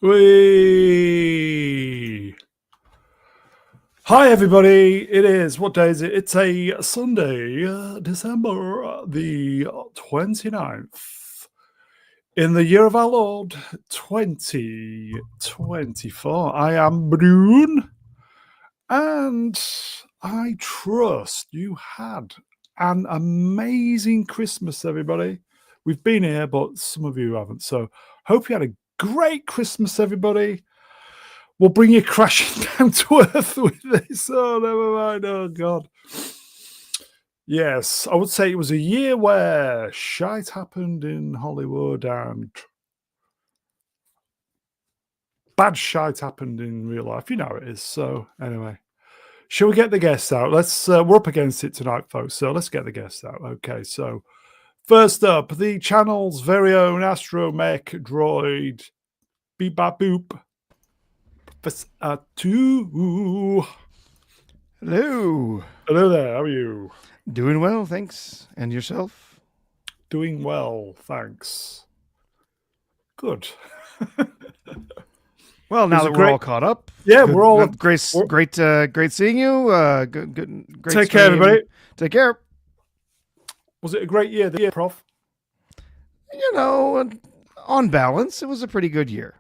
Whee! Hi, everybody. It is, what day is it? It's a Sunday, December the 29th, in the year of our Lord, 2024. I am Brune, and I trust you had an amazing Christmas, everybody. We've been here, but some of you haven't. So, hope you had a great Christmas, everybody. We'll bring you crashing down to earth with this. Oh, never mind. Oh, God. Yes, I would say it was a year where shite happened in Hollywood and bad shite happened in real life. You know how it is. So, anyway, shall we get the guests out? We're up against it tonight, folks. So, let's get the guests out. Okay, so first up, the channel's very own astromech droid, beep bop boop. Two. Hello. Hello there. How are you? Doing well, thanks. And yourself? Doing well, thanks. Good. Well, now that we're all caught up, yeah, we're all great seeing you. Great. Take care, everybody. Take care. Was it a great year? The year, Prof. You know, on balance, it was a pretty good year.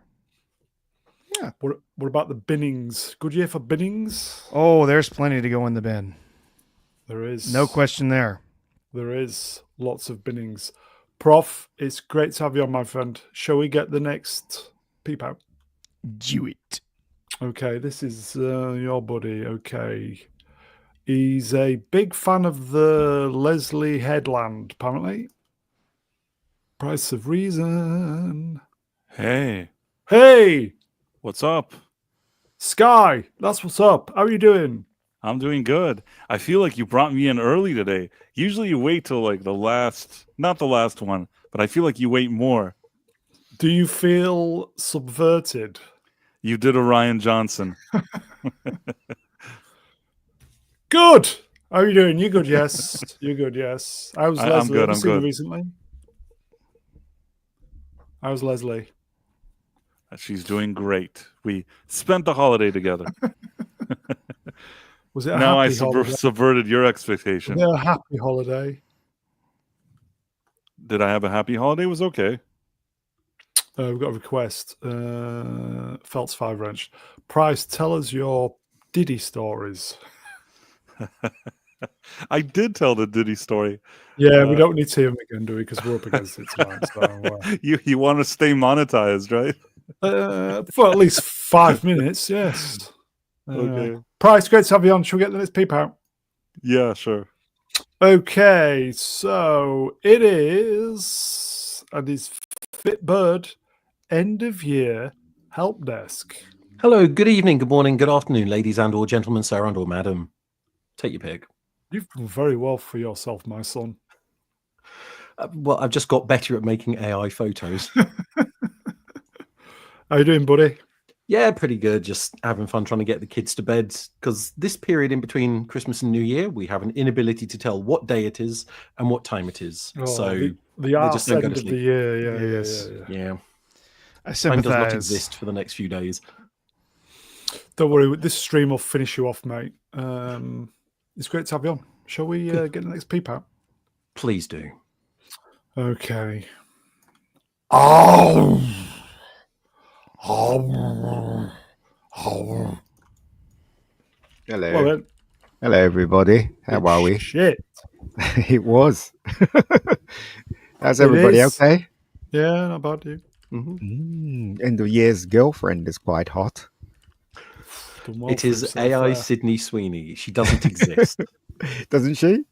Yeah. What about the binnings? Good year for binnings? Oh, there's plenty to go in the bin. There is. No question there. There is lots of binnings. Prof, it's great to have you on, my friend. Shall we get the next peep out? Do it. Okay, this is your buddy. Okay. He's a big fan of the Leslie Headland, apparently. Price of Reason. Hey. Hey! What's up? Sky, that's what's up. How are you doing? I'm doing good. I feel like you brought me in early today. Usually you wait till like not the last one, but I feel like you wait more. Do you feel subverted? You did a Ryan Johnson. Good. How are you doing? You good? Yes. You're good. Yes. How's Leslie? I'm good. Have you I'm seen her good. recently? How's Leslie? She's doing great. We spent the holiday together. Was it a now happy holiday? Subverted your expectation. Was it a happy holiday? Did I have a happy holiday? It was okay. We've got a request. Felt's 5 wrench. Price, tell us your Diddy stories. I did tell the Diddy story. Yeah, we don't need to hear him again, do we? Because we're up against it tonight. So, you want to stay monetized, right? For at least 5 minutes, yes. Okay. Price, great to have you on. Shall we get the next peep out? Yeah, sure. Okay, so it is, and his fit bird, end of year help desk. Hello, good evening, good morning, good afternoon, ladies and or gentlemen, sir and or madam. Take your pick. You've done very well for yourself, my son. Well, I've just got better at making AI photos. How you doing, buddy? Yeah, pretty good. Just having fun trying to get the kids to bed. Because this period in between Christmas and New Year, we have an inability to tell what day it is and what time it is. Oh, so the arse end of the year. Yeah. I sympathize. Time does not exist for the next few days. Don't worry, this stream will finish you off, mate. It's great to have you on. Shall we get the next peep out? Please do. Okay. Oh. Hello. Well, Hello, everybody. How are we? Shit. It was. How's everybody okay? Yeah, not bad, dude. End of year's girlfriend is quite hot. It is AI Sydney Sweeney. She doesn't exist. Doesn't she?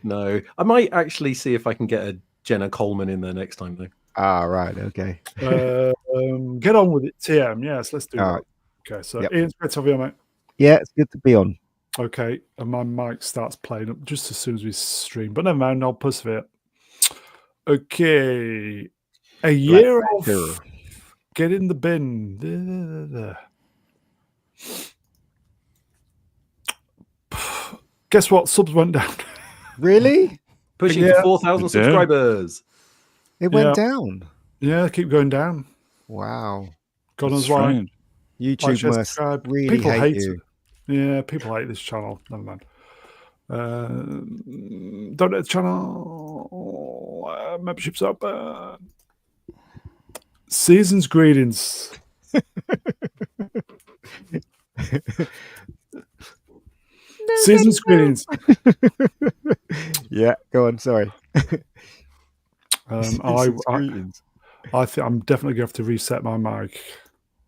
No. I might actually see if I can get a Jenna Coleman in there next time, though. Ah, right. Okay. Get on with it, TM. Yes, let's do that. Right. Okay, so Ian's great to have you on, mate. Yeah, it's good to be on. Okay, and my mic starts playing up just as soon as we stream, but never mind, I'll persevere. Okay, a year of get in the bin. Guess what? Subs went down. Really? Pushing for 4,000 subscribers. It went down. Yeah, keep going down. Wow. God That's knows why. strange. Like, YouTube share, must subscribe. really People hate hate you. it. Yeah, people hate this channel. Never mind. Donate the channel. Membership's open. Season's greetings. Season's greetings. Yeah, go on. Sorry. I Greetings. think I'm definitely going to have to reset my mic.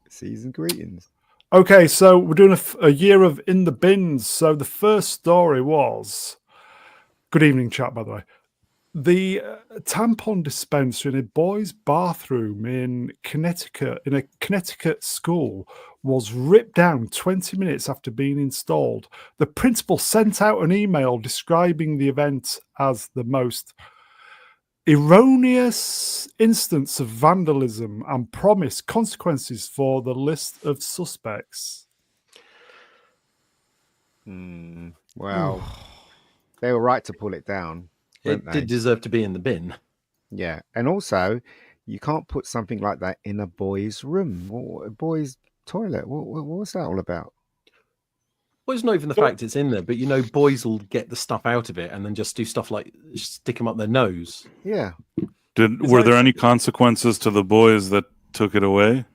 Season greetings. Okay, so we're doing a year of in the bins. So the first story was, good evening, chat. By the way, the tampon dispenser in a boys' bathroom in Connecticut, in a Connecticut school, was ripped down 20 minutes after being installed. The principal sent out an email describing the event as the most erroneous instance of vandalism and promised consequences for the list of suspects. Wow. They were right to pull it down. It weren't did they? deserve to be in the bin. Yeah. And also, you can't put something like that in a boy's room or a boy's toilet. What's that all about? Well, it's not even the fact it's in there, but boys will get the stuff out of it and then just do stuff like stick them up their nose. Yeah. Were there any consequences to the boys that took it away?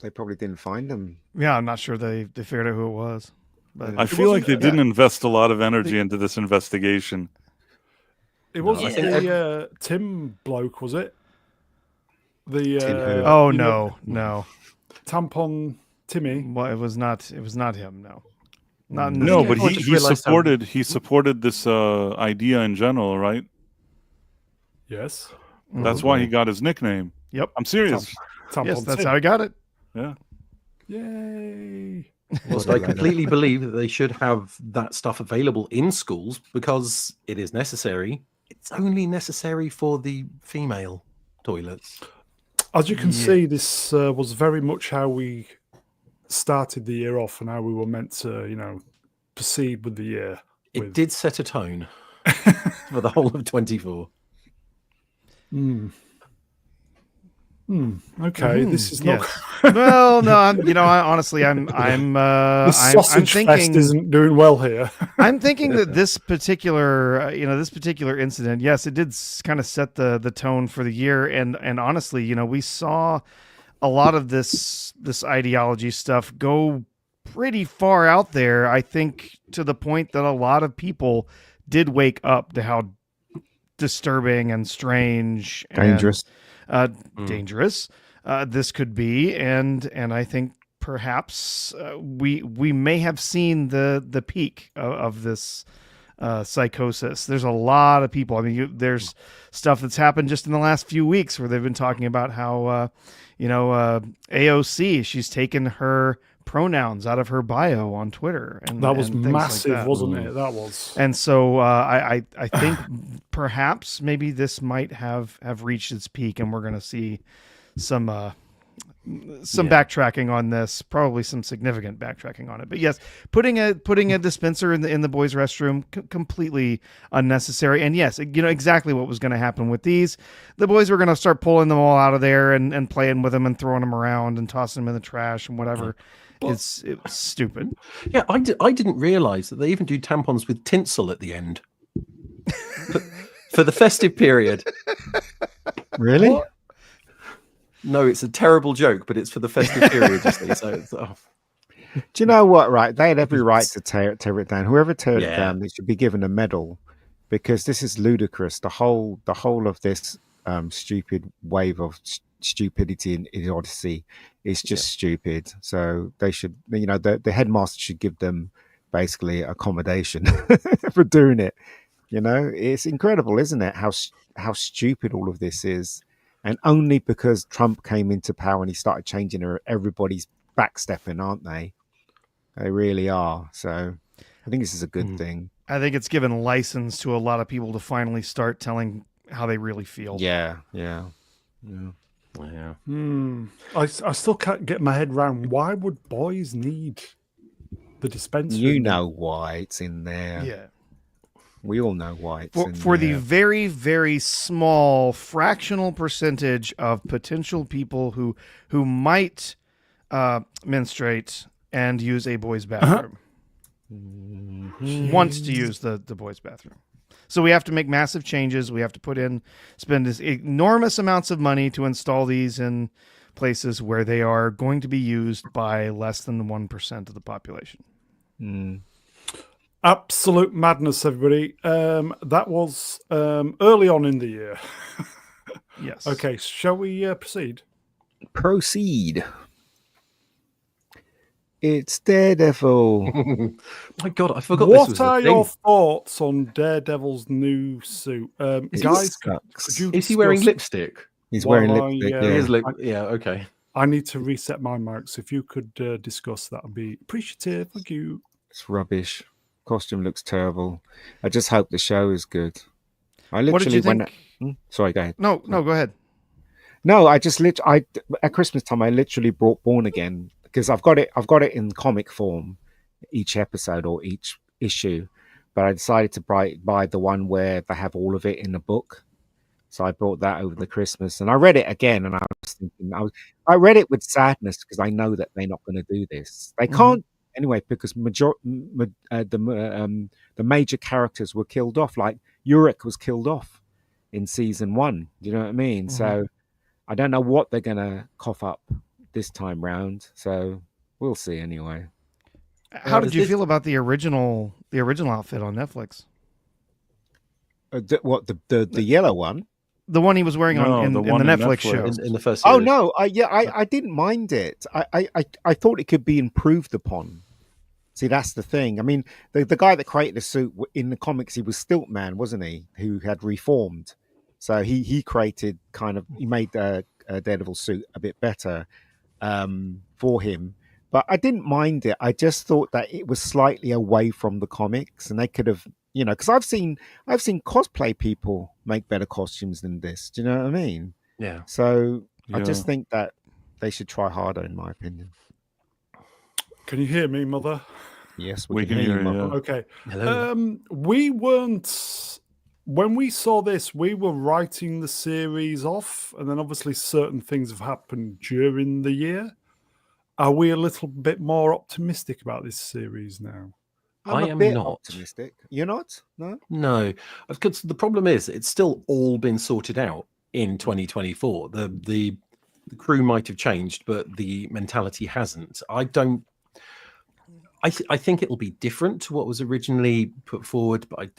They probably didn't find them. Yeah, I'm not sure they figured out who it was. But I feel like they wasn't- didn't invest a lot of energy into this investigation. It wasn't I think the Tim bloke, was it? The Tim who? oh you know, no. tampon Timmy. Well, it was not him. No. Not in this No, case. but I he just realized how- supported this idea in general, right? Yes, That's why he got his nickname. Yep. I'm serious. tampon. Yes, that's Tim. how I got it. Yeah. Yay! Whilst I completely believe that they should have that stuff available in schools because it is necessary, it's only necessary for the female toilets. As you can see, this was very much how we started the year off and how we were meant to, proceed with the year. It did set a tone for the whole of 24. Okay, this is not. Yes. Well, no, honestly, I'm The sausage thinking fest isn't doing well here. I'm thinking that this particular, this particular incident, yes, it did kind of set the tone for the year, and honestly, we saw a lot of this ideology stuff go pretty far out there. I think to the point that a lot of people did wake up to how disturbing and strange, Dangerous. dangerous this could be, and I think perhaps we may have seen the peak of this psychosis. There's a lot of people. I mean, there's stuff that's happened just in the last few weeks where they've been talking about how AOC, she's taken her pronouns out of her bio on Twitter, and That was and things like massive, that. wasn't it? That was. And so I think perhaps maybe this might have reached its peak, and we're going to see some backtracking on this, probably some significant backtracking on it. But yes, putting a dispenser in the boys' restroom, completely unnecessary. And yes, exactly what was going to happen with these. The boys were going to start pulling them all out of there and playing with them and throwing them around and tossing them in the trash and whatever. It was stupid. Yeah, I didn't realize that they even do tampons with tinsel at the end for the festive period. Really? What? No, it's a terrible joke, but it's for the festive period. You see, so it's, Do you know what? Right, they had every right to tear it down. Whoever teared it Yeah. down, they should be given a medal, because this is ludicrous. The whole of this stupid wave of stupidity and idiocy is just stupid. So they should, the headmaster should give them basically accommodation for doing it. It's incredible, isn't it? How stupid all of this is. And only because Trump came into power and he started changing everybody's backstepping, aren't they? They really are. So I think this is a good thing. I think it's given license to a lot of people to finally start telling how they really feel. Yeah. yeah. I still can't get my head around why would boys need the dispenser. You know why it's in there. Yeah. We all know why. It's For the very, very small fractional percentage of potential people who might menstruate and use a boys' bathroom. Wants to use the boys' bathroom. So we have to make massive changes. We have to spend this enormous amounts of money to install these in places where they are going to be used by less than 1% of the population. Absolute madness, everybody. That was early on in the year. Yes. Okay, shall we proceed? Proceed. It's Daredevil. My God, I forgot this was What a are thing. your thoughts on Daredevil's new suit? Guys, sucks. could you Is he wearing discuss lipstick? He's while wearing I, lipstick. He Yeah. is yeah, okay. I need to reset my mic, so if you could discuss, that would be appreciative. Thank you. It's rubbish. Costume looks terrible. I just hope the show is good. I literally What did you think? Sorry, go ahead. No, go ahead. No, I just at Christmas time I literally brought Born Again because I've got it in comic form, each episode or each issue, but I decided to buy the one where they have all of it in the book. So I brought that over the Christmas, and I read it again, and I was thinking, I read it with sadness because I know that they're not going to do this. They can't anyway because the major characters were killed off. Like Urich was killed off in season 1. Do you know what I mean? So I don't know what they're going to cough up this time round. So we'll see anyway. How did you feel about the original outfit on Netflix? The yellow one? The one he was wearing in the Netflix show. In the first Oh series. no! I didn't mind it. I thought it could be improved upon. See, that's the thing. I mean, the guy that created the suit in the comics, he was Stiltman, wasn't he? Who had reformed. So he made the Daredevil suit a bit better for him. But I didn't mind it. I just thought that it was slightly away from the comics, and they could have, because I've seen cosplay people make better costumes than this. Do you know what I mean? Yeah. So I just think that they should try harder, in my opinion. Can you hear me, Mother? Yes, we can hear you, Mother. yeah. Okay. Hello. We weren't, when we saw this, we were writing the series off, and then obviously certain things have happened during the year. Are we a little bit more optimistic about this series now? I I'm a am bit not. optimistic. You're not? No? No, because the problem is it's still all been sorted out in 2024. The crew might have changed, but the mentality hasn't. I think it'll be different to what was originally put forward, but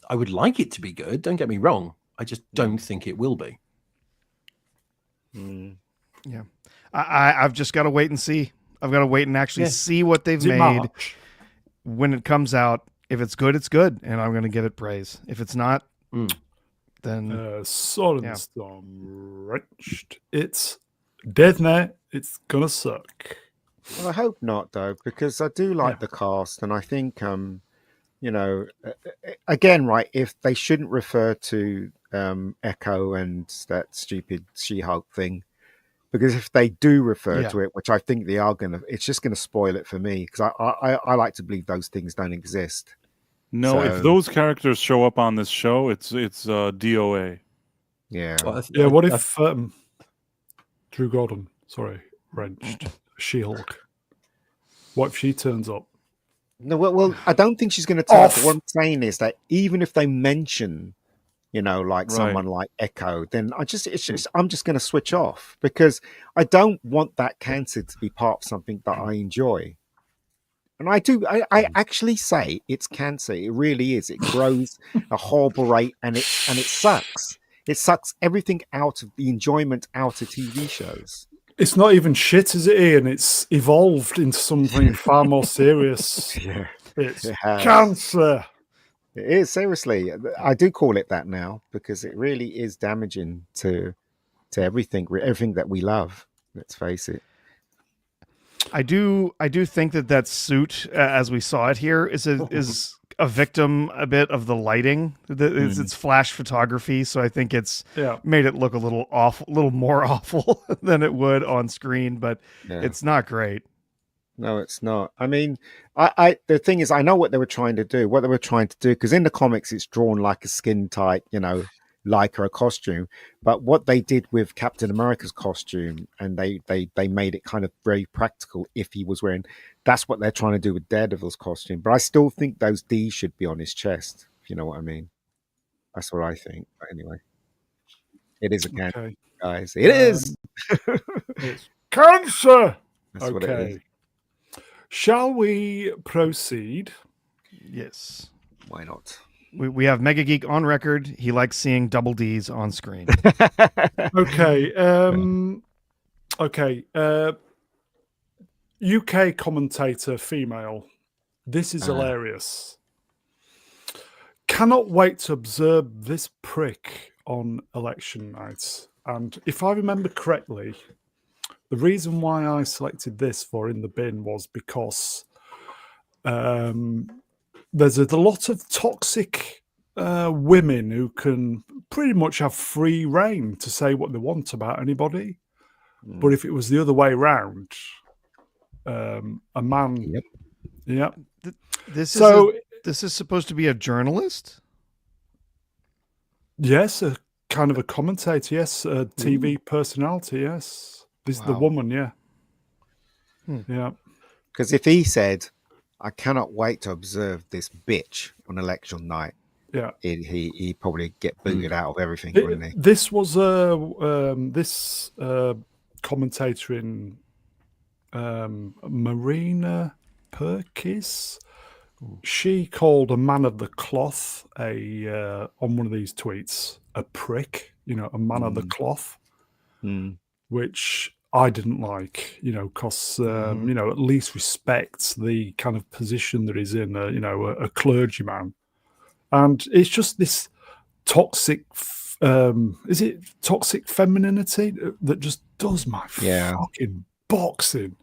I would like it to be good. Don't get me wrong. I just don't think it will be. Yeah. I've just got to wait and see. I've got to wait and actually see what they've Is it made March? when it comes out. If it's good, it's good, and I'm going to give it praise. If it's not, then Sword Yeah. and Storm wrenched. It's dead now. It's gonna suck. Well, I hope not, though, because I do like the cast, and I think, again, right, if they shouldn't refer to Echo and that stupid She-Hulk thing, because if they do refer to it, which I think they are it's just going to spoil it for me, because I like to believe those things don't exist. No, So- if those characters show up on this show, it's DOA. Yeah. Yeah, what if Drew Gordon, wrenched She-Hulk? What if she turns up? No, well, I don't think she's going to turn up. Off. But what I'm saying is that even if they mention, someone like Echo, then I'm just going to switch off, because I don't want that cancer to be part of something that I enjoy. And I actually say it's cancer. It really is. It grows a horrible rate, and it sucks. It sucks everything out of the enjoyment out of TV shows. It's not even shit, is it, Ian? It's evolved into something far more serious. Yeah, It's it has. cancer. It is, seriously. I do call it that now, because it really is damaging to everything that we love. Let's face it. I do think that suit, as we saw it here, is a victim a bit of the lighting. It's flash photography, so I think it's made it look a little more awful than it would on screen. But it's not great. No, it's not. I mean, the thing is, I know what they were trying to do. What they were trying to do, because in the comics, it's drawn like a skin tight, Lycra costume. But what they did with Captain America's costume, and they made it kind of very practical if he was wearing. That's what they're trying to do with Daredevil's costume. But I still think those D's should be on his chest. If you know what I mean. That's what I think. But anyway, it is a cancer, Okay. guys. It is. It's cancer. That's what it is. Okay. Shall we proceed? Yes. Why not? We have Mega Geek on record. He likes seeing double D's on screen. Okay. Okay. UK commentator, female. This is hilarious. Cannot wait to observe this prick on election night. And if I remember correctly, the reason why I selected this for In the Bin was because there's a lot of toxic women who can pretty much have free reign to say what they want about anybody. But if it was the other way around, a man... Yep. This is supposed to be a journalist? Yes, a kind of a commentator, yes. A TV personality, yes. This is the woman, yeah. Yeah. Because if he said, I cannot wait to observe this bitch on election night, Yeah. He probably get booted out of everything, wouldn't he? This was this commentator in Marina Perkis. She called a man of the cloth on one of these tweets a prick, a man of the cloth, which I didn't like, because at least respects the kind of position that he's in, a clergyman, and it's just this toxic. Is it toxic femininity that just does my fucking boxing,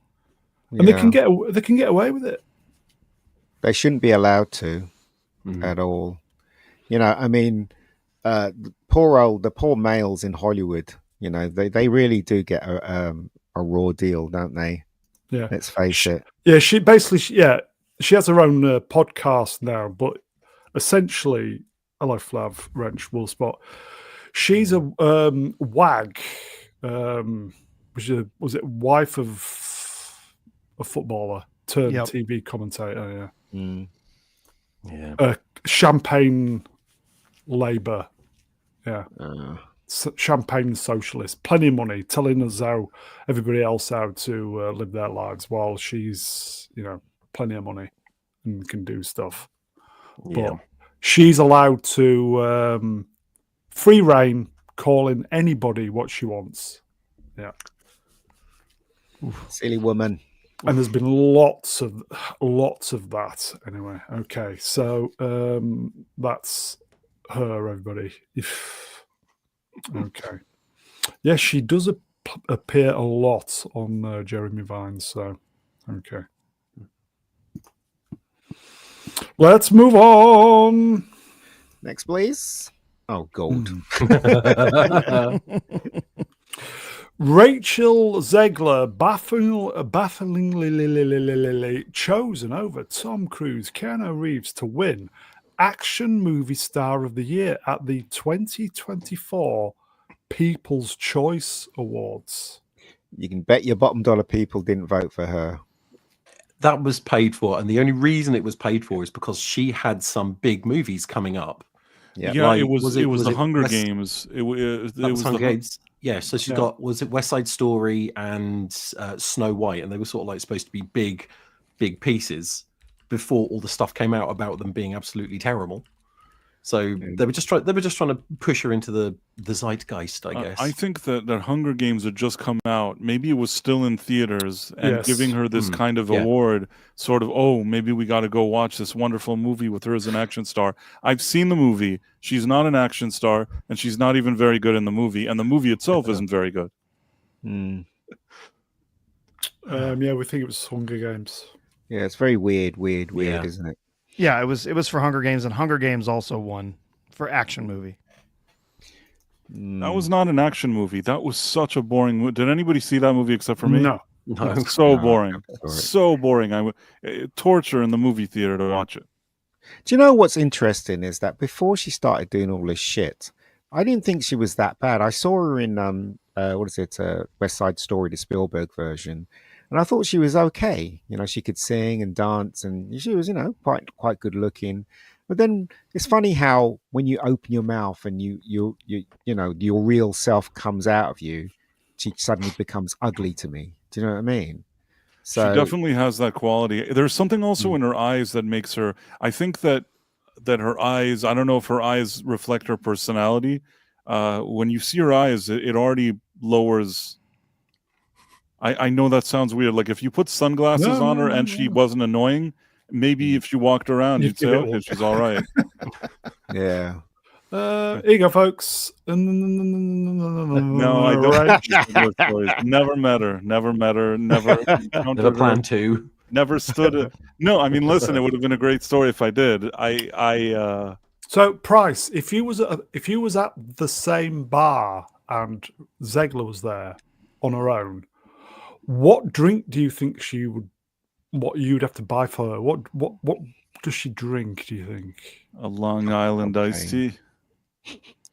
and they can get away with it. They shouldn't be allowed to at all. I mean, the poor males in Hollywood, they really do get a raw deal, don't they? Yeah. Let's face it. Yeah, she has her own podcast now, but essentially, hello, Flav, Wrench, Will Spot. She's a wag, was it wife of a footballer turned TV commentator? Yeah. Champagne Labour. Yeah. Champagne socialist. Plenty of money, telling us how everybody else how to live their lives while she's, plenty of money and can do stuff. Yeah. But she's allowed to free reign, calling anybody what she wants. Yeah. Silly woman. And there's been lots of that. Anyway, okay, so that's her, everybody. Okay, yeah, she does appear a lot on Jeremy Vines. So, okay, let's move on. Next, please. Oh, gold. Rachel Zegler bafflingly chosen over Tom Cruise, Keanu Reeves to win Action Movie Star of the Year at the 2024 People's Choice Awards. You can bet your bottom dollar people didn't vote for her. That was paid for, and the only reason it was paid for is because she had some big movies coming up. Yeah, like, it was the Hunger West, Games. It was Hunger Games. Yeah, so she got, was it West Side Story and Snow White, and they were sort of like supposed to be big pieces before all the stuff came out about them being absolutely terrible. So they were just trying to push her into the zeitgeist, I guess. I think that Hunger Games had just come out. Maybe it was still in theaters, and giving her this kind of award, sort of, oh, maybe we got to go watch this wonderful movie with her as an action star. I've seen the movie. She's not an action star, and she's not even very good in the movie, and the movie itself isn't very good. Yeah, we think it was Hunger Games. Yeah, it's very weird, isn't it? Yeah, it was for Hunger Games, and Hunger Games also won for action movie. That was not an action movie. That was such a boring movie. Did anybody see that movie except for me? No. No. So No, boring. sorry. So boring. Torture in the movie theater to watch it. Do you know what's interesting is that before she started doing all this shit, I didn't think she was that bad. I saw her in what is it, West Side Story, the Spielberg version, and I thought she was okay. You know, she could sing and dance, and she was, you know, quite good looking. But then it's funny how when you open your mouth and you know your real self comes out of you, she suddenly becomes ugly to me. Do you know what I mean? She So definitely has that quality. There's something also in her eyes that makes her. I think that her eyes. I don't know if her eyes reflect her personality. When you see her eyes, it already lowers. I know that sounds weird. Like if you put sunglasses on her and she wasn't annoying, maybe if she walked around, you'd say, give it okay, all. she's all right. yeah. Here you go, folks. No, I don't. Right. Similar stories. Never met her. Never met her. Never encountered Never her. planned to. Never stood it. No, I mean, listen, it would have been a great story if I did. So, Price, if you was at the same bar and Zegler was there on her own, what drink do you think she would? What you'd have to buy for her? What does she drink? Do you think a Long Island iced tea.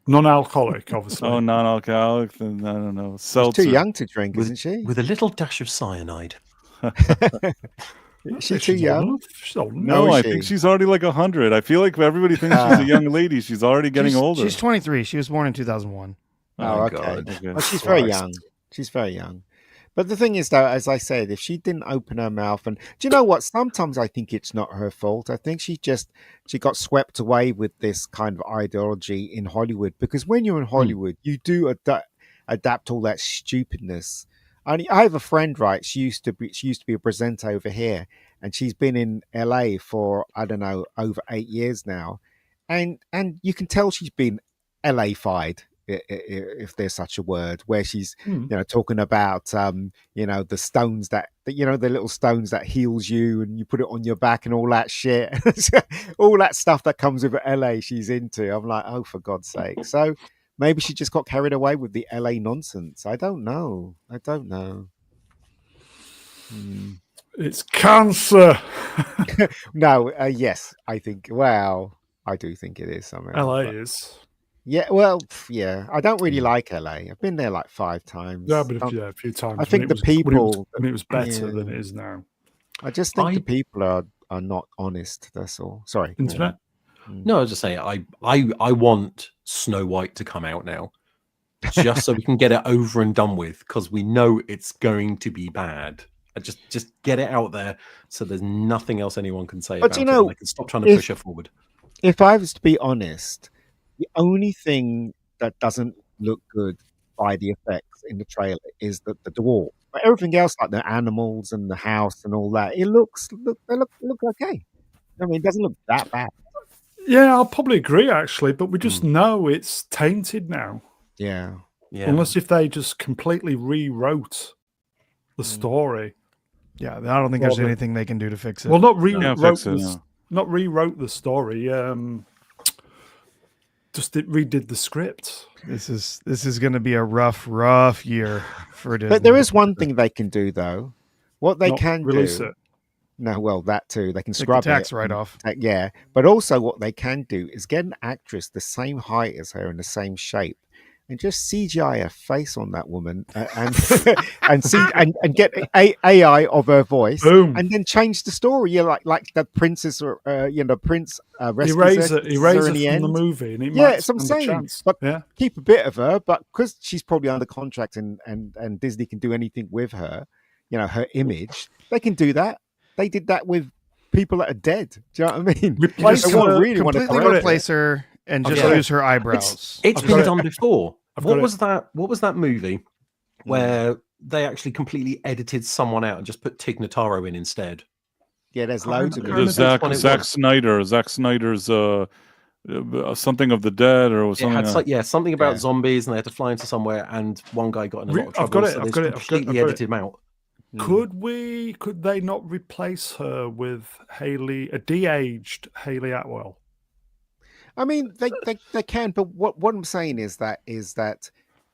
non-alcoholic, obviously? Oh, non-alcoholic. Then I don't know. She's Seltzer. too young to drink, With, isn't she? with a little dash of cyanide. Is she too She's old young? enough. She's old enough. No, is I she? think she's already like 100. I feel like everybody thinks she's a young lady. She's already getting older. She's 23. She was born in 2001. Oh, okay. God. Well, she's very young. She's very young. But the thing is, though, as I said, if she didn't open her mouth, and do you know what? Sometimes I think it's not her fault. I think she got swept away with this kind of ideology in Hollywood. Because when you're in Hollywood, you do adapt all that stupidness. I have a friend, right? She used to be a presenter over here, and she's been in LA for, I don't know, over 8 years now, and you can tell she's been LA-fied, if there's such a word, where she's you know talking about you know the stones that you know the little stones that heals you and you put it on your back and all that shit, all that stuff that comes with LA. She's into. I'm like, oh, for God's sake. So maybe she just got carried away with the LA nonsense. I don't know. It's cancer. No, yes, I think. Well, I do think it is somehow. LA but- is. Yeah, well, yeah. I don't really like LA. I've been there like 5 times. Yeah, but a few times. I think when the people when it was better yeah. than it is now. I just think the people are not honest. That's all. Sorry. Internet. No, I was just saying, I want Snow White to come out now, just so we can get it over and done with, because we know it's going to be bad. Just get it out there, so there's nothing else anyone can say But about you know, it. And they can stop trying to push it forward. If I was to be honest, the only thing that doesn't look good by the effects in the trailer is the dwarf. But everything else, like the animals and the house and all that, they look okay. I mean, it doesn't look that bad. Yeah, I'll probably agree actually, but we just know it's tainted now. Yeah. Unless if they just completely rewrote the story. Yeah, I don't think there's anything they can do to fix it. Well, not not rewrote the story. Just redid the script. This is going to be a rough year for Disney. But there is one thing they can do, though. What they Not can release do. it. No, well, that too. They can Take the scrub tax it. write-off. Yeah, but also what they can do is get an actress the same height as her in the same shape, and just CGI a face on that woman, and get AI of her voice, Boom. and then change the story. Yeah, like the princess, or Prince. Erase her from the movie, and it might that's what I'm stand a saying. chance. But yeah, keep a bit of her, but because she's probably under contract, and Disney can do anything with her, you know, her image, they can do that. They did that with people that are dead. Do you know what I mean? Replace They her, really want to Completely correct replace her and just got it. use her eyebrows. It's I've been got it. done before. I've What got was that? What was that movie where they actually completely edited someone out and just put Tig Notaro in instead? Yeah, there's loads of I them. remember Zack which one it was. Snyder. Zack Snyder's something of the dead or It something. had something about Yeah. zombies, and they had to fly into somewhere, and one guy got in a lot of trouble. I've got it, so I've they got it, completely I've got it. edited him out. Could they not replace her with a de-aged Haley Atwell? I mean, they can, but what I'm saying is that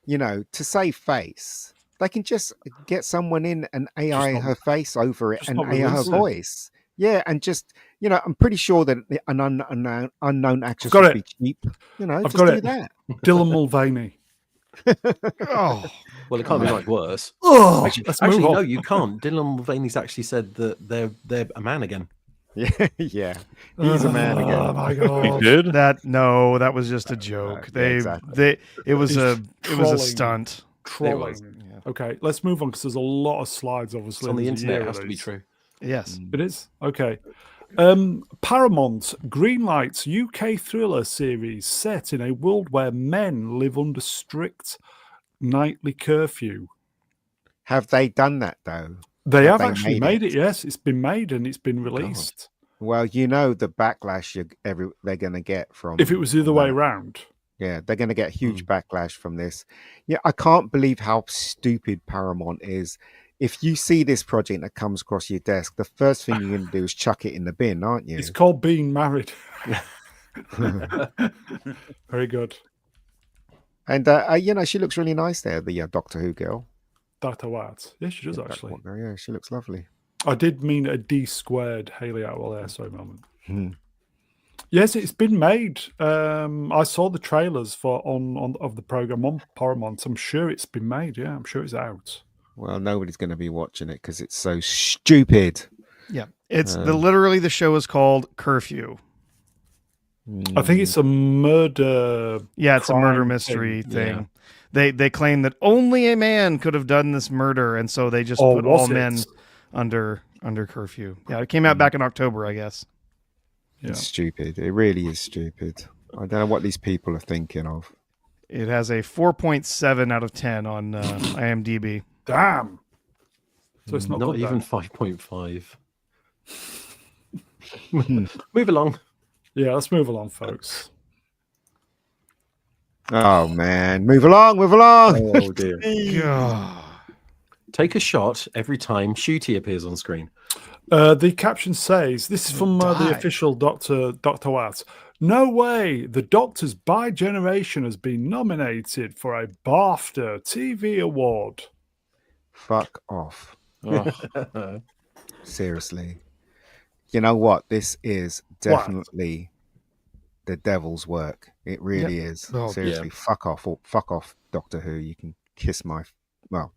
you know, to save face, they can just get someone in and AI not- her face over it just and not AI her release it. voice. Yeah, and just I'm pretty sure that an unknown actress got would it. be cheap. I've Just got do it. that. Dylan Mulvaney. Oh, Well, it can't be much worse. Oh, Actually, let's move no, on. you can't. Dylan Mulvaney's actually said that they're a man again. Yeah, he's a man Oh again. my He god. did. that was just a joke. yeah, exactly. It was He's a trolling. stunt. Trolling. Okay, let's move on because there's a lot of slides. Obviously, It's on the there's a internet. year It has to be release. true. Yes. It is okay. Paramount greenlights UK thriller series set in a world where men live under strict nightly curfew. Have they done that though? They Have have they actually made made it. Yes, it's been made and it's been God. released. Well, the backlash they're going to get from. If it was the other from way that. around, Yeah, they're going to get huge backlash from this. Yeah, I can't believe how stupid Paramount is. If you see this project that comes across your desk, the first thing you're going to do is chuck it in the bin, aren't you? it's called Being Married. Very good. And she looks really nice there, the Doctor Who girl. Dr. Watts. Yes, she does That actually. one girl, yeah, she looks lovely. I did mean a D squared Haley Atwell there, sorry, moment. Hmm. Yes, it's been made. I saw the trailers on of the program on Paramount. I'm sure it's been made. Yeah, I'm sure it's out. Well, nobody's going to be watching it because it's so stupid. Yeah. It's literally the show is called Curfew. I think it's a murder. Yeah, it's a crime murder mystery thing. They claim that only a man could have done this murder, and so they just Or put was all it? men under curfew. Yeah, it came out back in October, I guess. Yeah. It's stupid. It really is stupid. I don't know what these people are thinking of. It has a 4.7 out of 10 on IMDb. Damn. So it's not Not good even then. 5.5. Move along. Yeah, let's move along, folks. Oh man, move along, move along. Oh dear. God. Take a shot every time Shooty appears on screen. The caption says, this is from the Die. official Dr. Watts. No way, the Doctor's By Generation has been nominated for a BAFTA TV award. Fuck off. Oh, Seriously. You know what? This is definitely the devil's work. It really is. Oh, Seriously, fuck off, Doctor Who. You can kiss my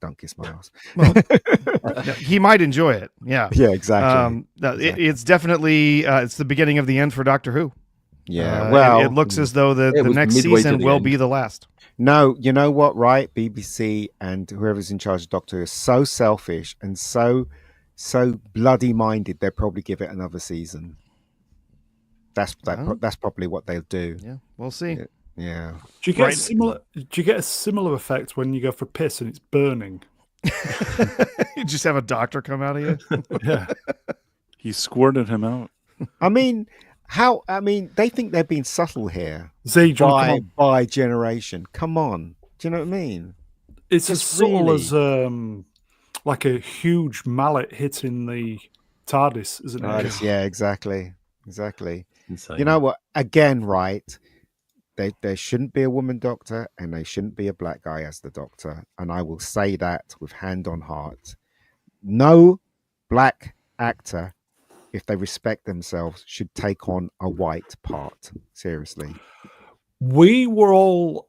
don't kiss my ass. Yeah, he might enjoy it. Yeah. Yeah, exactly. It's definitely it's the beginning of the end for Doctor Who. Yeah. It looks as though the was next midway to season the will end. be the last. No, you know what, right? BBC and whoever's in charge of Doctor Who is so selfish and so bloody minded. They'll probably give it another season. That's probably what they'll do. Yeah, we'll see. Yeah. Do you get Right. a similar effect when you go for piss and it's burning? You just have a doctor come out of you. Yeah. he squirted him out. I mean, they think they're being subtle here. Z, do you wanna come on? By generation. Come on. Do you know what I mean? It's as Just subtle really- as like a huge mallet hitting the TARDIS, isn't it? Yeah, exactly. Exactly. Insane. You know what? Again, right? There shouldn't be a woman doctor and there shouldn't be a black guy as the doctor. And I will say that with hand on heart. No black actor, if they respect themselves, should take on a white part. Seriously. We were all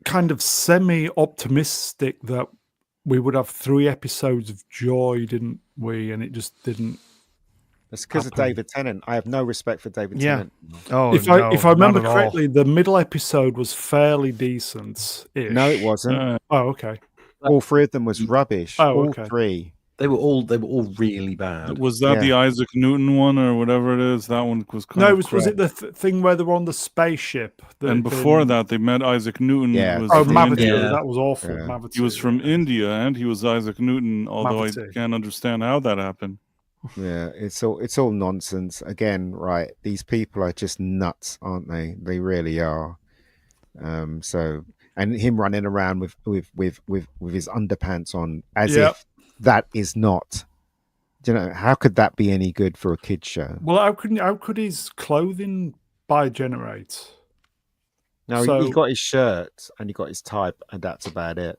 kind of semi-optimistic that we would have 3 episodes of joy, didn't we? And it just didn't. It's because of happen. David Tennant. I have no respect for David Yeah. Tennant. Oh, If I remember correctly, the middle episode was fairly decent. No, it wasn't. Oh, okay. All 3 of them was rubbish. Oh, all okay. 3. They were all really bad. Was that the Isaac Newton one or whatever it is? That one was kind No, of was crap. it the thing where they were on the spaceship? And before that, they met Isaac Newton. Yeah. Was Oh, from Mavity. India. India. That was awful. Yeah. Mavity. He was from India, and he was Isaac Newton. Although Mavity. I can't understand how that happened. Yeah, it's all nonsense. Again, right? These people are just nuts, aren't they? They really are. So, and him running around with his underpants on, as Yep. if that is not. Do you know how could that be any good for a kid show? Well, how could his clothing bi-generate? No, So- he got his shirt and he got his type, and that's about it.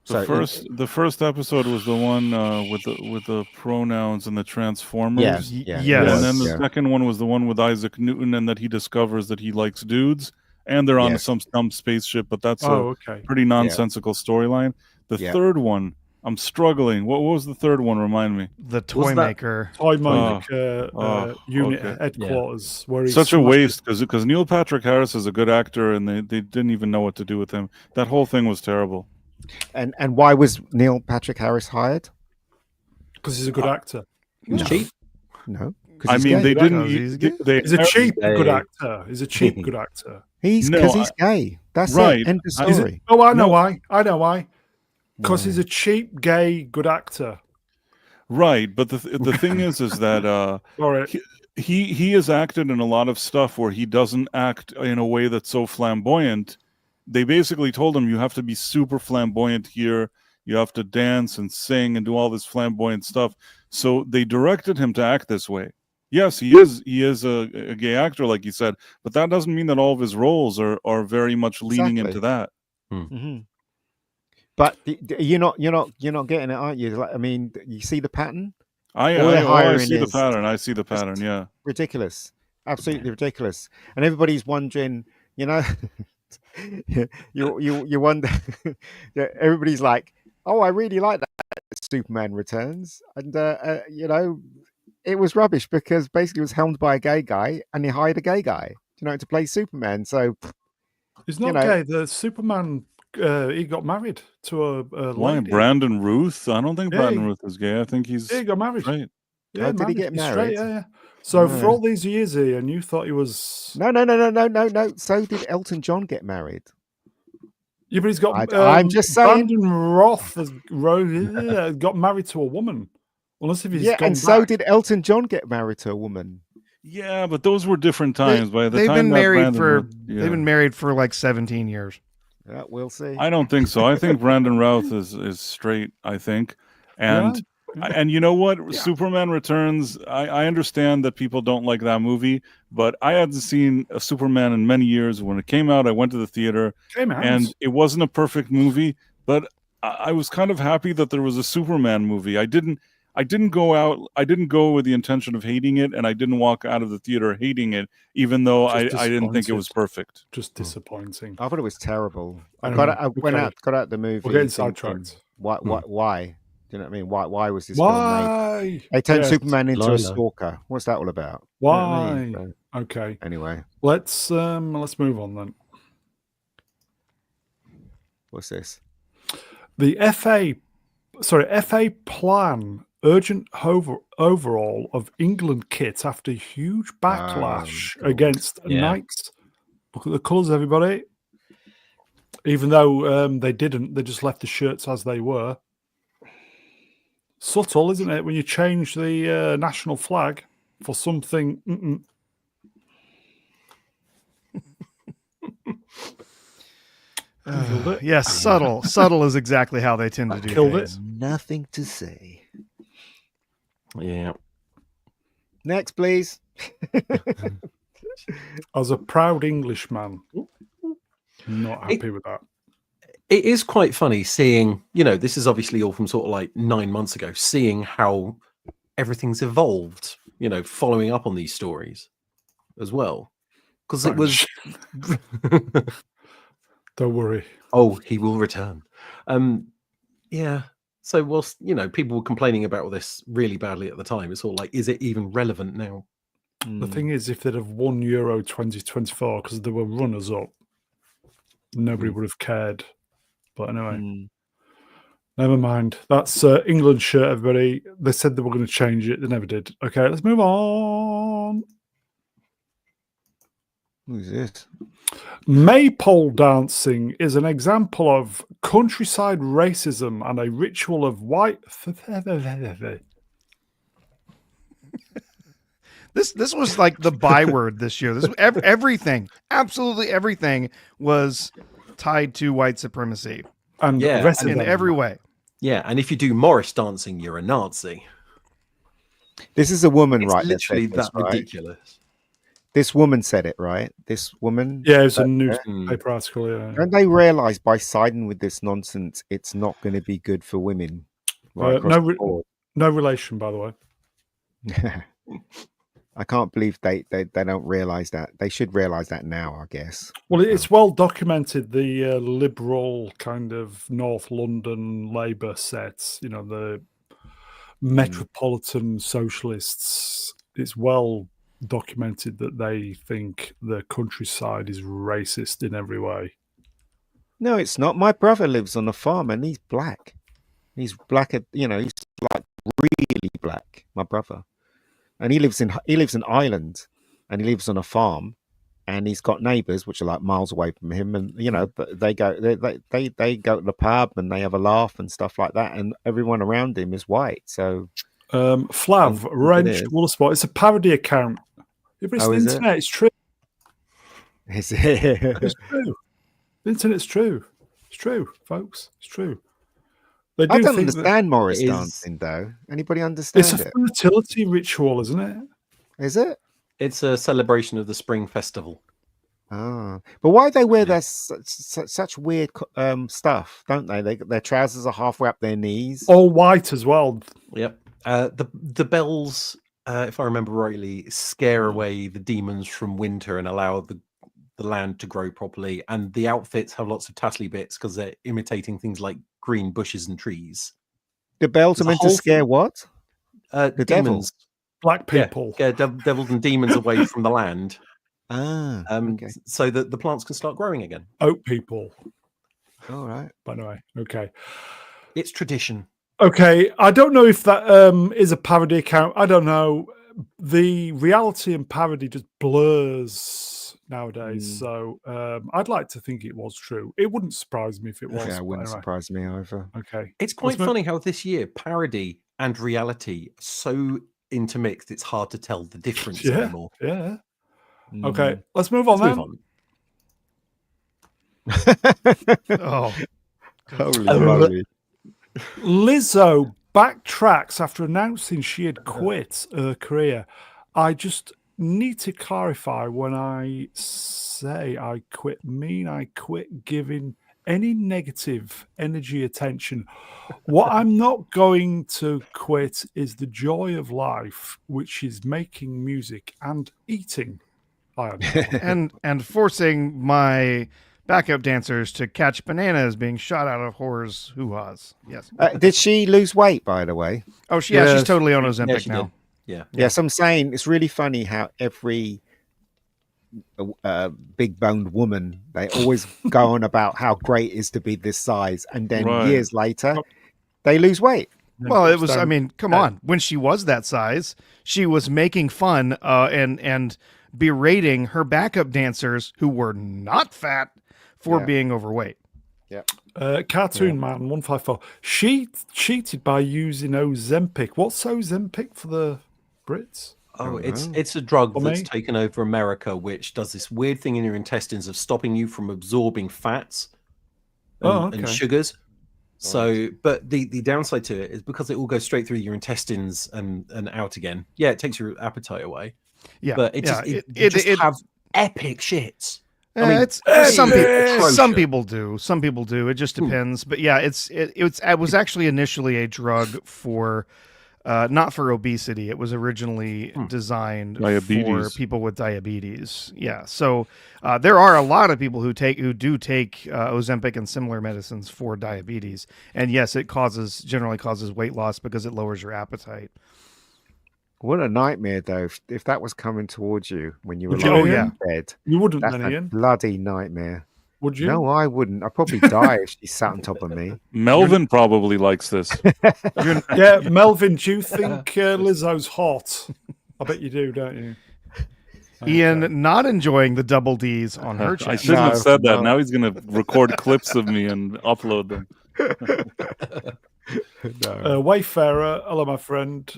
The first episode was the one with the pronouns and the Transformers. Yes. And then the second one was the one with Isaac Newton, and that he discovers that he likes dudes, and they're on some dumb spaceship. But that's a pretty nonsensical storyline. The third one, I'm struggling. What was the third one? Remind me. The Toy Maker. Toy Maker unit headquarters. Where he's such a waste because Neil Patrick Harris is a good actor, and they didn't even know what to do with him. That whole thing was terrible. And why was Neil Patrick Harris hired? Because he's a good actor. He's cheap. No. I mean, gay. they didn't. He's a cheap good actor. He's a cheap good actor. He's gay. That's right. It. End of story. I know why. I know why. Because he's a cheap gay good actor. Right, but the thing is that he has acted in a lot of stuff where he doesn't act in a way that's so flamboyant. They basically told him, you have to be super flamboyant here. You have to dance and sing and do all this flamboyant stuff. So they directed him to act this way. Yes, he is a gay actor, like you said, but that doesn't mean that all of his roles are very much leaning into that. Mm-hmm. But you're not getting it, aren't you? Like, I mean, you see the pattern. I see the pattern. I see the pattern. Yeah, ridiculous, absolutely ridiculous. And everybody's wondering, you wonder. Everybody's like, "Oh, I really like that Superman Returns," and it was rubbish because basically it was helmed by a gay guy, and he hired a gay guy, to play Superman. So he's not gay. The Superman. He got married to a Why? lady. Brandon Ruth? I don't think Brandon Ruth is gay. I think he got married. Straight. Yeah, did he get married? Straight, So for all these years, Ian, you thought he was... No. So did Elton John get married? Yeah, but he's got... I'm just saying. Brandon Roth has got married to a woman. Unless if he's gone and back. so did Elton John get married to a woman. Yeah, but those were different times. They've been married for like 17 years. Yeah, we'll see. I don't think so. I think Brandon Routh is straight, I think. And you know what? Yeah. Superman Returns, I understand that people don't like that movie, but I hadn't seen a Superman in many years. When it came out, I went to the theater, and it wasn't a perfect movie, but I was kind of happy that there was a Superman movie. I didn't go with the intention of hating it, and I didn't walk out of the theater hating it, even though I didn't think it was perfect. Just disappointing. I thought it was terrible. I went out the movie. We're getting sidetracked. Why? Do you know what I mean? Why was this? Why? They turned Superman into a stalker. What's that all about? Why? You know what I mean? Okay. Anyway, let's move on then. What's this? The FA plan urgent overhaul of England kit after huge backlash against Knights. Look at the colours, everybody. Even though they didn't, they just left the shirts as they were. Subtle, isn't it, when you change the national flag for something? Yes, subtle. Subtle is exactly how they tend to do killed things. it. Nothing to say. Yeah. Next, please. As a proud Englishman, not happy with that. It is quite funny seeing, this is obviously all from sort of like 9 months ago, seeing how everything's evolved, following up on these stories as well. Because it was... Don't worry. Oh, he will return. Yeah. So whilst, people were complaining about all this really badly at the time, it's all like, is it even relevant now? The thing is, if they'd have won Euro 2024 because they were runners up, nobody would have cared. But anyway, never mind. That's England shirt, everybody. They said they were going to change it. They never did. Okay, let's move on. Who's this? Maypole dancing is an example of countryside racism and a ritual of white... This was like the byword this year. This everything, absolutely everything was tied to white supremacy. And in every way. Yeah, and if you do Morris dancing, you're a Nazi. This is a woman, it's right? Literally that ridiculous. This woman said it, right? This woman. Yeah, it's a newspaper article. Yeah. Don't they realise by siding with this nonsense, it's not going to be good for women right across the board? No relation, by the way. I can't believe they don't realise that. They should realise that now, I guess. Well, it's well documented. The liberal kind of North London Labour sets, the metropolitan socialists. It's well documented that they think the countryside is racist in every way. No, it's not. My brother lives on a farm and he's black. He's black, he's like really black, my brother. And he lives in Ireland and he lives on a farm and he's got neighbours which are like miles away from him, and they go to the pub and they have a laugh and stuff like that, and everyone around him is white. So Flav Wrenched Woolspot, it's a parody account. If it's the internet, it's true. Is it? It's true. The internet's true. It's true, folks. It's true. I don't understand Morris dancing, though. Anybody understand it? It's a fertility ritual, isn't it? Is it? It's a celebration of the spring festival. Ah, but why they wear their such weird stuff, don't they? Their trousers are halfway up their knees. All white as well. Yep. The bells, if I remember rightly, scare away the demons from winter and allow the land to grow properly. And the outfits have lots of tassely bits because they're imitating things like green bushes and trees. The bells are meant to scare what? The demons. Devil. Black people. Yeah, devils and demons away from the land. Ah, okay. So that the plants can start growing again. Oak people. All right. By the way, okay. It's tradition. Okay, I don't know if that is a parody account. I don't know. The reality and parody just blurs nowadays. So I'd like to think it was true. It wouldn't surprise me if it was. Yeah, it wouldn't surprise me either. Okay. It's quite funny how this year parody and reality are so intermixed, it's hard to tell the difference anymore. Yeah. Okay, let's move on then. Oh, holy moly. Lizzo backtracks after announcing she had quit her career. I just need to clarify, when I say I quit giving any negative energy attention. What I'm not going to quit is the joy of life, which is making music and eating. and forcing my backup dancers to catch bananas being shot out of whores hoo-has. Yes. Did she lose weight, by the way? Oh, she's totally on Ozempic now. Yeah. Yes, I'm saying it's really funny how every big boned woman, they always go on about how great it is to be this size, and then years later they lose weight. Well, it was, I mean, come on. When she was that size, she was making fun and berating her backup dancers who were not fat for being overweight. Yeah. Cartoon Man 154. She cheated by using Ozempic. What's Ozempic for the Brits? Oh, it's a drug that's taken over America, which does this weird thing in your intestines of stopping you from absorbing fats and sugars. So, but the downside to it is because it all goes straight through your intestines and out again. Yeah, it takes your appetite away. Yeah, but it just have epic shits. I mean, it's some people do. Some people do. It just depends. But yeah, it was actually initially a drug for not for obesity. It was originally designed for people with diabetes. Yeah. So there are a lot of people who do take Ozempic and similar medicines for diabetes. And yes, it generally causes weight loss because it lowers your appetite. What a nightmare, though! If that was coming towards you when you were in bed, you wouldn't. That's a bloody nightmare. Would you? No, I wouldn't. I'd probably die if she sat on top of me. Melvin probably likes this. Yeah, Melvin, do you think Lizzo's hot? I bet you do, don't you? Ian not enjoing the double Ds on her channel. I shouldn't have said that. Now he's going to record clips of me and upload them. Wayfarer, hello, my friend.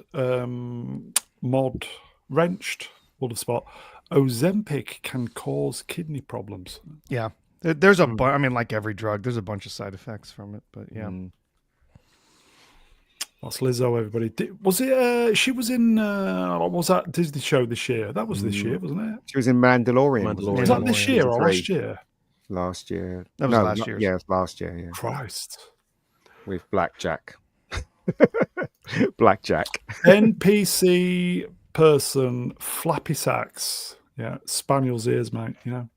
Mod Wrenched would have spot. Ozempic can cause kidney problems. Yeah, there's a I mean, like every drug, there's a bunch of side effects from it. But yeah. That's Lizzo, everybody. Was it? She was in. What was that Disney show this year? That was this year, wasn't it? She was in Mandalorian. Was that this year or last year? Last year. That was last year. Yeah, it was last year. Yeah. Christ. With Blackjack. Blackjack. NPC person, flappy sacks. Yeah, spaniel's ears, mate. You know.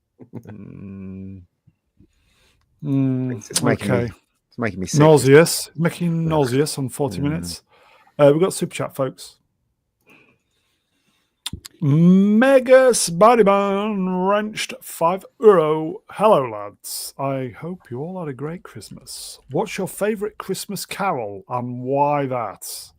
It's making me. It's making me sick. Nauseous. Making nauseous on 40 minutes. We've got super chat, folks. Mega Spider-Man wrenched €5. Hello, lads. I hope you all had a great Christmas. What's your favourite Christmas carol and why that?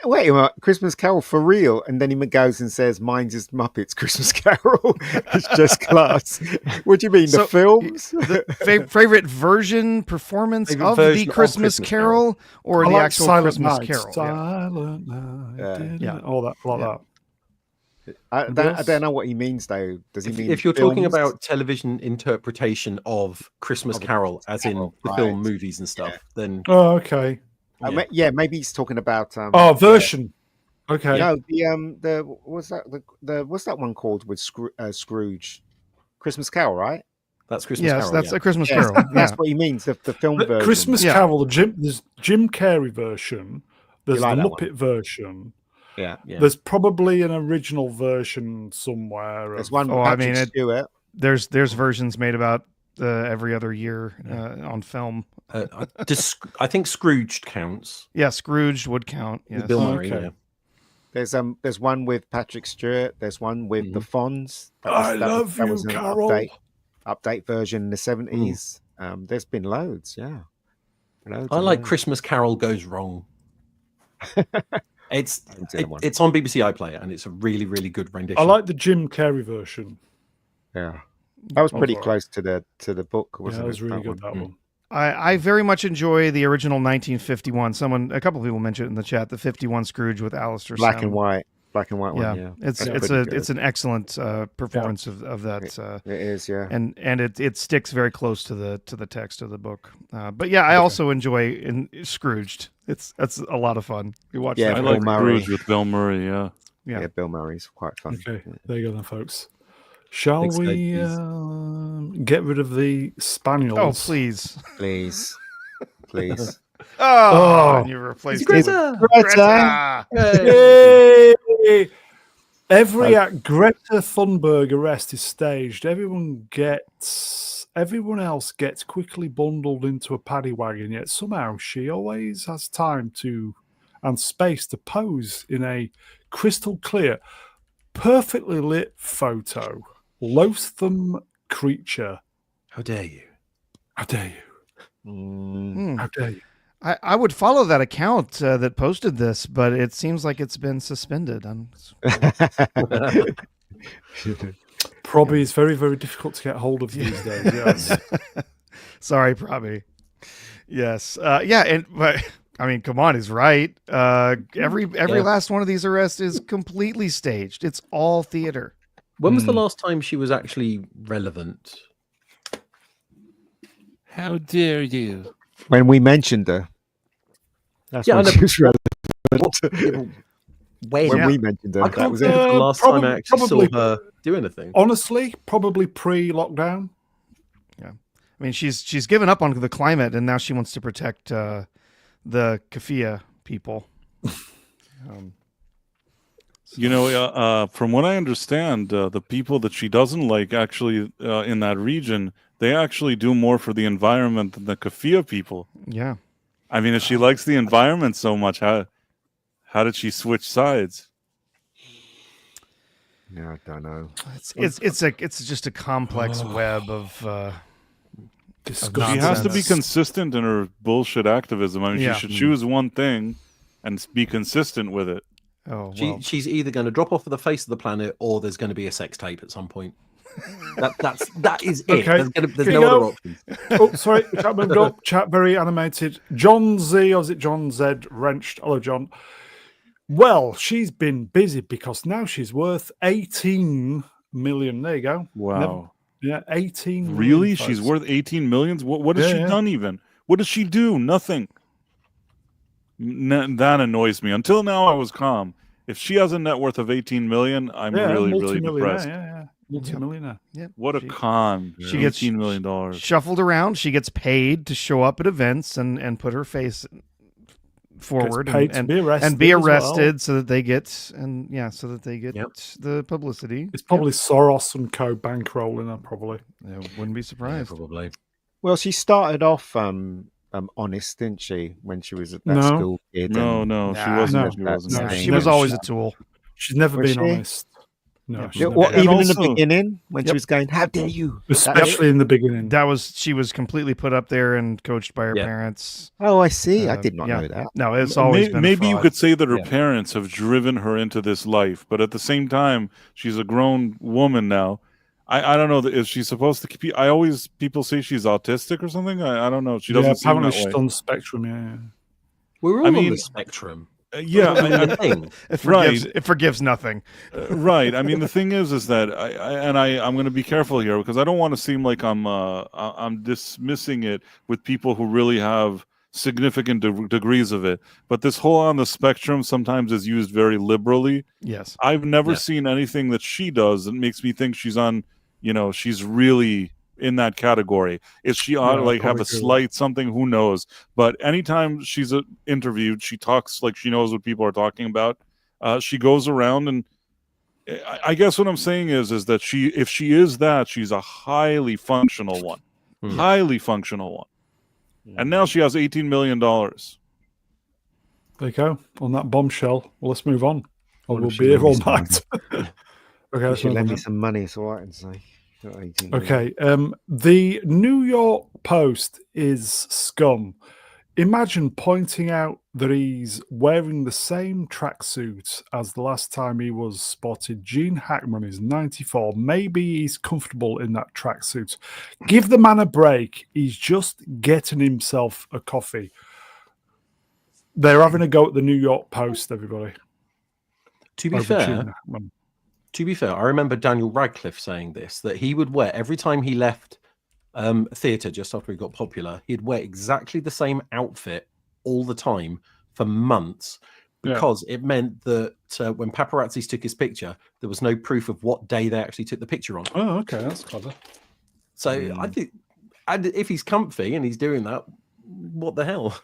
Wait a minute, Christmas Carol for real? And then he goes and says, mine's is Muppets Christmas Carol. It's just class. What do you mean, the films? The favorite version, performance of the Christmas Carol or the actual Christmas Carol? Silent Night. Yeah. All that, like that. I don't know what he means, though. Does he mean if you're talking films? about television interpretation of Christmas Carol, as in the film, movies and stuff, then Oh, okay. Maybe he's talking about version. Okay. No, what's that one called with Scrooge? Christmas Carol, right? That's Christmas Carol. Yes, that's a Christmas Carol. That's what he means. The film version. Christmas Carol. There's Jim Carrey version. There's the like that Muppet version. Yeah. There's probably an original version somewhere. There's one. Stewart. There's versions made about every other year on film. I think Scrooged counts. Yeah, Scrooge would count. Yes. Bill Murray. Okay. Yeah. There's one with Patrick Stewart. There's one with the Fonz. I love you, Carol. Update version in the 70s. There's been loads. Yeah. I like Christmas Carol Goes Wrong. It's on BBC iPlayer and it's a really, really good rendition. I like the Jim Carrey version. Yeah, that was pretty close to the book. Wasn't it was really good. One. That one. I very much enjoy the original 1951. A couple of people mentioned it in the chat. The 51 Scrooge with Alistair. Black and white one. Yeah, it's an excellent performance of that. It is, yeah, and it sticks very close to the text of the book. But yeah, I also enjoy Scrooged. That's a lot of fun. You watch. I like Scrooge with Bill Murray. Yeah, Bill Murray's quite fun. Okay, there you go, then, folks. Shall we get rid of the spaniels? Oh, please. And you replaced Greta. Greta. Yay! Every Greta Thunberg arrest is staged. Everyone else gets quickly bundled into a paddy wagon, yet somehow she always has time and space to pose in a crystal clear, perfectly lit photo. Loathsome creature. How dare you? How dare you? How dare you? I would follow that account that posted this, but it seems like it's been suspended. Probably is very, very difficult to get hold of these days. Yes. Sorry, probably. Yes. But I mean, come on, he's right. Every last one of these arrests is completely staged. It's all theater. When was the last time she was actually relevant? How dare you? When we mentioned her. That's when she was relevant. When we mentioned her, I can't think of the last time I actually saw her do anything. Honestly, probably pre-lockdown. Yeah, I mean, she's given up on the climate, and now she wants to protect the keffiyeh people. From what I understand, the people that she doesn't like actually in that region, they actually do more for the environment than the keffiyeh people. Yeah. I mean, if she likes the environment so much, how did she switch sides? Yeah, I don't know. It's just a complex web of she has to be consistent in her bullshit activism. I mean, she should choose one thing and be consistent with it. Oh, well. She's either going to drop off of the face of the planet, or there's going to be a sex tape at some point. That is it. Okay. There's no other options. Oh, sorry. Chat moved up. Chat very animated. John Z, or is it John Z? Wrenched. Hello, John. Well, she's been busy because now she's worth 18 million. There you go. Wow. 18 million. Really? She's worth 18 million? What has she done even? What does she do? Nothing. That annoys me. Until now, I was calm. If she has a net worth of 18 million, I'm really depressed. Yeah, multimillionaire. Yeah. What a con! She gets $18 million. shuffled around. She gets paid to show up at events and put her face forward and be arrested so that they get the publicity. It's probably Soros and co bankrolling her. Probably. I wouldn't be surprised. Yeah, probably. Well, she started off honest, didn't she? When she was at that school kid. No, she wasn't. She was always a tool. She's never been honest. No, even in the beginning when she was going, "How dare you?" Especially in the beginning. She was completely put up there and coached by her parents. Oh, I see. I did not know that. No, it's always been maybe you could say that her parents have driven her into this life, but at the same time, she's a grown woman now. I don't know. Is she supposed to keep? People say she's autistic or something. I don't know. She doesn't seem that way. She's on the spectrum. Yeah. We're all on the spectrum. It forgives nothing. Right. I mean, the thing is that I'm going to be careful here because I don't want to seem like I'm dismissing it with people who really have significant degrees of it. But this whole on the spectrum sometimes is used very liberally. Yes. I've never seen anything that she does that makes me think she's on, she's really in that category. Is she on have a slight something? Who knows? But anytime she's interviewed, she talks like she knows what people are talking about. She goes around, and I guess what I'm saying is that if she is that, she's a highly functional one, highly functional one. And now she has $18 million. There you go. On that bombshell. Well, let's move on. Or we'll be here all night. Okay, she lend me some money, so I can say. Okay. The New York Post is scum. Imagine pointing out that he's wearing the same tracksuit as the last time he was spotted. Gene Hackman is 94. Maybe he's comfortable in that tracksuit. Give the man a break. He's just getting himself a coffee. They're having a go at the New York Post, everybody. To be fair, I remember Daniel Radcliffe saying this, that he would wear, every time he left theatre just after he got popular, he'd wear exactly the same outfit all the time for months because it meant that when paparazzis took his picture, there was no proof of what day they actually took the picture on. Oh, okay, that's clever. So I think, and if he's comfy and he's doing that, what the hell?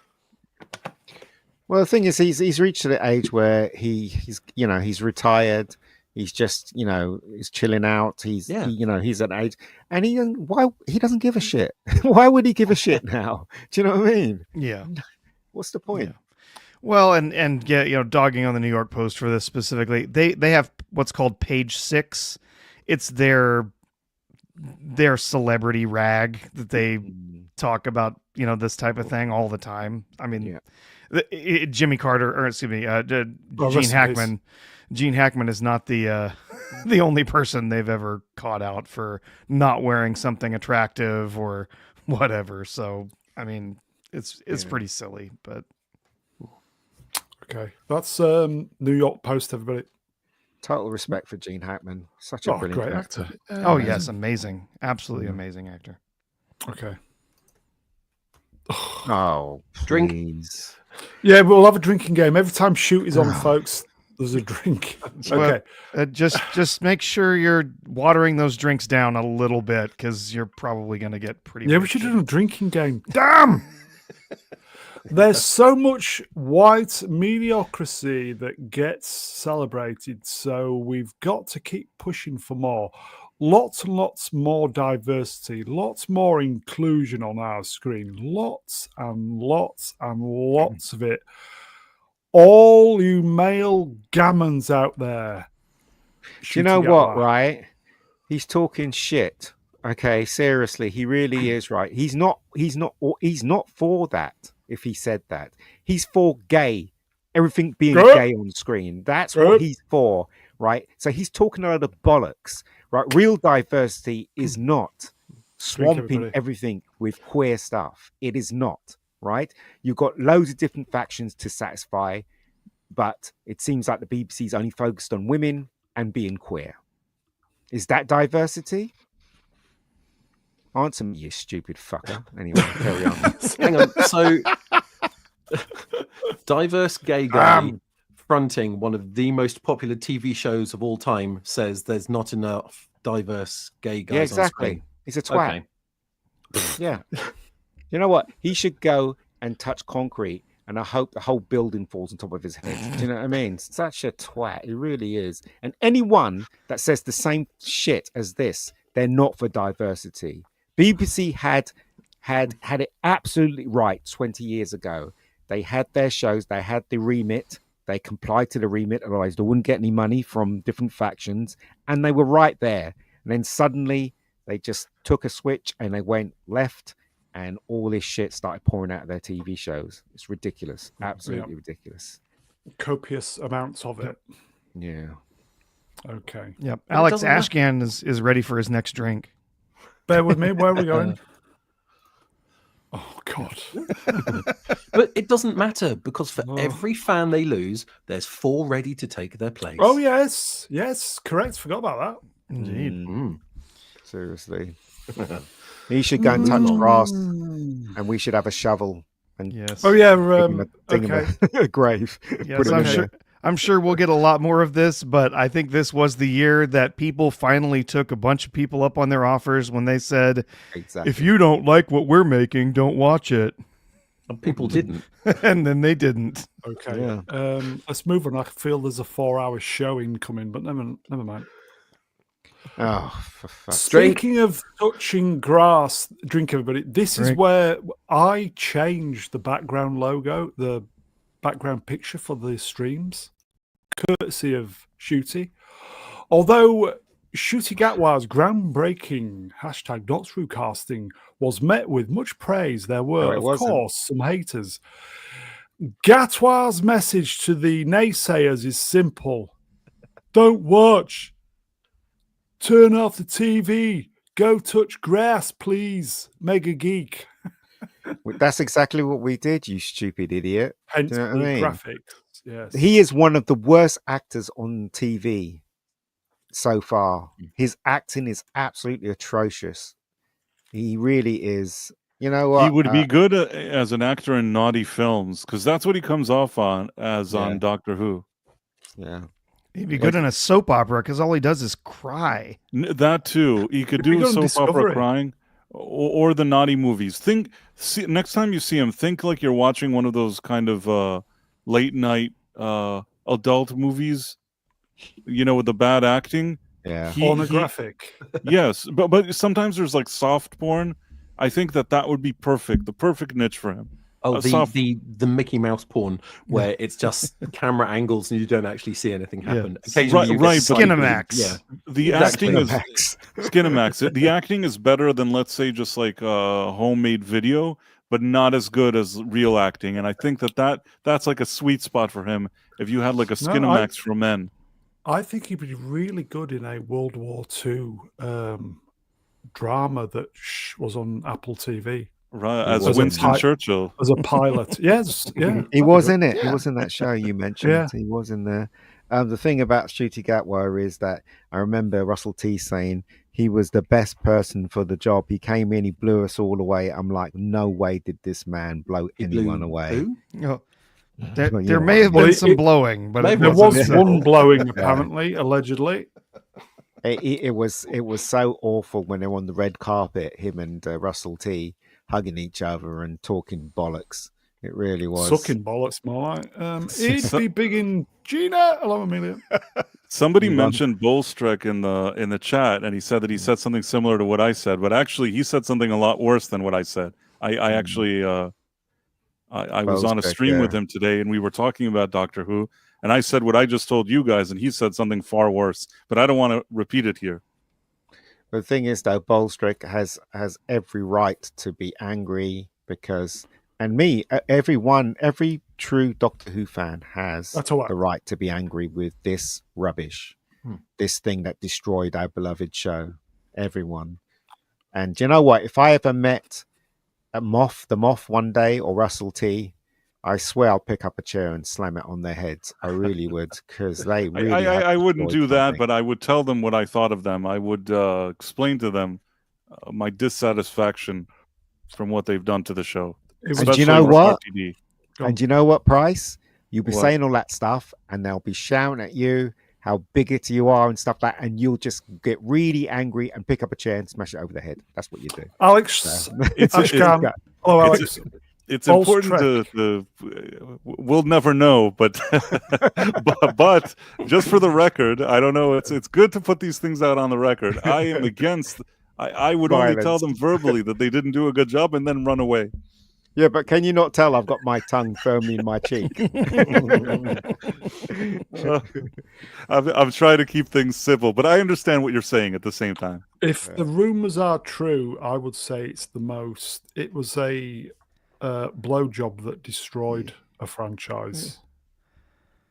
Well, the thing is, he's reached an age where he's retired. He's just, he's chilling out. He's at age, and he doesn't give a shit. Why would he give a shit now? Do you know what I mean? Yeah. What's the point? Yeah. Well, and dogging on the New York Post for this specifically, they have what's called Page 6. It's their celebrity rag that they talk about, this type of thing all the time. I mean, Jimmy Carter, or excuse me, Gene Hackman. Gene Hackman is not the the only person they've ever caught out for not wearing something attractive or whatever. So, I mean, it's pretty silly, but okay. That's New York Post, everybody. Total respect for Gene Hackman. Such a brilliant great actor. Yes, amazing. Absolutely amazing actor. Okay. Oh, drink. Please. Yeah, we'll have a drinking game. Every time shoot is on, folks, there's a drink. Okay. Just make sure you're watering those drinks down a little bit because you're probably going to get pretty. Yeah, we should do a drinking game. Damn! There's so much white mediocrity that gets celebrated, so we've got to keep pushing for more. Lots and lots more diversity, lots more inclusion on our screen, lots and lots and lots of it. All you male gammons out there. Do you know what, right? He's talking shit. Okay, seriously, he really is, right? He's not for that. If he said that, he's for gay, everything being gay on screen. That's what he's for, right? So he's talking a lot of bollocks, right? Real diversity is not swamping everything with queer stuff. It is not, right? You've got loads of different factions to satisfy, but it seems like the BBC's only focused on women and being queer. Is that diversity? Answer me, you stupid fucker. Anyway, carry on. Hang on. So Diverse gay guy fronting one of the most popular TV shows of all time says there's not enough diverse gay guys. Yeah, on exactly. screen. He's a twat. Okay. Yeah. You know what? He should go and touch concrete, and I hope the whole building falls on top of his head. Do you know what I mean? Such a twat. He really is. And anyone that says the same shit as this, they're not for diversity. BBC had it absolutely right 20 years ago. They had their shows, they had the remit, they complied to the remit, otherwise they wouldn't get any money from different factions, and they were right there. And then suddenly they just took a switch and they went left, and all this shit started pouring out of their TV shows. It's ridiculous. Absolutely ridiculous. Copious amounts of it. Yeah. Okay. Yep. Alex Ashcan is ready for his next drink. Bear with me. Where are we going? Oh, God. But it doesn't matter, because for every fan they lose, there's 4 ready to take their place. Oh, yes. Yes, correct. Forgot about that. Indeed. Seriously. He should go and touch grass, and we should have a shovel. And yes. Oh, yeah. dig him a grave. Yes, I'm sure we'll get a lot more of this, but I think this was the year that people finally took a bunch of people up on their offers when they said, if you don't like what we're making, don't watch it. And people didn't. And then they didn't. Okay. Yeah. Let's move on. I feel there's a 4-hour show incoming, but never mind. Oh, for fuck's sake. Speaking of touching grass, drink everybody. This is where I changed the background logo, the background picture for the streams, courtesy of Shooty. Although Shooty Gatwa's groundbreaking hashtag not through casting was met with much praise, there were, of course, some haters. Gatwa's message to the naysayers is simple. Don't watch. Turn off the TV. Go touch grass, please. Mega geek. That's exactly what we did, you stupid idiot. Hence the graphics. Yes. He is one of the worst actors on TV so far. His acting is absolutely atrocious. He really is. You know what? He would be good as an actor in naughty films, because that's what he comes off on on Doctor Who. Yeah. He'd be good in a soap opera, because all he does is cry. That too. He could do a soap opera crying. Or the naughty movies. Next time you see him, think like you're watching one of those kind of late night adult movies, with the bad acting. Yeah. Pornographic. Yes, but sometimes there's like soft porn. I think that would be perfect, the perfect niche for him. Oh, the Mickey Mouse porn where it's just camera angles and you don't actually see anything happen. Yes. Occasionally, right, Skinamax. Yeah, the acting is Skinamax. The acting is better than, let's say, just like a homemade video, but not as good as real acting. And I think that's like a sweet spot for him. If you had like a Skinamax for men, I think he'd be really good in a World War II drama that was on Apple TV. Right, as Winston Churchill. As a pilot. Yes, yeah. He was in it. Yeah. He was in that show you mentioned. Yeah. He was in there. The thing about Shooty Gatwa is that I remember Russell T saying he was the best person for the job. He came in, he blew us all away. I'm like, no way did this man blow anyone away. Who? There may have been some blowing, but there was one blowing, apparently, allegedly. It was so awful when they were on the red carpet, him and Russell T hugging each other and talking bollocks. It really was. Sucking bollocks, more like. He'd be big in Gina. Hello, Amelia. Somebody mentioned Bolstrek in the chat, and he said that he said something similar to what I said, but actually he said something a lot worse than what I said. I actually I was on a stream with him today, and we were talking about Doctor Who, and I said what I just told you guys, and he said something far worse, but I don't want to repeat it here. The thing is, though, Bolstrek has every right to be angry because, and every true Doctor Who fan has the right to be angry with this rubbish, this thing that destroyed our beloved show. Everyone. And you know what? If I ever met the Moth one day, or Russell T, I swear I'll pick up a chair and slam it on their heads. I really would, because they really. I wouldn't do that, but I would tell them what I thought of them. I would explain to them my dissatisfaction from what they've done to the show. And do you know what? And you know what, Price? You'll be What? saying all that stuff, and they'll be shouting at you how bigoted you are and stuff like that, and you'll just get really angry and pick up a chair and smash it over the head. That's what you do. Alex, It's Ashkan. Hello, Alex. it's False important to we'll never know, but, but just for the record, I don't know. It's good to put these things out on the record. I am against. I would only tell them verbally that they didn't do a good job and then run away. Yeah, but can you not tell I've got my tongue firmly in my cheek? I'm trying to keep things civil, but I understand what you're saying at the same time. If the rumors are true, I would say it's the most. It was a blowjob that destroyed a franchise.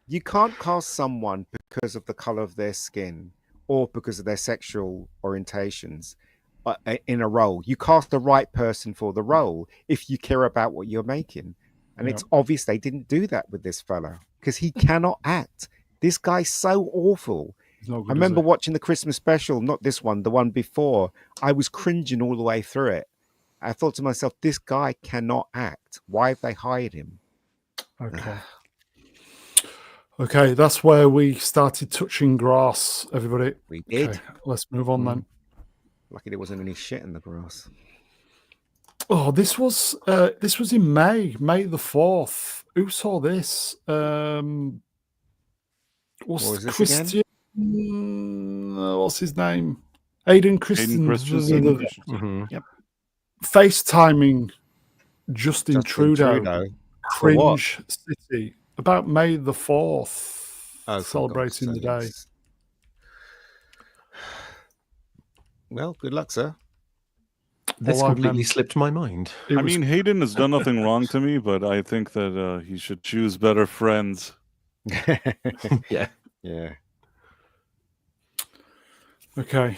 You can't cast someone because of the color of their skin or because of their sexual orientations in a role. You cast the right person for the role if you care about what you're making. And it's obvious they didn't do that with this fella because he cannot act. This guy's so awful. Good, I remember watching the Christmas special, not this one, the one before. I was cringing all the way through it. I thought to myself, this guy cannot act. Why have they hired him? Okay. Okay, that's where we started touching grass, everybody. We did. Okay, let's move on then. Lucky there wasn't any shit in the grass. Oh, this was in May the 4th. Who saw this? What was Christian? What's his name? Hayden Christensen. Yep. FaceTiming Justin Trudeau. Cringe City. About May the 4th. Celebrating the day. Well, good luck, sir. This completely slipped my mind. I mean, Hayden has done nothing wrong to me, but I think that he should choose better friends. Yeah. Okay.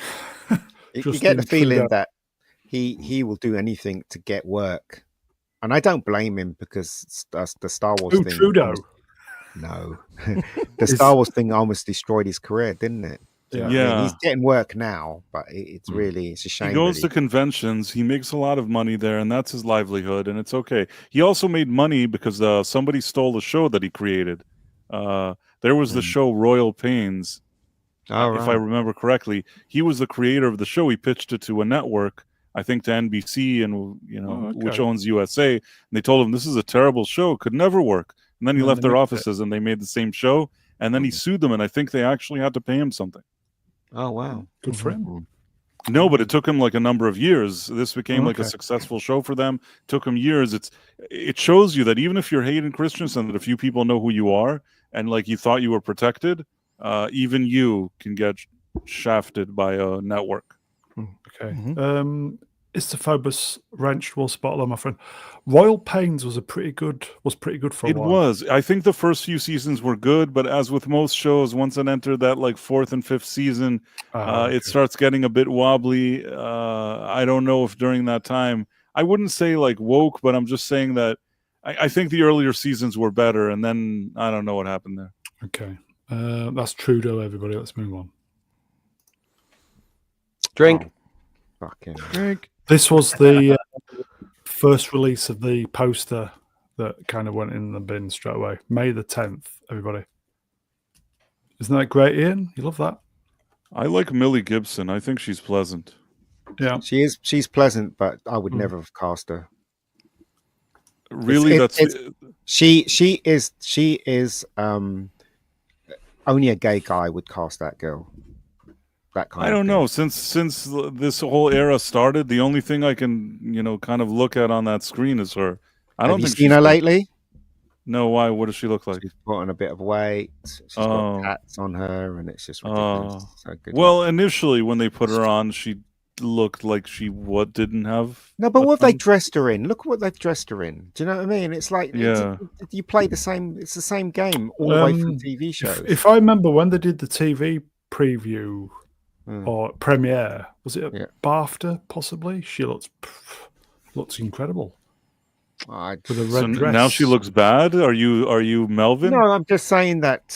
You get the feeling that he will do anything to get work. And I don't blame him because the Star Wars thing. Trudeau? No. The Star Wars thing almost destroyed his career, didn't it? Yeah. I mean, he's getting work now, but it's a shame. He goes to conventions. He makes a lot of money there, and that's his livelihood, and it's okay. He also made money because somebody stole the show that he created. There was the show Royal Pains, if I remember correctly. He was the creator of the show. He pitched it to a network, I think to NBC, and which owns USA. And they told him this is a terrible show, could never work. And then he left their offices, and they made the same show. And then he sued them, and I think they actually had to pay him something. Oh, wow. Good for him. No, but it took him like a number of years. This became like a successful show for them. It took him years. It shows you that even if you're Hayden Christensen, that a few people know who you are, and like you thought you were protected, even you can get shafted by a network. Okay. Istophobus wrenched will spot my friend. Royal Pains was pretty good for a while. It was. I think the first few seasons were good, but as with most shows, once it entered that like 4th and 5th season, it starts getting a bit wobbly. I don't know if during that time, I wouldn't say like woke, but I'm just saying that I think the earlier seasons were better, and then I don't know what happened there. Okay. That's Trudeau, everybody. Let's move on. Drink. Fucking Drink. This was the first release of the poster that kind of went in the bin straight away. May the 10th, everybody. Isn't that great, Ian? You love that? I like Millie Gibson. I think she's pleasant. Yeah. She's pleasant, but I would never have cast her. Really? She is only a gay guy would cast that girl. I don't know. Since this whole era started, the only thing I can, kind of look at on that screen is her. Have you seen her lately? No, why? What does she look like? She's put on a bit of weight. She's got tats on her, and it's just ridiculous. So well, initially when they put her on, she looked like she didn't have. No, but what have they dressed her in? Look what they've dressed her in. Do you know what I mean? It's like you play the same. It's the same game all the way from TV shows. If I remember when they did the TV preview. Or premiere, was it at BAFTA possibly? She looks incredible. With a red dress. Now she looks bad. Are you Melvin? No, I'm just saying that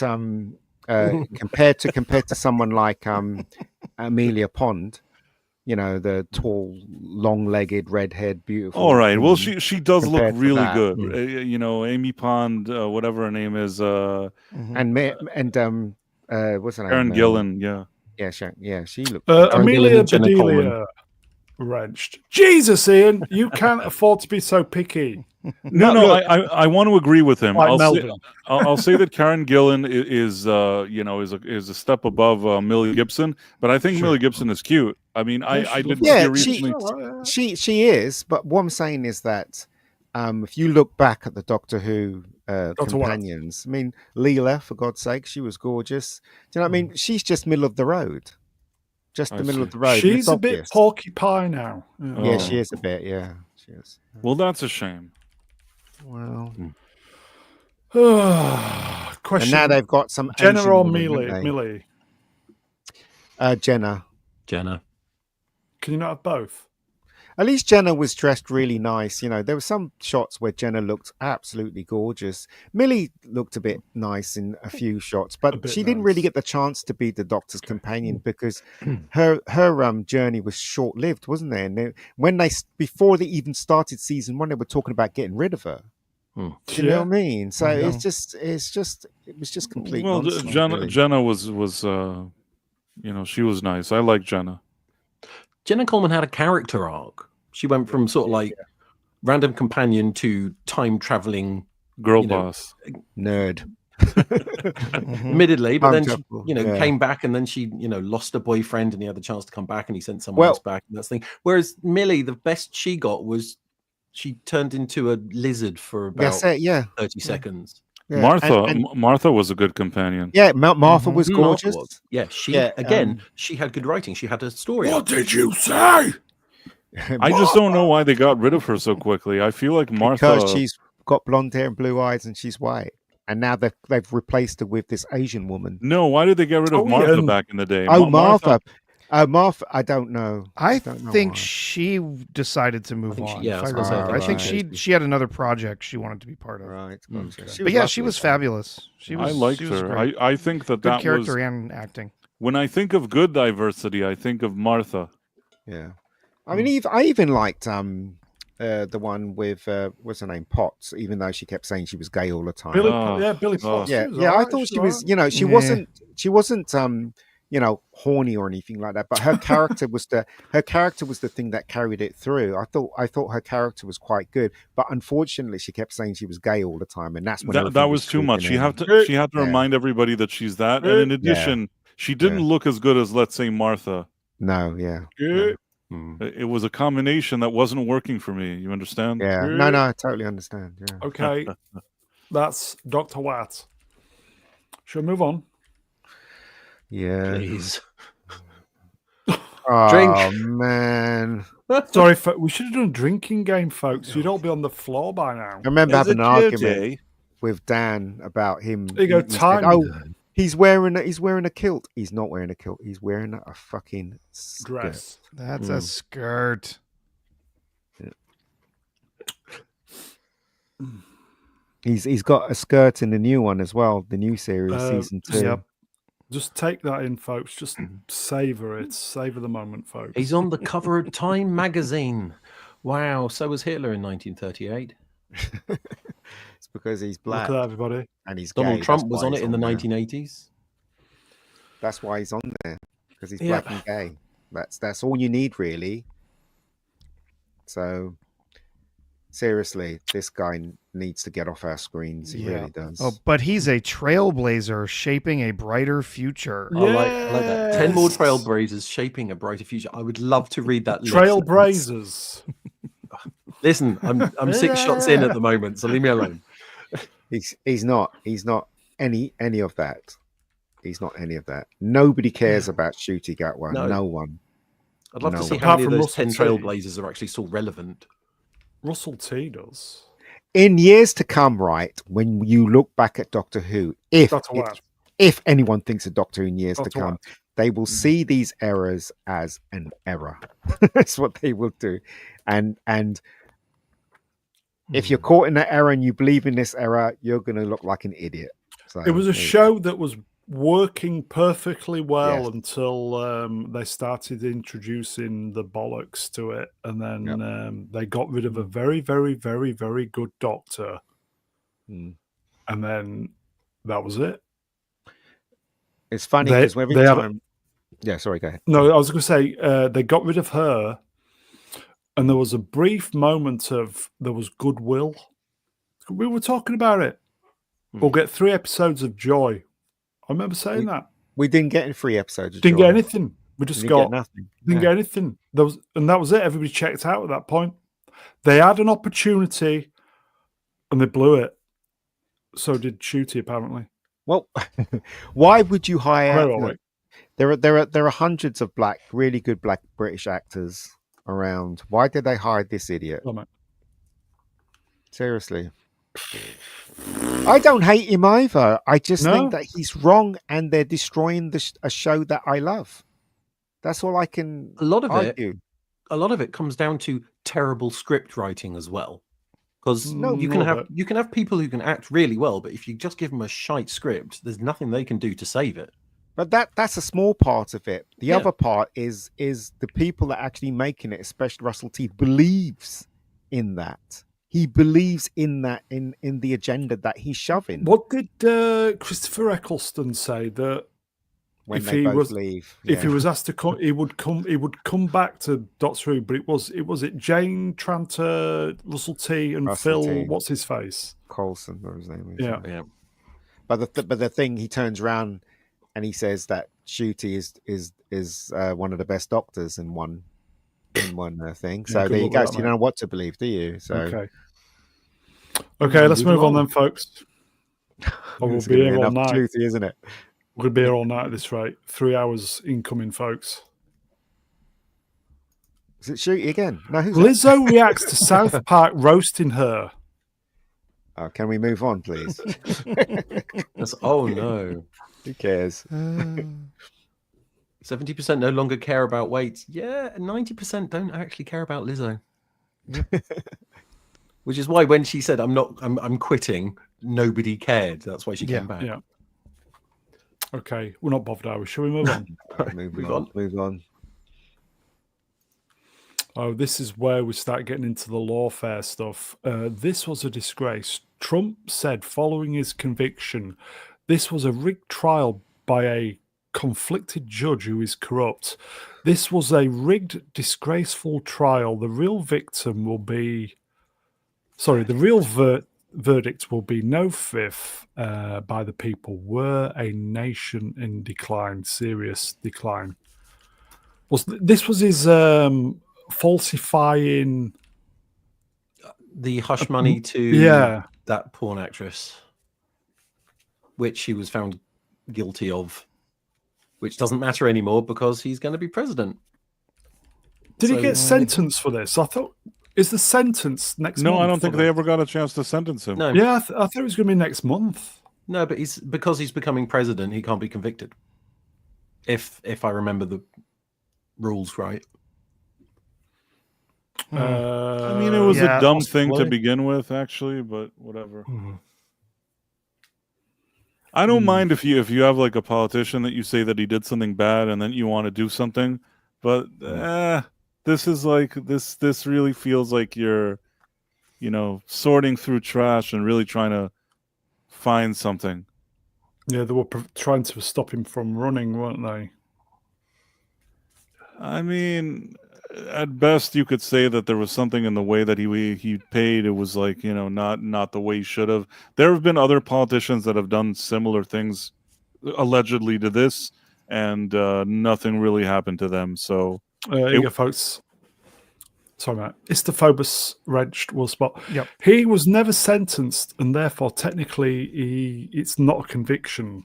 compared to someone like Amelia Pond, you know, the tall, long-legged, red-haired, beautiful. All right. Well, woman she does look compared to really that. good. You know, Amy Pond, whatever her name is, And what's her name? Karen Gillan. Yeah. Yeah, she looked. Amelia and Jenna Bedelia wrenched. Jesus, Ian, you can't afford to be so picky. No, look, I want to agree with him. Like I'll say, Melvin. I'll say that Karen Gillan is you know, is a step above Millie Gibson, but I think Millie Gibson is cute. I mean, I did see her recently. she is. But what I'm saying is that if you look back at the Doctor Who companions, I mean, Leela, for God's sake, she was gorgeous. Do you know what I mean? She's just middle of the road. Just the middle of the road. She's a bit Porky Pie now. Yeah, she is a bit. Yeah, she is. Well, that's a shame. Well, question. And now they've got some Jenna Asian or woman, Millie? Jenna. Jenna. Can you not have both? At least Jenna was dressed really nice. You know, there were some shots where Jenna looked absolutely gorgeous. Millie looked a bit nice in a few shots, but she didn't really get the chance to be the Doctor's companion because her journey was short lived, wasn't there? And before they even started season 1, they were talking about getting rid of her. Do you know what I mean? So it was just complete. Well, nonsense, Jenna was you know, she was nice. I like Jenna. Jenna Coleman had a character arc. She went from sort of like random companion to time traveling girl boss nerd. Admittedly, but then she, came back and then she, lost her boyfriend and he had the chance to come back and he sent someone else back and that's the thing. Whereas Millie, the best she got was she turned into a lizard for about 30 seconds. Yeah. Martha was a good companion. Yeah, Martha was gorgeous. She had good writing. She had a story. What did you say? I just don't know why they got rid of her so quickly. I feel like Martha, because she's got blonde hair and blue eyes and she's white, and now they've replaced her with this Asian woman. No, why did they get rid of Martha back in the day? Martha. Martha, I don't know. I think she decided to move on. I think she had another project she wanted to be part of. Right. But yeah, she was fabulous. I liked her. I think that good character and acting. When I think of good diversity, I think of Martha. Yeah. I mean, I even liked the one with what's her name, Potts, even though she kept saying she was gay all the time. Billy Potts. I thought she was. You know, she wasn't. Horny or anything like that. But her character was the thing that carried it through. I thought her character was quite good, but unfortunately, she kept saying she was gay all the time, and that's when that was too much. She had to remind everybody that she's that, and in addition, she didn't look as good as, let's say, Martha. No, yeah. It was a combination that wasn't working for me. You understand? Yeah. No, I totally understand. Yeah. Okay. That's Dr. Watt. Shall we move on? Yeah. Please. Oh, Drink. Man. Sorry, we should have done a drinking game, folks. You'd all be on the floor by now. I remember having an argument with Dan about him. There you go, time. He's wearing a kilt. He's not wearing a kilt. He's wearing a fucking dress. That's a skirt. Yeah. He's got a skirt in the new one as well. The new series, season 2. Yep. Just take that in, folks. Just savor it. Savor the moment, folks. He's on the cover of Time magazine. Wow. So was Hitler in 1938. It's because he's black. Look at that, everybody. And he's Donald gay. Trump was on it in the 1980s. That's why he's on there, because he's black and gay. That's all you need, really. So seriously, this guy needs to get off our screens. He really does. Oh, but he's a trailblazer shaping a brighter future. Yes. I like that. 10 more trailblazers shaping a brighter future. I would love to read that list. Trailblazers. Listen, I'm 6 shots in at the moment, so leave me alone. He's not any of that. He's not any of that. Nobody cares about Shooty Gatwa. No one. I'd love to see how many of those 10 trailblazers are actually still relevant. Russell T does. In years to come, right, when you look back at Doctor Who, if anyone thinks of Doctor Who in years to come, they will see these errors as an error. That's what they will do. And if you're caught in that error and you believe in this error, you're going to look like an idiot. So, it was a show that was working perfectly well Yes. until they started introducing the bollocks to it, and then they got rid of a very, very, very, very good doctor, and then that was it. It's funny because every time. Yeah, sorry, go ahead. No, I was going to say they got rid of her, and there was a brief moment of there was goodwill. We were talking about it. We'll get 3 episodes of joy. I remember saying that. We didn't get any 3 episodes. Didn't get anything. We just got nothing. Didn't get anything. That was it. Everybody checked out at that point. They had an opportunity, and they blew it. So did Shooty, apparently. Well, why would you hire? Look, there are hundreds of really good black British actors around. Why did they hire this idiot? Seriously. I don't hate him either. I just think that he's wrong, and they're destroying a show that I love. That's all I can argue. A lot of it comes down to terrible script writing as well. Because you can have people who can act really well, but if you just give them a shite script, there's nothing they can do to save it. But that's a small part of it. The other part is the people that are actually making it, especially Russell T, believes in that. He believes in that in the agenda that he's shoving. What did Christopher Eccleston say that when if they he both was leave, if he was asked to come, he would come back to Doctor Who, but it was Jane Tranter, Russell T, and Russell Phil. T. What's his face? Coulson, what his name is. Yeah. But the thing, he turns around and he says that Shooty is one of the best doctors in one thing. So there you go. So you don't know what to believe, do you? So okay, let's move on then, folks. We'll be here all night. Shooty, isn't it? We're going to be here all night at this rate. 3 hours incoming, folks. Is it Shooty again? No, who's Lizzo reacts to South Park roasting her. Oh, can we move on, please? Oh, no. Who cares? 70% no longer care about weights. Yeah, 90% don't actually care about Lizzo. Which is why when she said, I'm quitting, nobody cared. That's why she came back. Yeah. Okay, we're not bothered, are we? Shall we move on? Move on. Oh, this is where we start getting into the lawfare stuff. This was a disgrace. Trump said following his conviction, this was a rigged trial by a conflicted judge who is corrupt. This was a rigged, disgraceful trial. The real victim will be... Sorry, the real verdict will be no fifth by the people. We're a nation in decline, serious decline. This was his falsifying the hush money to that porn actress, which he was found guilty of, which doesn't matter anymore because he's going to be president. Did he get sentenced for this? I thought... Is the sentence next month? No, I don't think they ever got a chance to sentence him. No. Yeah, I thought it was going to be next month. No, but because he's becoming president, he can't be convicted. If I remember the rules right. I mean, it was a dumb thing to begin with, actually, but whatever. I don't mind if you have like a politician that you say that he did something bad and then you want to do something, but this is like this really feels like you're, sorting through trash and really trying to find something. Yeah, they were trying to stop him from running, weren't they? I mean, at best, you could say that there was something in the way that he paid. It was like, not the way he should have. There have been other politicians that have done similar things, allegedly to this, and nothing really happened to them. So, here you go, folks. Sorry, Matt. Istophobus wrenched will spot. Yep. He was never sentenced, and therefore, technically, it's not a conviction.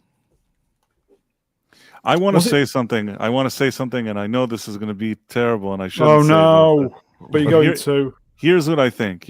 I want to say something. And I know this is going to be terrible, and I shouldn't. Oh no! This, but you're going to. Here's what I think.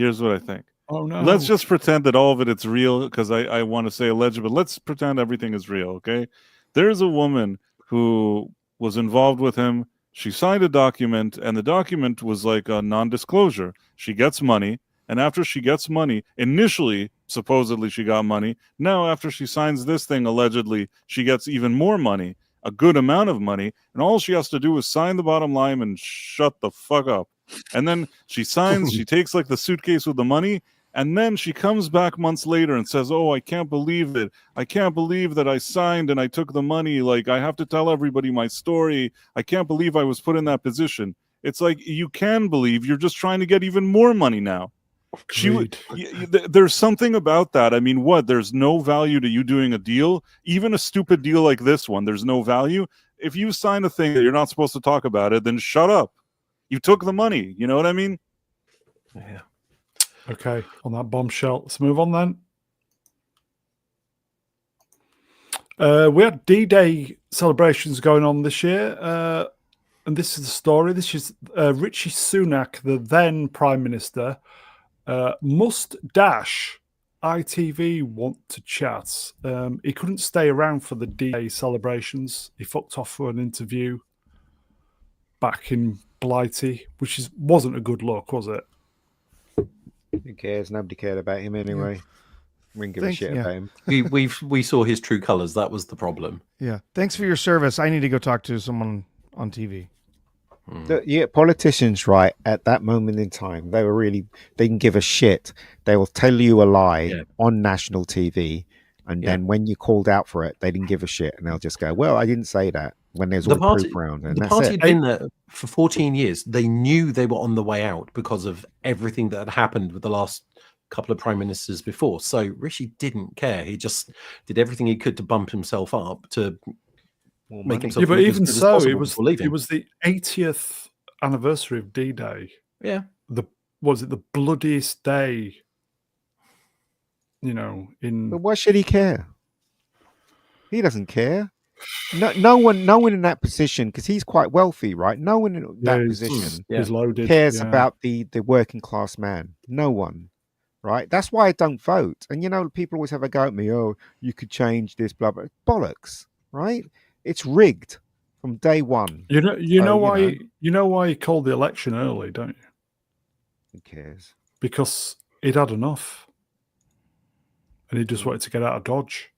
Oh no! Let's just pretend that all of it's real, because I want to say alleged, but let's pretend everything is real. Okay? There's a woman who was involved with him. She signed a document, and the document was like a non-disclosure. She gets money, and after she gets money, initially supposedly she got money. Now, after she signs this thing, allegedly, she gets even more money, a good amount of money, and all she has to do is sign the bottom line and shut the fuck up. And then she signs, she takes like the suitcase with the money, and then she comes back months later and says, "Oh, I can't believe it. I can't believe that I signed and I took the money. Like, I have to tell everybody my story. I can't believe I was put in that position." It's like, you can believe, you're just trying to get even more money now. There's something about that. I mean, there's no value to you doing a deal, even a stupid deal like this one. There's no value. If you sign a thing that you're not supposed to talk about it, then shut up. You took the money. You know what I mean? Yeah. Okay, on that bombshell, let's move on then. We had D-Day celebrations going on this year, and this is the story. This is Rishi Sunak, the then Prime Minister, must dash ITV want to chat. He couldn't stay around for the D-Day celebrations. He fucked off for an interview back in Blighty, which wasn't a good look, was it? Who cares? Nobody cared about him anyway. We didn't give a shit about him. We saw his true colors. That was the problem. Yeah. Thanks for your service. I need to go talk to someone on TV. Yeah, politicians, right, at that moment in time, they didn't give a shit. They will tell you a lie on national TV, and then when you called out for it, they didn't give a shit, and they'll just go, "Well, I didn't say that," when there's all proof around. And the that's party it. had been there for 14 years. They knew they were on the way out because of everything that had happened with the last couple of prime ministers before. So Rishi didn't care. He just did everything he could to bump himself up to make himself. Yeah, but even so, it was the 80th anniversary of D-Day. Yeah, was it the bloodiest day? But why should he care? He doesn't care. No one in that position, because he's quite wealthy, right? No one in that position is loaded, cares about the working class man. No one, right? That's why I don't vote. And people always have a go at me. Oh, you could change this, blah blah. Bollocks, right? It's rigged from day one. You know why he called the election early, don't you? Who cares? Because he'd had enough, and he just wanted to get out of Dodge.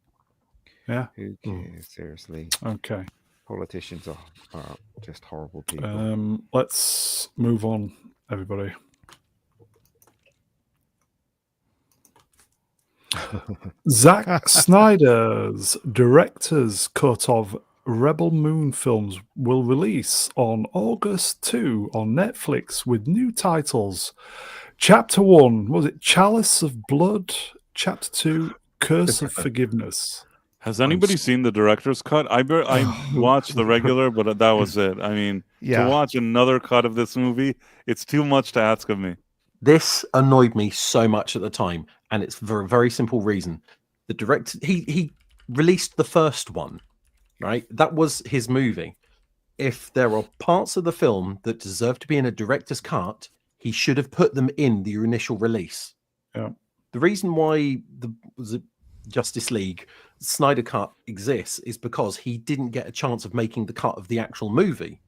Yeah. Who cares? Seriously. Okay. Politicians are just horrible people. Let's move on, everybody. Zack Snyder's director's cut of Rebel Moon films will release on August 2 on Netflix with new titles. Chapter 1, was it Chalice of Blood? Chapter 2, Curse of Forgiveness. Has anybody seen the director's cut? I watched the regular, but that was it. I mean, to watch another cut of this movie, it's too much to ask of me. This annoyed me so much at the time, and it's for a very simple reason. The director, he released the first one, right? That was his movie. If there are parts of the film that deserve to be in a director's cut, he should have put them in the initial release. Yeah. The reason why the Justice League Snyder cut exists is because he didn't get a chance of making the cut of the actual movie.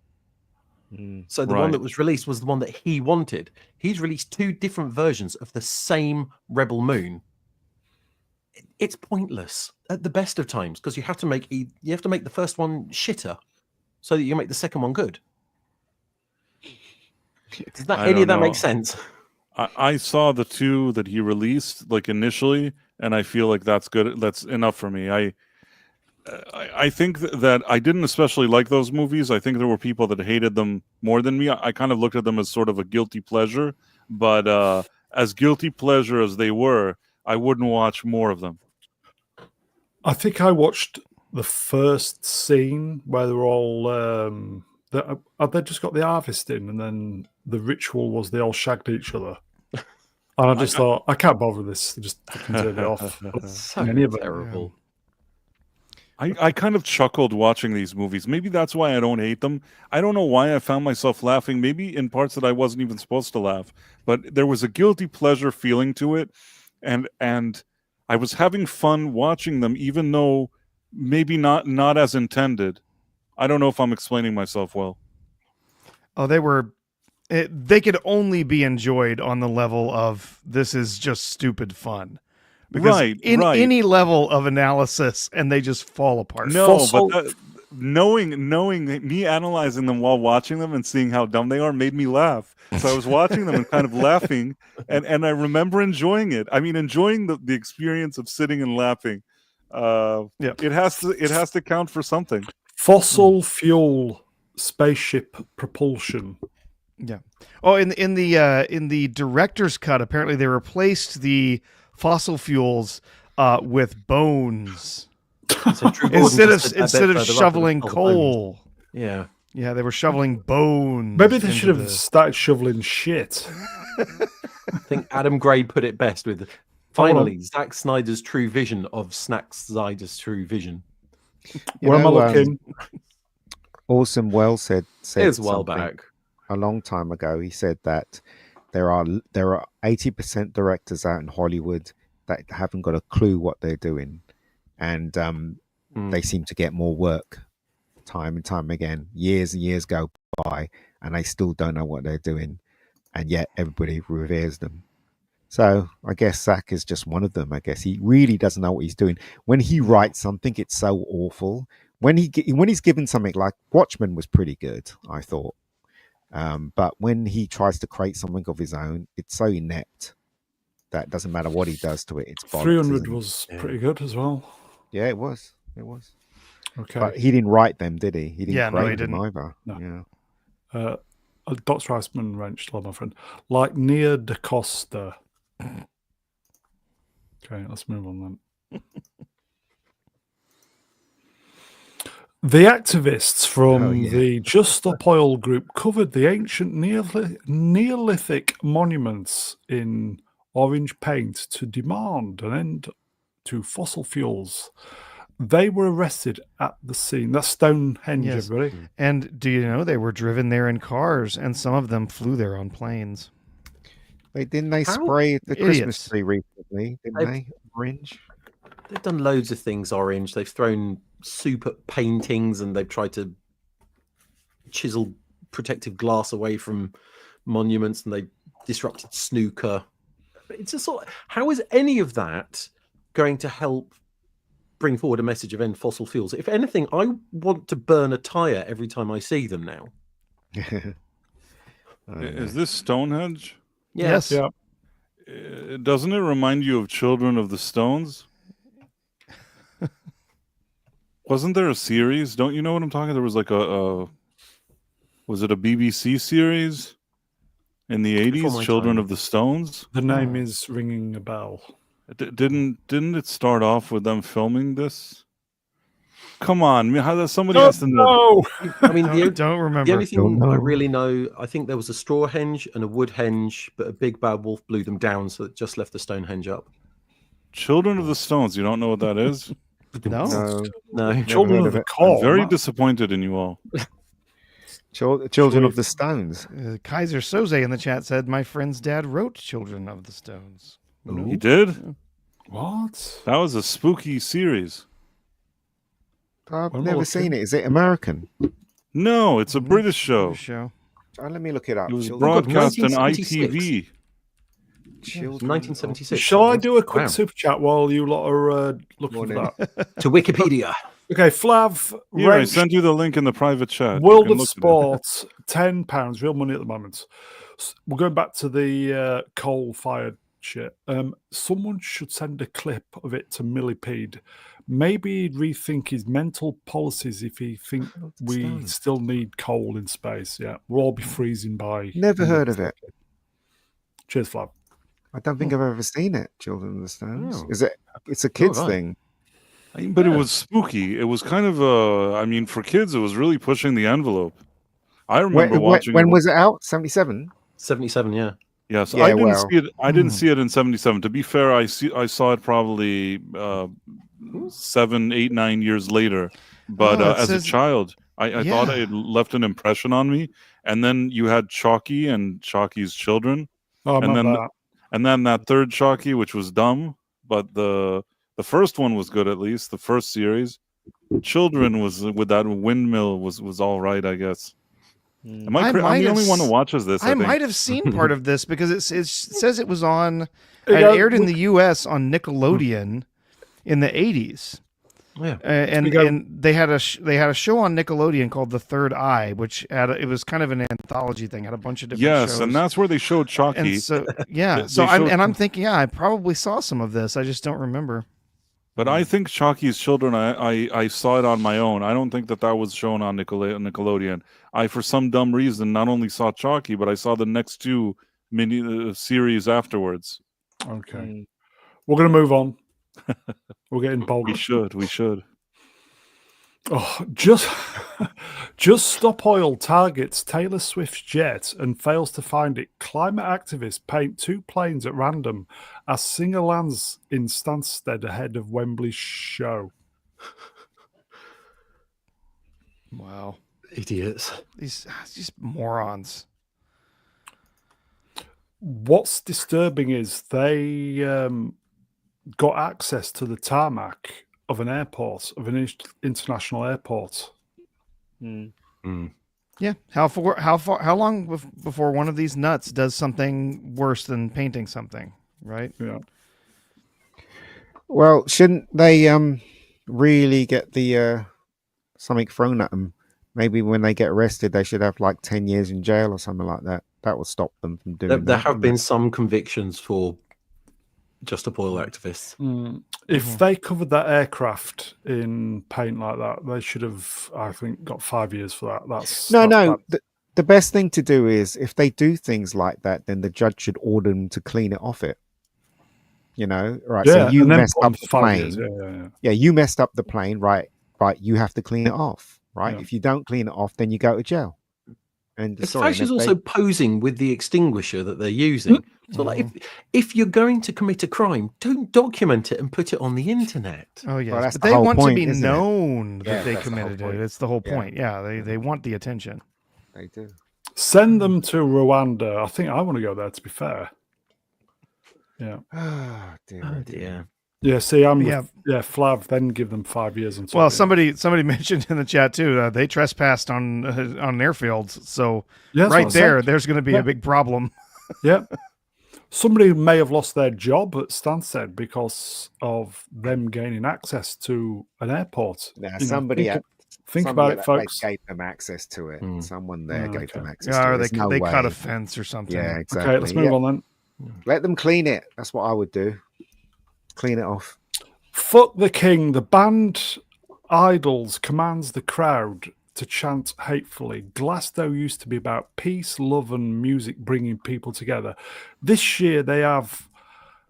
So the one that was released was the one that he wanted. He's released two different versions of the same Rebel Moon. It's pointless at the best of times because you have to make the first one shitter so that you make the second one good. Does any of that make sense? I saw the two that he released initially, and I feel like that's good. That's enough for me. I think that I didn't especially like those movies. I think there were people that hated them more than me. I kind of looked at them as sort of a guilty pleasure, but as guilty pleasure as they were, I wouldn't watch more of them. I think I watched the first scene where they're all they just got the harvest in, and then the ritual was they all shagged each other. And I just thought, I can't bother with this. Just fucking turn it off. So terrible. I kind of chuckled watching these movies. Maybe that's why I don't hate them. I don't know why I found myself laughing, maybe in parts that I wasn't even supposed to laugh. But there was a guilty pleasure feeling to it. And I was having fun watching them, even though maybe not as intended. I don't know if I'm explaining myself well. Oh, they could only be enjoyed on the level of this is just stupid fun. Because Right, in right. any level of analysis, and they just fall apart. No, but knowing me analyzing them while watching them and seeing how dumb they are made me laugh. So I was watching them and kind of laughing, and I remember enjoying it. I mean, enjoying the experience of sitting and laughing. It has to count for something. Fossil fuel spaceship propulsion. Yeah. Oh, in the director's cut, apparently they replaced the fossil fuels with bones. So Drew Gordon instead just said that of bit further up shoveling and coal. Yeah. Yeah, they were shoveling bones. Maybe they should into have started shoveling shit. I think Adam Gray put it best with, finally, Zack Snyder's true vision of Zack Snyder's true vision. Where am I looking? Orson Welles said It was a while something back. a long time ago. He said that there are 80% directors out in Hollywood that haven't got a clue what they're doing, and they seem to get more work time and time again. Years and years go by, and they still don't know what they're doing, and yet everybody reveres them. So I guess Zach is just one of them. I guess he really doesn't know what he's doing. When he writes something, it's so awful. When he's given something like Watchmen was pretty good, I thought. But when he tries to create something of his own, it's so inept that it doesn't matter what he does to it. It's bollocks, 300 was pretty good as well. Yeah, it was. It was. Okay. But he didn't write them, did he? He didn't Yeah, no, create he them didn't. either. No. Yeah. Dr. Iceman wrenched, hello, my friend. Like Nia DaCosta. Okay, let's move on then. The activists from the Just Stop Oil group covered the ancient Neolithic monuments in orange paint to demand an end to fossil fuels. They were arrested at the scene. That's Stonehenge, Yes. everybody. And do you know they were driven there in cars, and some of them flew there on planes? Didn't they How spray the Christmas idiots. tree recently? Didn't they? Orange. They've done loads of things orange. They've thrown soup at paintings, and they've tried to chisel protective glass away from monuments, and they disrupted snooker. It's just sort of, how is any of that going to help bring forward a message of end fossil fuels? If anything, I want to burn a tire every time I see them now. Is this Stonehenge? Yes. Yeah. Doesn't it remind you of Children of the Stones? Wasn't there a series? Don't you know what I'm talking? There was like was it a BBC series in the 80s? Children of the Stones. The name is ringing a bell. Didn't it start off with them filming this? Come on, how somebody has to know. No. I mean, Don't remember. the only thing I really know, I think there was a straw henge and a wood henge, but a big bad wolf blew them down, so it just left the Stonehenge up. Children of the Stones. You don't know what that is? No. No. Children of the Corn. I'm very disappointed in you all. Children of the Stones. Kaiser Soze in the chat said, my friend's dad wrote Children of the Stones. He did? What? That was a spooky series. I've I'm never looking. seen it. Is it American? No, it's a British show. Show. Let me look it up. It was Children- broadcast on 1976. ITV. Children 1976. Shall I do a quick Wow. super chat while you lot are looking for Morning. that? To Wikipedia. Okay, Flav, Here, I wrenched sent you the link in the private chat. You World can of look at it. Sport, £10, real money at the moment. We're going back to the coal-fired shit. Someone should send a clip of it to Millipede. Maybe he'd rethink his mental policies if he think we still need coal in space. Yeah, we'll all be freezing by. Never heard of it. Cheers, Flav. I don't think I've ever seen it. Children of the Stones. Oh. Is it? It's a kids right. thing. But it was spooky. It was kind of I mean, for kids, it was really pushing the envelope. I remember watching. When was it out? 77. 77, yeah. Yes, Yeah, I didn't well. see it. I didn't see it in '77. To be fair, I saw it probably 7, 8, 9 years later. But Oh, it as a says- child, I thought Yeah. it left an impression on me. And then you had Chalky and Chalky's children, Oh, I and remember then that. and then that third Chalky, which was dumb, but the first one was good, at least the first series. Children was with that windmill was all right, I guess. Am I'm the only one who watches this. I might have seen part of this because it says it was on. It aired in the U.S. on Nickelodeon in the 80s. Yeah, and they had a show on Nickelodeon called The Third Eye, which it was kind of an anthology thing. Had a bunch of different shows. And that's where they showed Chucky. And so I'm thinking, I probably saw some of this. I just don't remember. But I think Chucky's Children, I saw it on my own. I don't think that was shown on Nickelodeon. I, for some dumb reason, not only saw Chucky, but I saw the next two mini series afterwards. Okay. We're going to move on. We're getting bold. We should. Oh, just Stop Oil targets Taylor Swift's jet and fails to find it. Climate activists paint 2 planes at random as singer lands in Stansted ahead of Wembley's show. Wow. Idiots. These just morons. What's disturbing is they got access to the tarmac of an airport, of an international airport. Yeah. How long before one of these nuts does something worse than painting something, right? Yeah. Well, shouldn't they really get the something thrown at them? Maybe when they get arrested, they should have like 10 years in jail or something like that. That will stop them from doing that. There have been some convictions for Just Stop Oil activists. If they covered that aircraft in paint like that, they should have, I think, got 5 years for that. That's The best thing to do is, if they do things like that, then the judge should order them to clean it off it. You know, right? Yeah, so you and then messed put 'em up for the 5 plane. years. Yeah, you messed up the plane, right? Right, you have to clean it off, right? Yeah. If you don't clean it off, then you go to jail. And The fact she's also posing with the extinguisher that they're using. So, like, if you're going to commit a crime, don't document it and put it on the internet. Oh yeah, Well, that's but the they whole want point, to be isn't it? known Yeah, that they that's the whole committed it. point. It's the whole Yeah. point. Yeah, they want the attention. They do. Send them to Rwanda. I think I want to go there, to be fair. Yeah. Oh dear. Yeah, see, I'm Yeah. with Flav, then give them 5 years on top. Well, of it. somebody mentioned in the chat too. They trespassed on airfields, so Yeah, that's right what I there, said. there's going to be Yeah. a big problem. Yeah. Somebody may have lost their job at Stansted because of them gaining access to an airport. Now, You know, somebody think somebody about at it, that place folks. gave them access to it. Someone there Oh, gave them okay. access Yeah, to or it. they There's no cut a way. fence or something. Yeah, exactly. Okay, let's move on then. Let them clean it. That's what I would do. Clean it off. Fuck the King. The band Idols commands the crowd to chant hatefully. Glasgow used to be about peace, love, and music bringing people together. This year, they have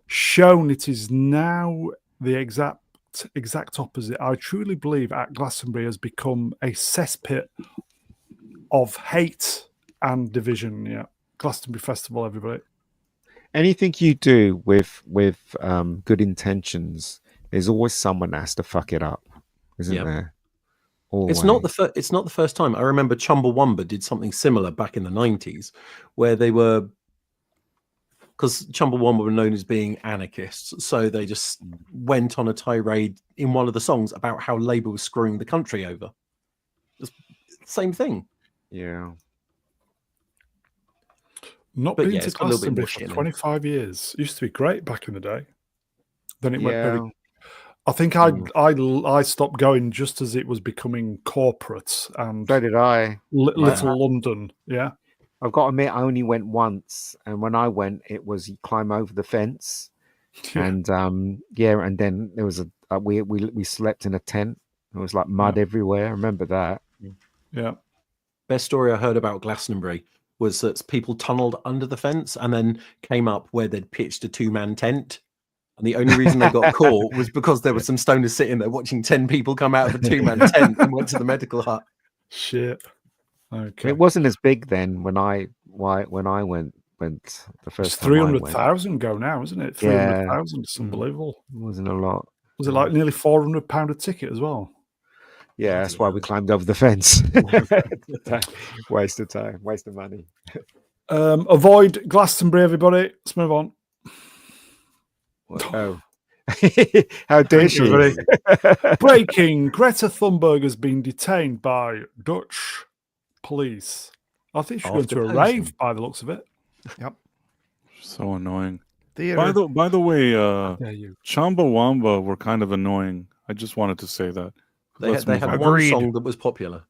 shown it is now the exact opposite. I truly believe at Glastonbury has become a cesspit of hate and division. Yeah, Glastonbury Festival, everybody. Anything you do with good intentions, there's always someone that has to fuck it up, isn't Yep. there? Always. It's not the first time. I remember Chumbawamba did something similar back in the 90s, where they were, because Chumbawamba were known as being anarchists, so they just went on a tirade in one of the songs about how Labour was screwing the country over. Just same thing. Yeah. Not But been yeah, to it's got a little bit Glastonbury more for shit now. 25 years. Used to be great back in the day. Then it went Yeah. very. I think I stopped going just as it was becoming corporate and So did I. little London. Yeah. I've got to admit, I only went once, and when I went, it was you climb over the fence, Yeah. and and then there was we slept in a tent. It was like mud everywhere. I remember that. Yeah. Best story I heard about Glastonbury was that people tunneled under the fence and then came up where they'd pitched a 2-man tent. And the only reason they got caught was because there were some stoners sitting there watching 10 people come out of a 2-man tent and went to the medical hut. Shit. Okay. It wasn't as big then when I went the It's first time. I went. 300,000 go now, isn't it? Yeah. 300,000. It's unbelievable. It wasn't a lot. Was it like nearly £400 a ticket as well? Yeah, that's why we climbed over the fence. Waste of time, waste of money. Avoid Glastonbury, everybody. Let's move on. Oh, how dare Thank you, she? everybody. Breaking: Greta Thunberg has been detained by Dutch police I think she's going After to a closing. rave by the looks of it. Yep. So annoying. Theater. By the way, Yeah, you. Chumbawamba were kind of annoying. I just wanted to say that. They Let's had move on. one Agreed. song that was popular.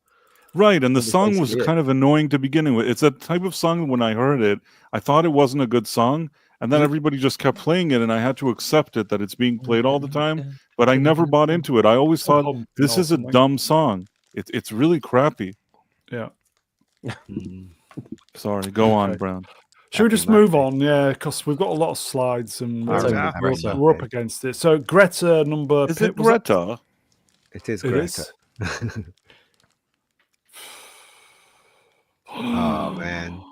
Right, and the That was song was basically it. kind of annoying to begin with. It's a type of song when I heard it, I thought it wasn't a good song, and then everybody just kept playing it, and I had to accept it that it's being played all the time. But I never bought into it. I always thought this is a dumb song. It's really crappy. Yeah. Sorry, go on, Okay. Brown. Should we just Happy move Mac on? Yeah, because we've got a lot of slides and Let's open Yeah. Happy Greta. Mac we're up Day. against it. So Greta number. Is it was that- Greta? It is It Greta. is. Oh man.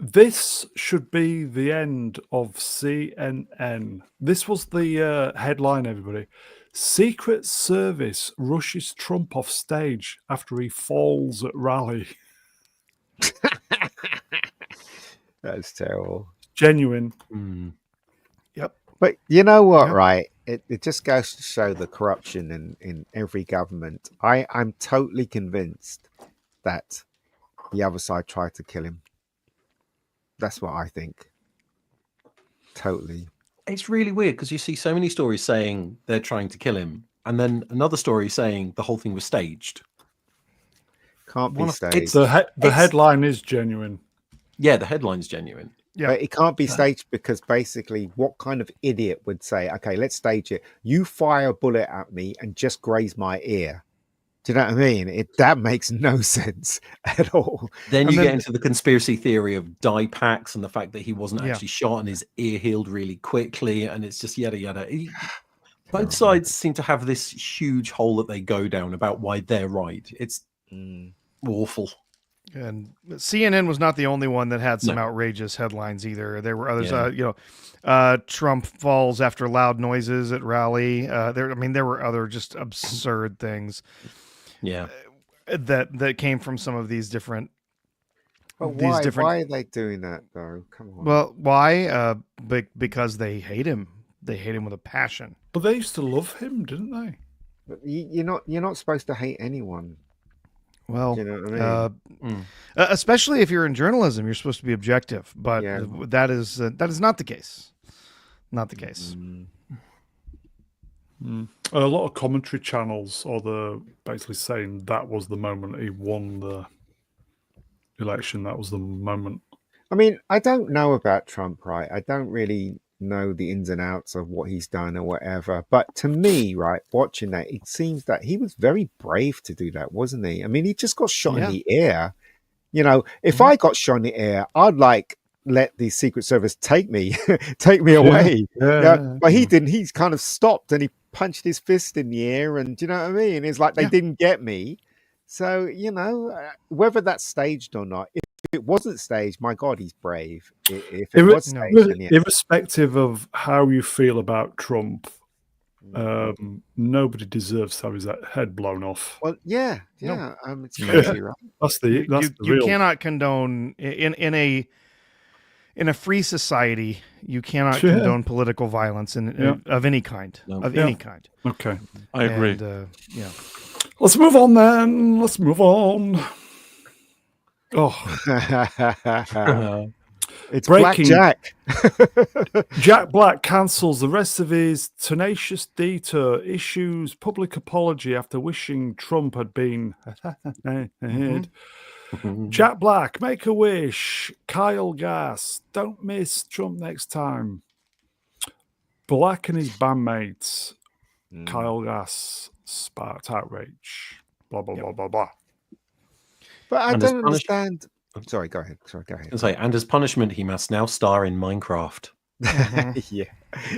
This should be the end of CNN. This was the headline, everybody. Secret Service rushes Trump off stage after he falls at rally. That's terrible. Genuine. But you know what, Yep. right? It just goes to show the corruption in every government. I'm totally convinced that the other side tried to kill him. That's what I think. Totally. It's really weird because you see so many stories saying they're trying to kill him, and then another story saying the whole thing was staged. Can't be One of- staged. The It's- headline is genuine. Yeah, the headline's genuine. Yeah. But it can't be staged because basically what kind of idiot would say, okay, let's stage it. You fire a bullet at me and just graze my ear. Do you know what I mean? That makes no sense at all. Then And you then- get into the conspiracy theory of dye packs and the fact that he wasn't Yeah. actually shot and his ear healed really quickly, and it's just yada yada. Both sides seem to have this huge hole that they go down about why they're right. It's awful. And CNN was not the only one that had some No. outrageous headlines either. There were others. Yeah. Trump falls after loud noises at rally. There were other just absurd things Yeah. that came from some of these different. But these why? different. Why are they doing that though? Come on. Well, why? Because they hate him. They hate him with a passion. But they used to love him, didn't they? But you're not supposed to hate anyone. Well, Do you know what I mean? especially if you're in journalism, you're supposed to be objective, but Yeah. that is not the case. Not the case. A lot of commentary channels are basically saying that was the moment he won the election. That was the moment. I mean, I don't know about Trump, right? I don't really know the ins and outs of what he's done or whatever. But to me, right, watching that, it seems that he was very brave to do that, wasn't he? I mean, he just got shot in the air. You know, if I got shot in the air, I'd let the Secret Service take me away. Yeah. But he didn't. He's kind of stopped and he punched his fist in the air. And do you know what I mean? It's like they didn't get me. So, whether that's staged or not, if it wasn't staged, my God, he's brave. If it was staged, then yeah. Irrespective of how you feel about Trump, nobody deserves to have his head blown off. Well, yeah. No. It's crazy, right? That's the You real. cannot condone in a free society. You cannot condone political violence of any kind. No. Any kind. Okay. I agree. And, yeah. Let's move on then. Let's move on. Oh, It's Breaking- Blackjack. Jack Black cancels the rest of his Tenacious D tour, issues public apology after wishing Trump had been. Jack Black, make a wish. Kyle Gass, don't miss Trump next time. Black and his bandmates, Kyle Gass, sparked outrage. Blah, blah, blah, blah, blah. But I And as don't understand. I'm sorry, go ahead. Go ahead. And as punishment, he must now star in Minecraft. Yeah.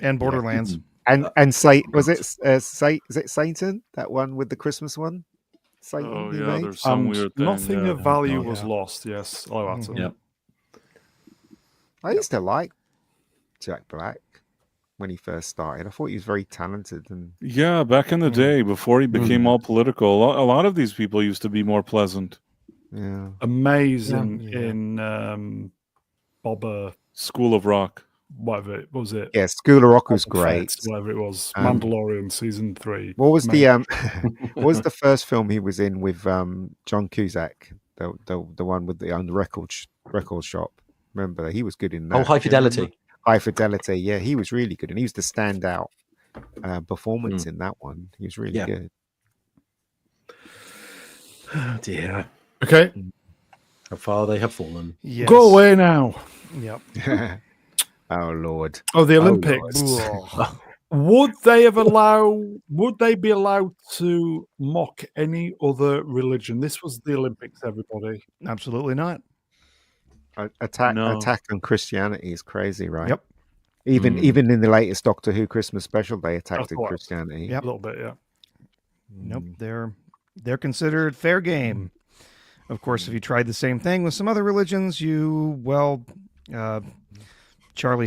And Borderlands. And say, was it is it Satan, that one with the Christmas one? Satan Oh he yeah, made? there's some And weird thing. nothing yeah. of value Oh, was yeah. lost. Yes, I'll add to Yep. I used to like Jack Black when he first started. I thought he was very talented and Yeah, back in the day, before he became all political, a lot of these people used to be more pleasant. yeah. amazing Yeah. in Boba, School of Rock. whatever it was. It Yeah, School of Rock was Boba great. Fett, whatever it was. Um, Mandalorian season 3. What was Amazing. what was the first film he was in with John Cusack? the one with the record shop. Remember, he was good in that. Oh, High Fidelity. High Fidelity, yeah, he was really good, and he was the standout performance in that one. He was really good. Oh dear. Okay. How far they have fallen. Yes. Go away now. Yep. Oh Lord. Oh, the Olympics. Would they be allowed to mock any other religion? This was the Olympics, everybody. Absolutely not. Attack on Christianity is crazy, right? Yep. Even in the latest Doctor Who Christmas special, they attacked Christianity. Yep. A little bit, yeah. Nope. They're considered fair game. Of course, if you tried the same thing with some other religions, Charlie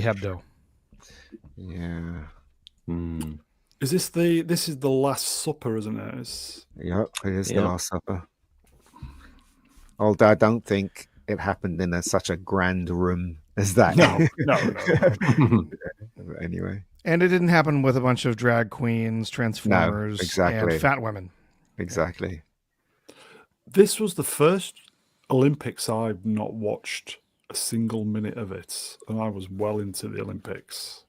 Hebdo. Yeah. This is the Last Supper, isn't it? Yep, it is the Last Supper. Although I don't think it happened in such a grand room as that. No. Anyway. And it didn't happen with a bunch of drag queens, transformers, and fat women. Exactly. This was the first Olympics I've not watched a single minute of it, and I was well into the Olympics.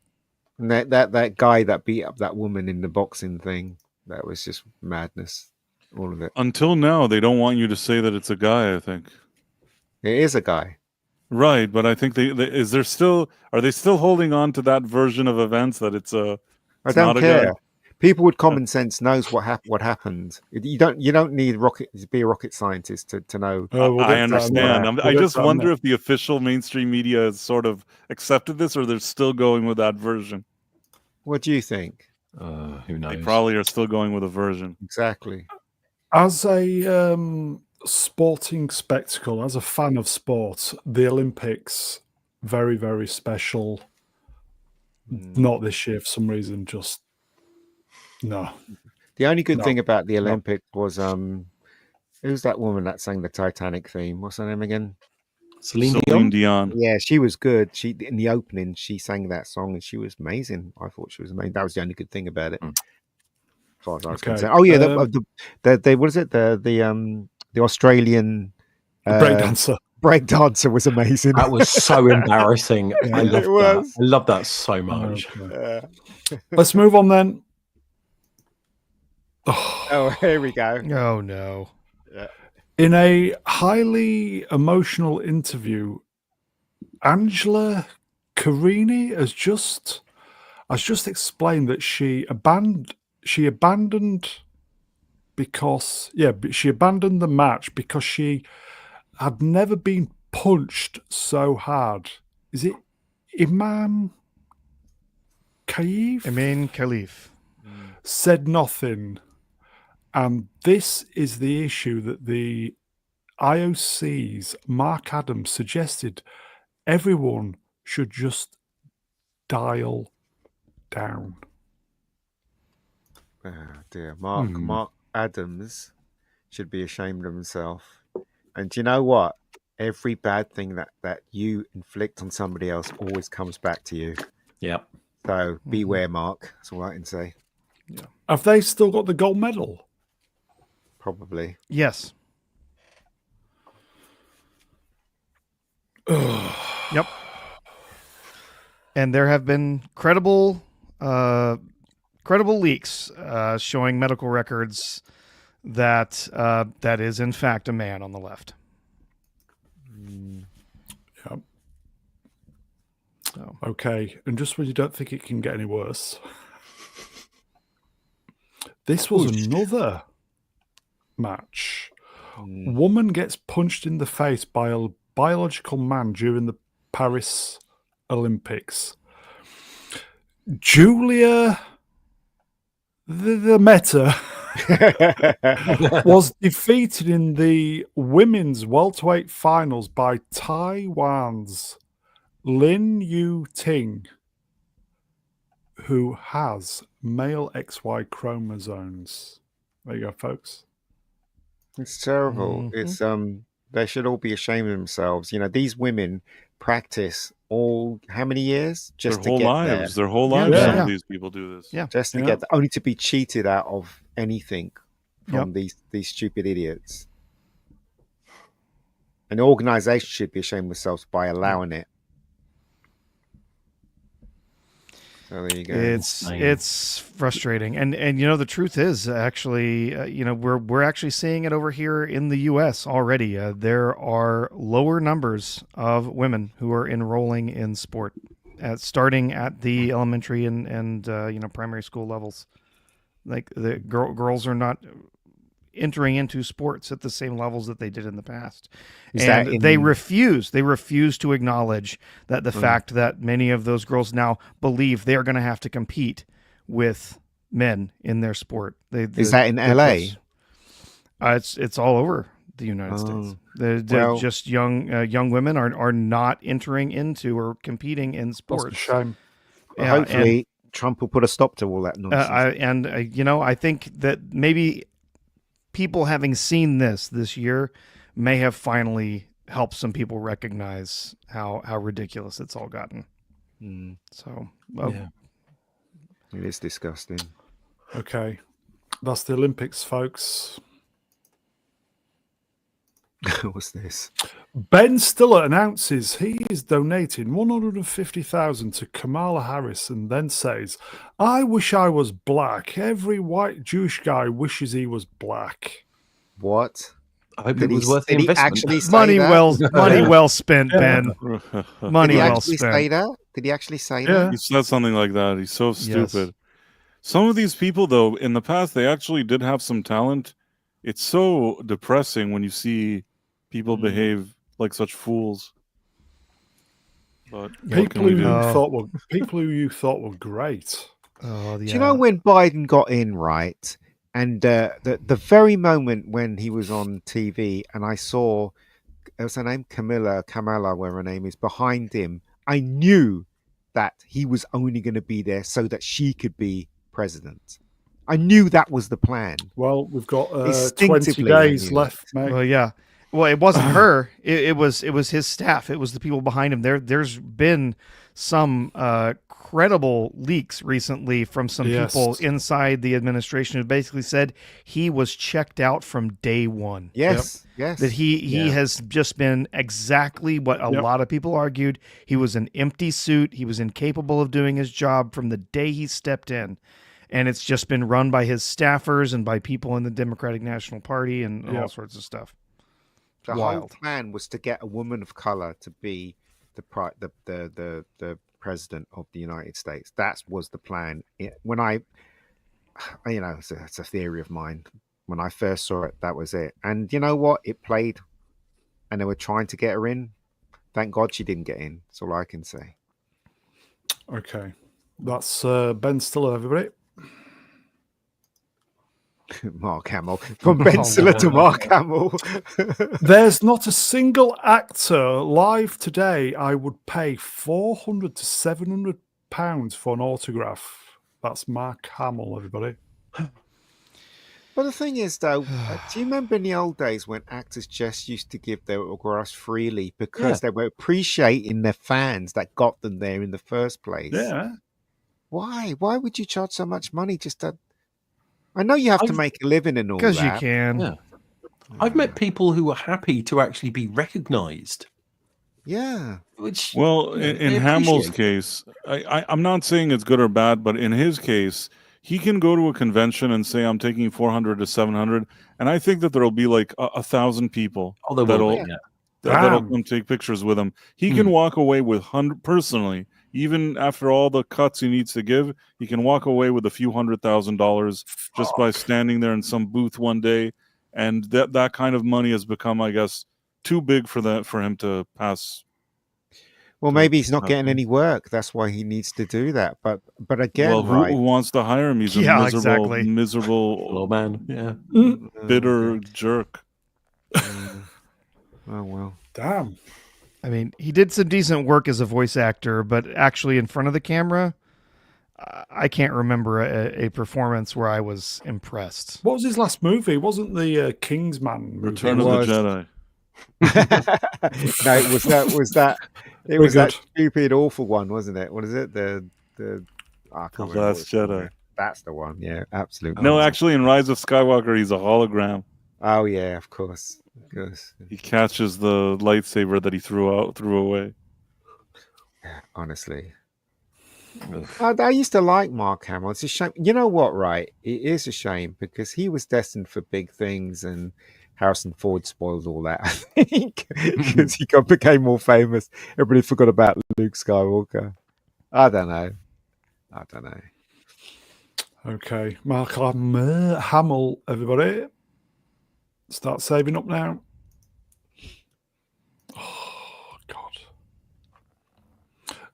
And that guy that beat up that woman in the boxing thing, that was just madness. All of it. Until now, they don't want you to say that it's a guy, I think. It is a guy. Right, but I think are they still holding on to that version of events that it's I don't care. People with common sense knows what happened. You don't need to be a rocket scientist to know. I understand. I just wonder if the official mainstream media has sort of accepted this, or they're still going with that version. What do you think? Who knows? They probably are still going with a version. Exactly. As a sporting spectacle, as a fan of sport, the Olympics, very, very special. Not this year for some reason, just no. The only good thing about the Olympics was who's that woman that sang the Titanic theme? What's her name again? Celine Dion. Yeah, she was good. She in the opening she sang that song and she was amazing. I thought she was amazing. That was the only good thing about it. As far as I was concerned. Oh yeah, the what is it? The Australian breakdancer was amazing. That was so embarrassing. I loved that. I love that so much. Let's move on then. Oh, here we go. Oh no. Yeah. In a highly emotional interview, Angela Carini has just explained that she abandoned the match because she had never been punched so hard. Is it Imam Khalif? Said nothing. And this is the issue that the IOC's Mark Adams suggested everyone should just dial down. Oh dear. Mark Adams should be ashamed of himself. And do you know what? Every bad thing that you inflict on somebody else always comes back to you. Yep. So beware, Mark. That's all I can say. Yeah. Have they still got the gold medal? Probably. Yes. Yep. And there have been credible leaks showing medical records that that is in fact a man on the left. Yep. So. Okay, and just when you don't think it can get any worse, this was another match. Woman gets punched in the face by a biological man during the Paris Olympics. Julia the Meta was defeated in the women's welterweight finals by Taiwan's Lin Yu Ting, who has male XY chromosomes. There you go, folks. It's terrible. It's they should all be ashamed of themselves. You know, these women practice how many years just their whole lives. Their whole lives. Some of these people do this. Yeah, just to get only to be cheated out of anything from these stupid idiots. An organization should be ashamed of themselves by allowing it. So there you go. It's frustrating, and the truth is actually, we're actually seeing it over here in the U.S. already. There are lower numbers of women who are enrolling in sport, starting at the elementary and primary school levels. Like the girls are not entering into sports at the same levels that they did in the past. They refuse to acknowledge that the fact that many of those girls now believe they're going to have to compete with men in their sport. Is that in LA? It's all over the United States. Just young women are not entering into or competing in sports. That's a shame. Well, hopefully Trump will put a stop to all that nonsense. I think that maybe people having seen this year may have finally helped some people recognize how ridiculous it's all gotten. So, it is disgusting. Okay, that's the Olympics, folks. What's this? Ben Stiller announces he is donating $150,000 to Kamala Harris and then says, "I wish I was black. Every white Jewish guy wishes he was black." What? I hope it was worth the investment. Money well spent, Ben. Money well spent. Did he actually say that? He said something like that. He's so stupid. Yes. Some of these people, though, in the past, they actually did have some talent. It's so depressing when you see people behave like such fools. But people who you thought were great. Oh, yeah. Do you know when Biden got in, right? And the very moment when he was on TV, and I saw, what's her name? Kamala, whatever her name is, behind him, I knew that he was only going to be there so that she could be president. I knew that was the plan. Well, we've got 20 days left, mate. Well, yeah. Well, it wasn't her. It was his staff. It was the people behind him. There's been some credible leaks recently from some people inside the administration who basically said he was checked out from day one. Yes. That he has just been exactly what a lot of people argued. He was an empty suit. He was incapable of doing his job from the day he stepped in. And it's just been run by his staffers and by people in the Democratic National Party and all sorts of stuff. The whole plan was to get a woman of color to be the president of the United States. That was the plan. When it's a theory of mine. When I first saw it, that was it. And you know what? It played, and they were trying to get her in. Thank God she didn't get in. That's all I can say. Okay, that's Ben Stiller, everybody. Mark Hamill. From Ben Stiller to Mark Hamill. There's not a single actor live today I would pay £400 to £700 for an autograph. That's Mark Hamill, everybody. But the thing is, though, do you remember in the old days when actors just used to give their autographs freely because they were appreciating their fans that got them there in the first place? Yeah. Why? Why would you charge so much money just to... I know you have to make a living and all that. Because you can. Yeah. I've met people who are happy to actually be recognized. Yeah. In Hamill's case, I'm not saying it's good or bad, but in his case, he can go to a convention and say, I'm taking 400 to 700. And I think that there'll be like 1,000 people that'll come take pictures with him. He can walk away with personally, even after all the cuts he needs to give, he can walk away with a few $100,000 just by standing there in some booth one day. And that kind of money has become, I guess, too big for him to pass. Well, maybe he's not getting any work. That's why he needs to do that. But again, who wants to hire him? He's a miserable little man. Yeah, bitter jerk. Oh well, damn. I mean, he did some decent work as a voice actor, but actually in front of the camera, I can't remember a performance where I was impressed. What was his last movie? Wasn't the Kingsman movie? Return of the Jedi. No, it was that stupid, awful one, wasn't it? What is it? The Last Jedi. That's the one. Yeah, absolutely. No, actually, in Rise of Skywalker, he's a hologram. Oh yeah, of course. Yes. He catches the lightsaber that he threw away. Honestly. I used to like Mark Hamill. It's a shame. You know what, right? It is a shame because he was destined for big things and Harrison Ford spoiled all that, I think, because he became more famous. Everybody forgot about Luke Skywalker. I don't know. Okay, Mark Hamill, everybody. Start saving up now. Oh, God.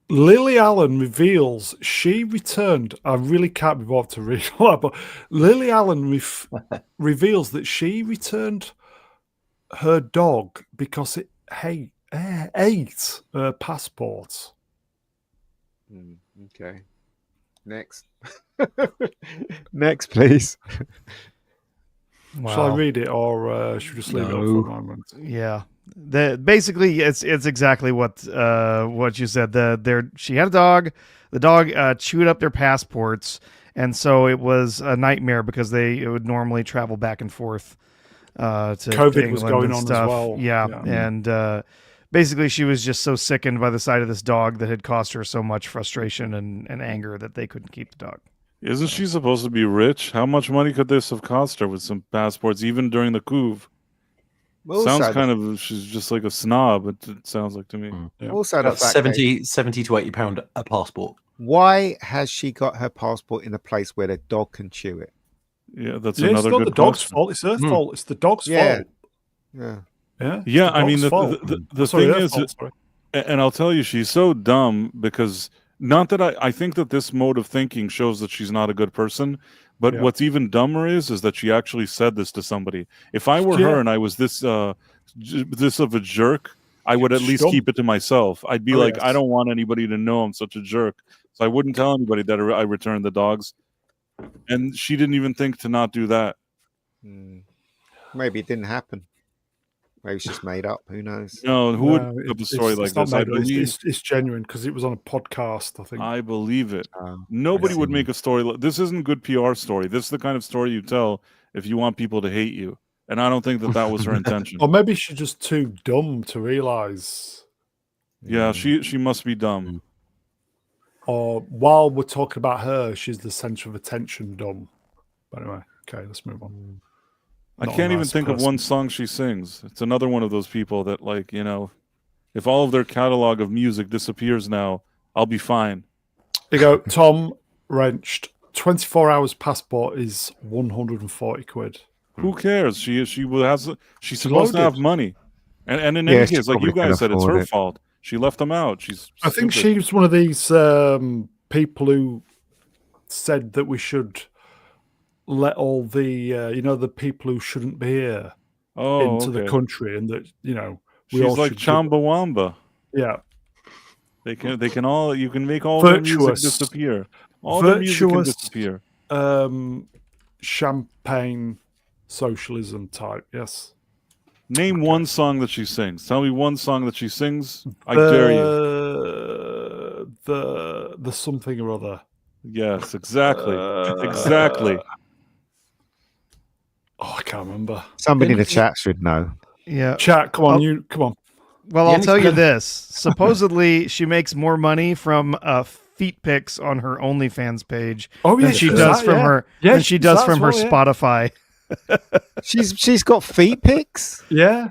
Lily Allen reveals she returned. I really can't be bothered to read all that, but Lily Allen reveals that she returned her dog because it ate her passport. Okay. Next. Next, please. Wow. Shall I read it or should we just leave it up for a moment? Yeah. Basically it's exactly what you said. She had a dog. The dog chewed up their passports, and so it was a nightmare because it would normally travel back and forth to COVID was England going and on stuff. as well. Yeah. And basically she was just so sickened by the sight of this dog that had caused her so much frustration and anger that they couldn't keep the dog. Isn't she supposed to be rich? How much money could this have cost her with some passports, even during the coup? Sounds kind of, she's just like a snob, it sounds like to me. Yeah. Also, the About fact 70 to £80 a passport. why has she got her passport in a place where the dog can chew it? Yeah, that's It's another not good the dog's question. fault. It's her fault. It's the dog's fault. Yeah. Yeah. Yeah, I mean, the thing is, and I'll tell you, she's so dumb because not that I think that this mode of thinking shows that she's not a good person, but what's even dumber is that she actually said this to somebody. If I were her and I was this of a jerk, I would at least keep it to myself. I'd be like, I don't want anybody to know I'm such a jerk, so I wouldn't tell anybody that I returned the dogs. And she didn't even think to not do that. Maybe it didn't happen. Maybe it's just made up. Who knows? No, who would make up a story like this? I believe it's genuine because it was on a podcast, I think. I believe it. Nobody would make a story like this. Isn't good PR story. This is the kind of story you tell if you want people to hate you. And I don't think that was her intention. Or maybe she's just too dumb to realize. Yeah, she must be dumb. Or while we're talking about her, she's the center of attention dumb. But anyway, okay, let's move on. I can't even think of one song she sings. It's another one of those people that, like, you know, if all of their catalog of music disappears now, I'll be fine. There you go. Tom Wrenched. 24 hours passport is 140 quid. Who cares? She's supposed to have money. And in any case, like you guys said, it's her fault. She left them out. I think she's one of these people who said that we should let all the the people who shouldn't be here into the country, and that she's like Chumbawamba. Yeah, they can all, you can make all their music disappear. All their music can disappear. Champagne socialism type. Yes. Name one song that she sings. Tell me one song that she sings. I dare you. The something or other. Yes, exactly. Exactly. Oh, I can't remember. Somebody in the chat should know. Yeah. Chat, come on, come on. Well, I'll tell you this. Supposedly, she makes more money from feet pics on her OnlyFans page than she does from her Spotify. She's got feet pics? Yeah.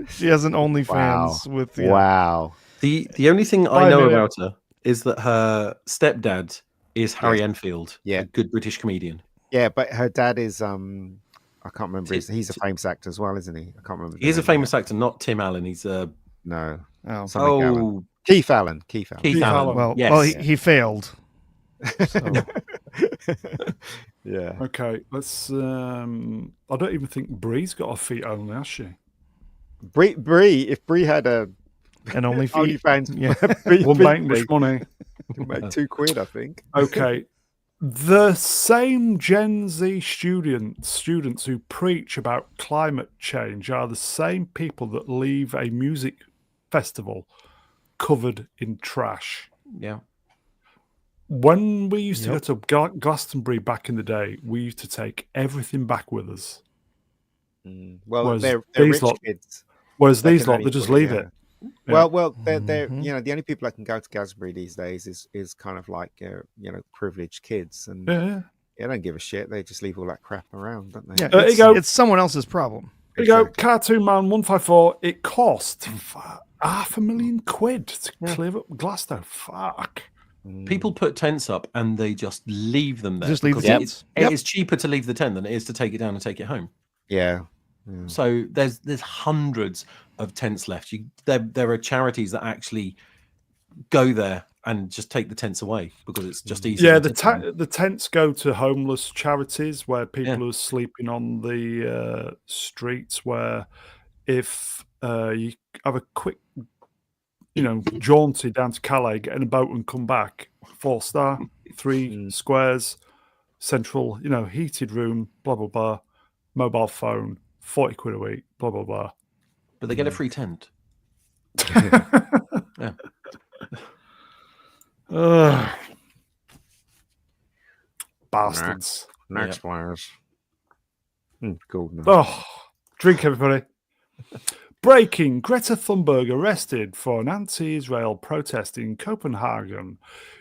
She has an OnlyFans with Wow. The only thing I know about her is that her stepdad is Harry Enfield, a good British comedian. Yeah, but her dad is I can't remember. He's a famous actor as well, isn't he? I can't remember. He's a famous actor, not Tim Allen. He's no. Oh, Keith Allen. Keith Allen. Well, he failed. So. Yeah. Okay, let's. I don't even think Bree's got her feet only, has she? Bree, if Bree had an OnlyFans, we'll make much money. We'll make £2, I think. Okay. The same Gen Z students who preach about climate change are the same people that leave a music festival covered in trash. Yeah. When we used to go to Glastonbury back in the day, we used to take everything back with us. Well, Whereas they're these rich lot, kids. whereas They these can lot, only they just afford it, leave yeah. it. Yeah. Well, they're the only people that can go to Gasbury these days is kind of like privileged kids, and Yeah. they don't give a shit. They just leave all that crap around, don't they? Yeah, There you go. it's someone else's problem. There you go, Exactly. Cartoon Man 154. It cost £500,000 to clear up Glasgow. Fuck. People put tents up and they just leave them there. Just leave the because tents. It is cheaper to leave the tent than it is to take it down and take it home. Yeah. So there's hundreds of tents left. There are charities that actually go there and just take the tents away because it's just easier. Yeah, the tents go to homeless charities where people are sleeping on the streets. Where if you have a quick, jaunty down to Calais, get in a boat and come back, 4-star, 3 squares, central, heated room, blah blah blah, mobile phone, £40 a week, blah blah blah. But they get a free tent. Yeah. Bastards. Next players. Golden. Oh, drink, everybody. Breaking: Greta Thunberg arrested for an anti-Israel protest in Copenhagen.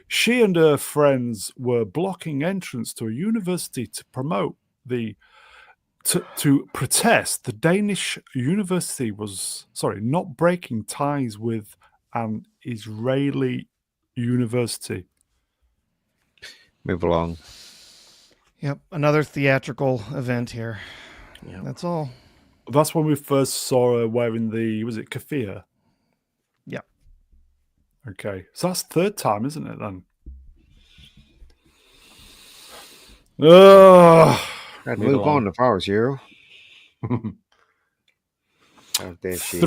She and her friends were blocking entrance to a university to promote to protest. The Danish university was not breaking ties with an Israeli university. Move along. Yep, another theatrical event here. Yeah, that's all. That's when we first saw her wearing was it keffiyeh? Yeah. Okay, so that's third time, isn't it then? I'd move on if I was you. How dare she?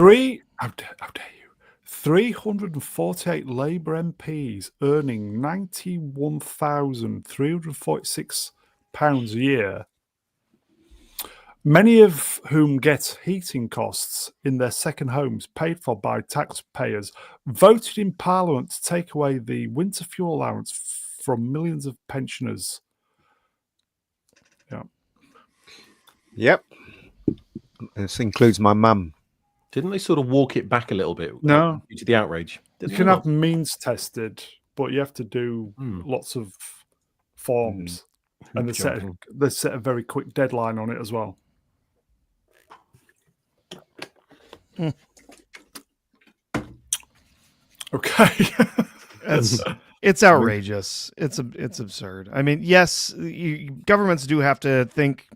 How dare you? 348 Labour MPs earning £91,346 a year, many of whom get heating costs in their second homes paid for by taxpayers, voted in Parliament to take away the winter fuel allowance from millions of pensioners. Yeah. Yep. This includes my mum. Didn't they sort of walk it back a little bit? No. Due to the outrage. You can have means tested, but you have to do lots of forms. And they set a very quick deadline on it as well. Okay. It's outrageous. It's absurd. I mean, yes, governments do have to think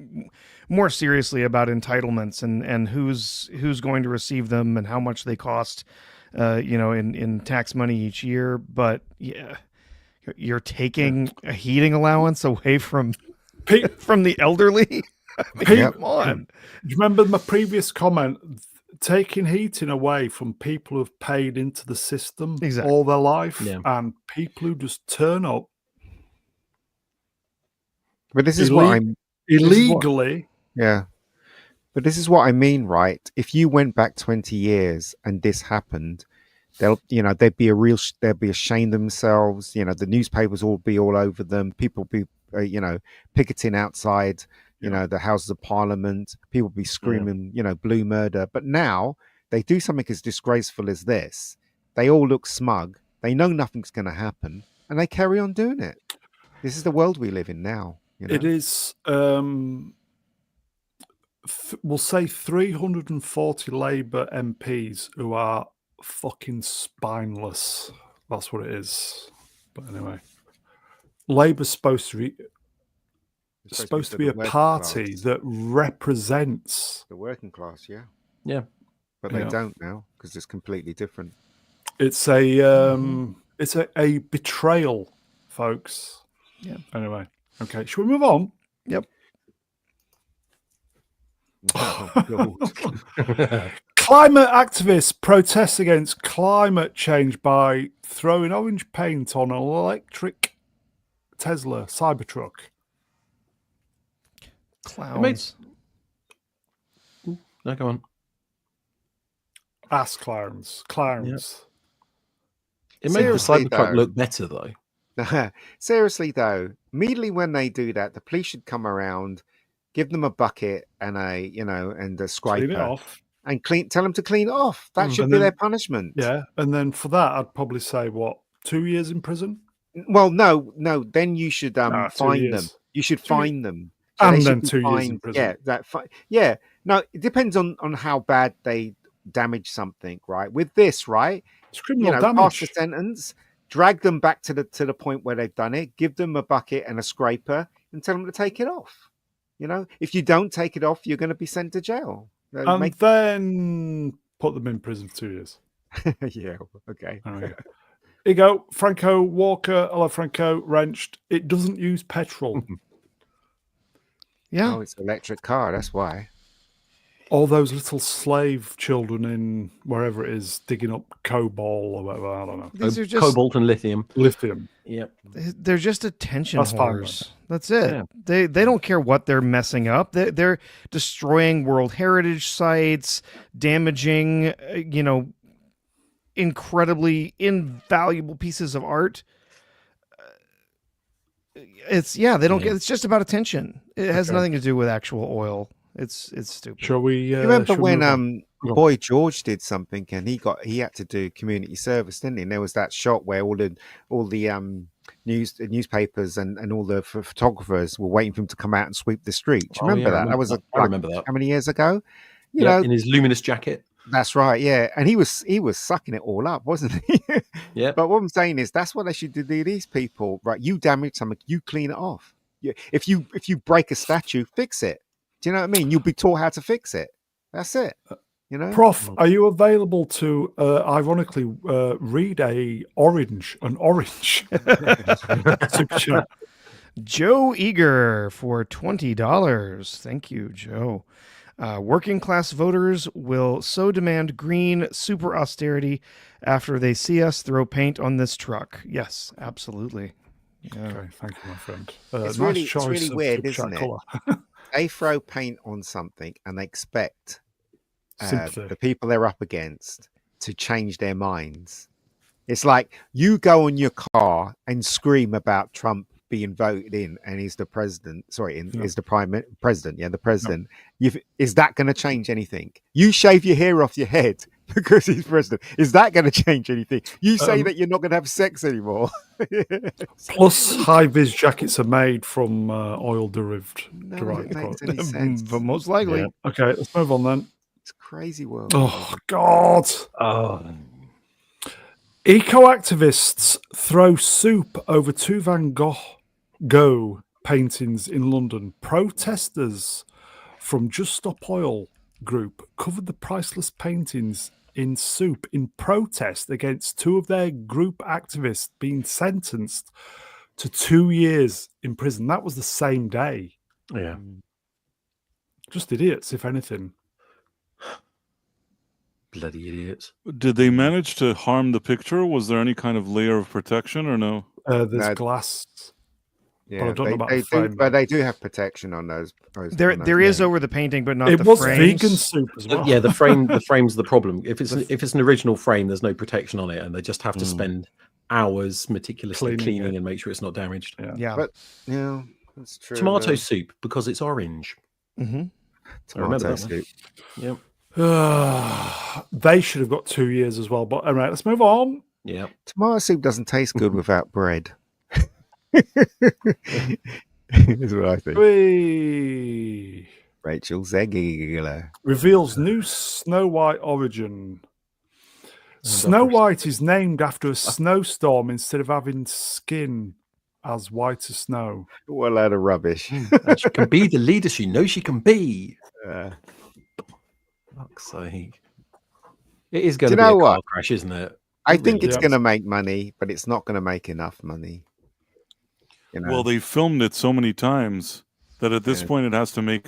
more seriously about entitlements and who's going to receive them and how much they cost, in tax money each year. But yeah, you're taking a heating allowance away from the elderly. I mean, come on. Do you remember my previous comment? Taking heating away from people who've paid into the system all their life, and people who just turn up. But this is what I'm illegally. Yeah. But this is what I mean, right? If you went back 20 years and this happened, they'd be ashamed of themselves. The newspapers will be all over them. People be, picketing outside, the Houses of Parliament. People be screaming, blue murder. But now they do something as disgraceful as this. They all look smug. They know nothing's going to happen, and they carry on doing it. This is the world we live in now. It is. We'll say 340 Labour MPs who are fucking spineless. That's what it is. But anyway, Labour's supposed to be a party that represents the working class. Yeah. But Yeah. they don't now because it's completely different. It's a betrayal, folks. Yeah. Anyway, okay. Should we move on? Yep. Climate activists protest against climate change by throwing orange paint on an electric Tesla Cybertruck. Clowns. No, go on. Ass clowns. Clowns. It made the Cybertruck look better, though. Seriously, though, immediately when they do that, the police should come around, Give them a bucket and a scraper. Clean it off. And tell them to clean it off. That should And be then- their punishment. Yeah, and then for that, I'd probably say, what, 2 years in prison? Well, no. Then you should 2 fine them. years. You should 2 fine them. So And they should then be 2 years in fined. prison. Yeah. No, it depends on how bad they damage something, right? With this, right? It's criminal Pass damage. the sentence, drag them back to the point where they've done it, give them a bucket and a scraper, and tell them to take it off. If you don't take it off, you're going to be sent to jail. And then put them in prison for 2 years. Yeah, okay. Here you go. Franco Walker. Hello, Franco. Wrenched. It doesn't use petrol. Yeah. Oh, it's an electric car. That's why. All those little slave children in wherever it is digging up cobalt or whatever. I don't know. These are just cobalt and lithium. Lithium. Yep. they're just attention That's fine, whores. That's it. Yeah. They don't care what they're messing up. They're destroying World Heritage sites, damaging incredibly invaluable pieces of art. They don't get. It's just about attention. It has nothing to do with actual oil. It's stupid. Shall we? You remember shall we when move on? Boy George did something and he had to do community service, didn't he? And there was that shot where all the newspapers and all the photographers were waiting for him to come out and sweep the street. Do you remember that? That was I remember that. how many years ago? In his luminous jacket. That's right, yeah. And he was sucking it all up, wasn't he? Yeah. But what I'm saying is that's what they should do to these people, right? You damage something, you clean it off. If you break a statue, fix it. Do you know what I mean? You'll be taught how to fix it. That's it. Prof, are you available to ironically read an orange super chat? Joe Eager for $20. Thank you, Joe. Working class voters will so demand green super austerity after they see us throw paint on this truck. Yes, absolutely. Yeah. Okay, thank you, my friend. It's nice choice really of weird, super chat isn't it? colour. They throw paint on something and they expect Sympathy. the people they're up against to change their minds. It's like you go on your car and scream about Trump being voted in and he's the president. Is the president. Yeah, the president. Is that going to change anything? You shave your hair off your head because he's president. Is that going to change anything? You say that you're not going to have sex anymore. Plus, high-vis jackets are made from oil-derived. It makes any sense. But most likely. Yeah. Okay, let's move on then. It's a crazy world. Oh, God. Oh. Eco-activists throw soup over 2 Van Gogh paintings in London. Protesters from Just Stop Oil group covered the priceless paintings in soup in protest against 2 of their group activists being sentenced to 2 years in prison. That was the same day. Yeah. Just idiots, if anything. Bloody idiots. Did they manage to harm the picture? Was there any kind of layer of protection or no? There's glass. Yeah, I don't know about the frame, but they do have protection on those. There is over the painting, but not it the was frames. vegan soup as well. Yeah, the frame's the problem. If it's an original frame, there's no protection on it, and they just have to spend hours meticulously cleaning and make sure it's not damaged. Yeah. But that's true. Tomato soup because it's orange. Mm-hmm. I remember that soup. Yep. They should have got 2 years as well. But all right, let's move on. Yeah. Tomato soup doesn't taste good without bread. Is what I think. Whee! Rachel Zegler Reveals new Snow White origin. Snow White is named after a snowstorm instead of having skin as white as snow. What a load of rubbish. And she can be the leader she knows she can be. Fuck's sake. It is going to be a car crash, isn't it? I think it's Yeah. going to make money, but it's not going to make enough money. You know? Well, they filmed it so many times that at this point it has to make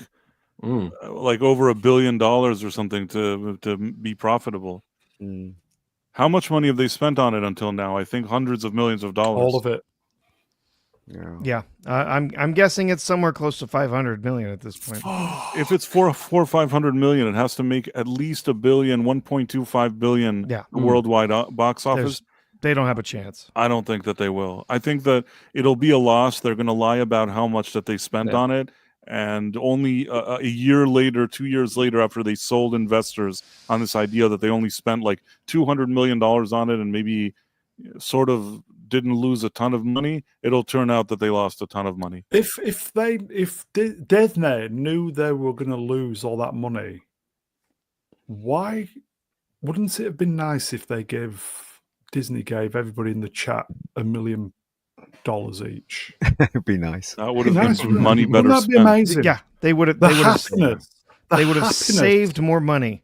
like over $1 billion or something to be profitable. Mm. How much money have they spent on it until now? I think hundreds of millions of dollars. All of it. Yeah. I'm guessing it's somewhere close to 500 million at this point. If it's four or 500 million, it has to make at least $1 billion, 1.25 billion worldwide box office. They don't have a chance. I don't think that they will. I think that it'll be a loss. They're going to lie about how much that they spent on it, and only a year later, 2 years later, after they sold investors on this idea that they only spent like $200 million on it and maybe sort of didn't lose a ton of money, it'll turn out that they lost a ton of money. If Disney knew they were going to lose all that money, why wouldn't it have been nice if Disney gave everybody in the chat $1 million each? It'd be nice. That would have Nice, been money wouldn't better that be spent. amazing? Yeah, they would have. The They would have. happiness. They would have saved more money.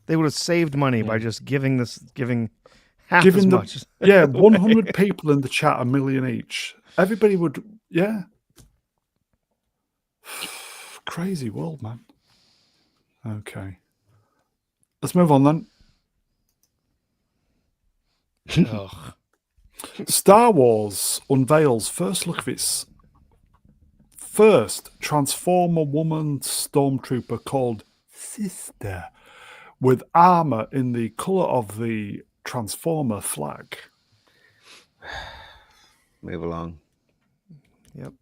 They would have saved money by just giving half as much. 100 people in the chat $1 million each. Everybody would, crazy world, man. Okay, let's move on then. Ugh. Star Wars unveils first look of its first Transformer woman stormtrooper called Sister, with armor in the color of the Transformer flag. Move along. Yep.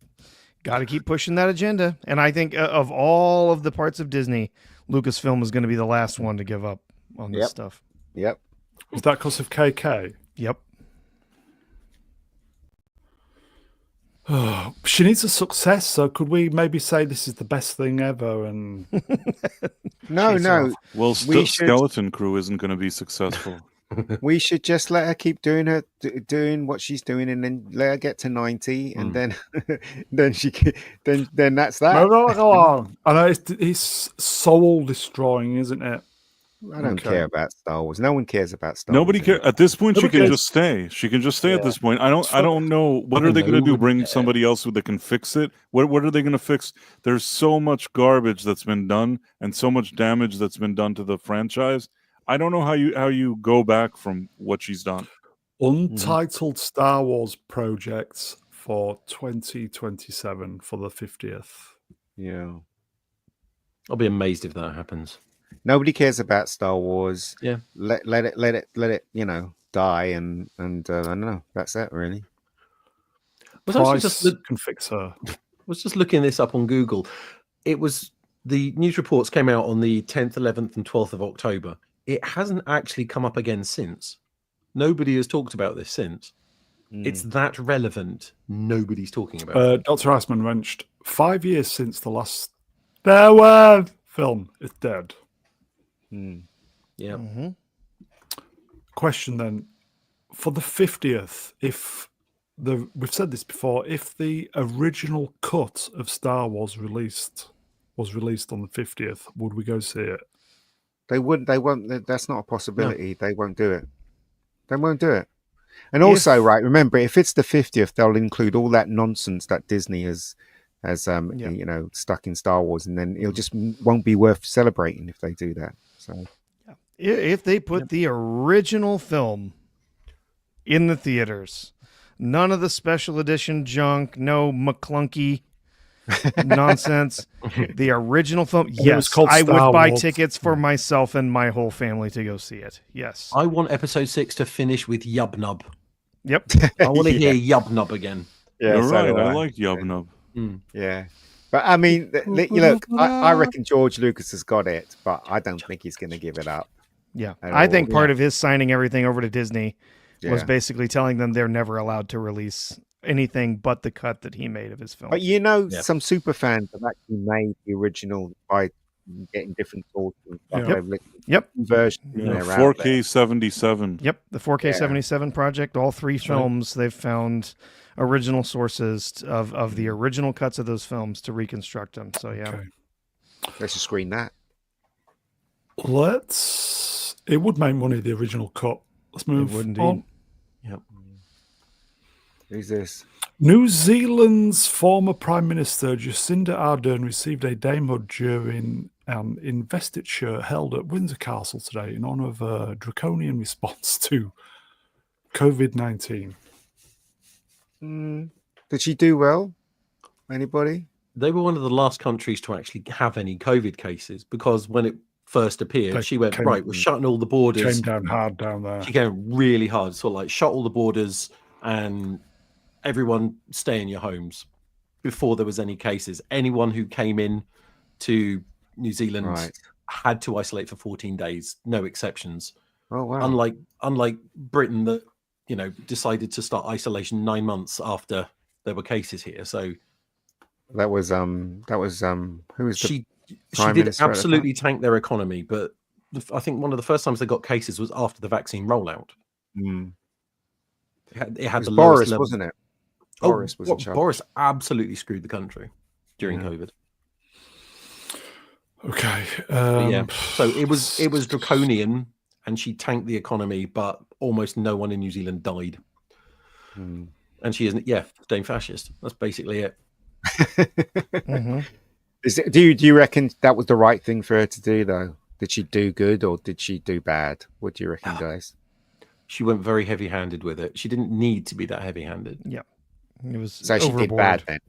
Got to keep pushing that agenda. And I think of all of the parts of Disney, Lucasfilm is going to be the last one to give up on this stuff. Yep. Is that because of KK? Yep. She needs a success, so could we maybe say this is the best thing ever? And No. Well, We should- Skeleton Crew isn't going to be successful. We should just let her keep doing what she's doing, and then let her get to 90, and then then that's that. no, go on. I know it's soul destroying, isn't it? I don't Okay. care about Star Wars. No one cares about Star Nobody Wars. cares at this point. She Nobody can cares. just stay. She can just stay at this point. I don't know what are they going to do. Bring somebody else who that can fix it. What are they going to fix? There's so much garbage that's been done and so much damage that's been done to the franchise. I don't know how you go back from what she's done. Untitled Star Wars projects for 2027 for the 50th. Yeah. I'll be amazed if that happens. Nobody cares about Star Wars. Yeah. Let it, die, and I don't know. That's it, really. Was actually Price can fix her. was just looking this up on Google. It was the news reports came out on the 10th, 11th, and 12th of October. It hasn't actually come up again since. Nobody has talked about this since. It's that relevant. Nobody's talking about it. Dr. Iceman wrenched 5 years since the last Star Wars film is dead. Yeah. Mm-hmm. Question then, for the 50th, we've said this before, if the original cut of Star Wars was released on the 50th, would we go see it? They won't. That's not a possibility. They won't do it. They won't do it. And also, right, remember, if it's the 50th, they'll include all that nonsense that Disney has stuck in Star Wars, and then it'll just won't be worth celebrating if they do that. So If they put the original film in the theaters, none of the special edition junk, no McClunky nonsense. The original film, yes, I would buy tickets for myself and my whole family to go see it. Yes. I want episode 6 to finish with Yub Nub. Yep. I want to hear Yub Nub again. yeah, You're so right. do I like Yub Nub. Yeah. But I mean, look, I reckon George Lucas has got it, but I don't think he's going to give it up. Yeah. At I all. think part of his signing everything over to Disney was Yeah. basically telling them they're never allowed to release anything but the cut that he made of his film. But some super fans have actually made the original by getting different sources and stuff. Yep. Version Yeah, there 4K 77. Yep, the 4K 77 project, all three films, they've found original sources of the original cuts of those films to reconstruct them. So, yeah. Okay. Let's just screen that. It would make money, the original cut. Let's move would indeed. on. Yep. Who's this? New Zealand's former Prime Minister Jacinda Ardern received a damehood during an investiture held at Windsor Castle today in honour of a draconian response to COVID-19. Did she do well? Anybody? They were one of the last countries to actually have any COVID cases, because when it first appeared, They she went, came- right, we're shutting all the borders. Came down hard down there. She came really hard, sort of like shut all the borders and everyone stay in your homes. before there was any cases. Anyone who came in to New Zealand Right. had to isolate for 14 days, no exceptions. Oh wow. Unlike Britain that, you know, decided to start isolation 9 months after there were cases here. So that was who was she Prime did Minister at the absolutely tank their economy, but I think one of the first times they got cases was after the vaccine rollout. time? It It had was the lowest Boris, level. wasn't it? Boris was in charge. Boris absolutely screwed the country during COVID. Okay. Yeah. So it was draconian, and she tanked the economy, but almost no one in New Zealand died. And she isn't. Yeah, staying fascist. That's basically it. Do you reckon that was the right thing for her to do, though? Did she do good or did she do bad? What do you reckon, guys? She went very heavy-handed with it. She didn't need to be that heavy-handed. Yeah, it was So she did bad then.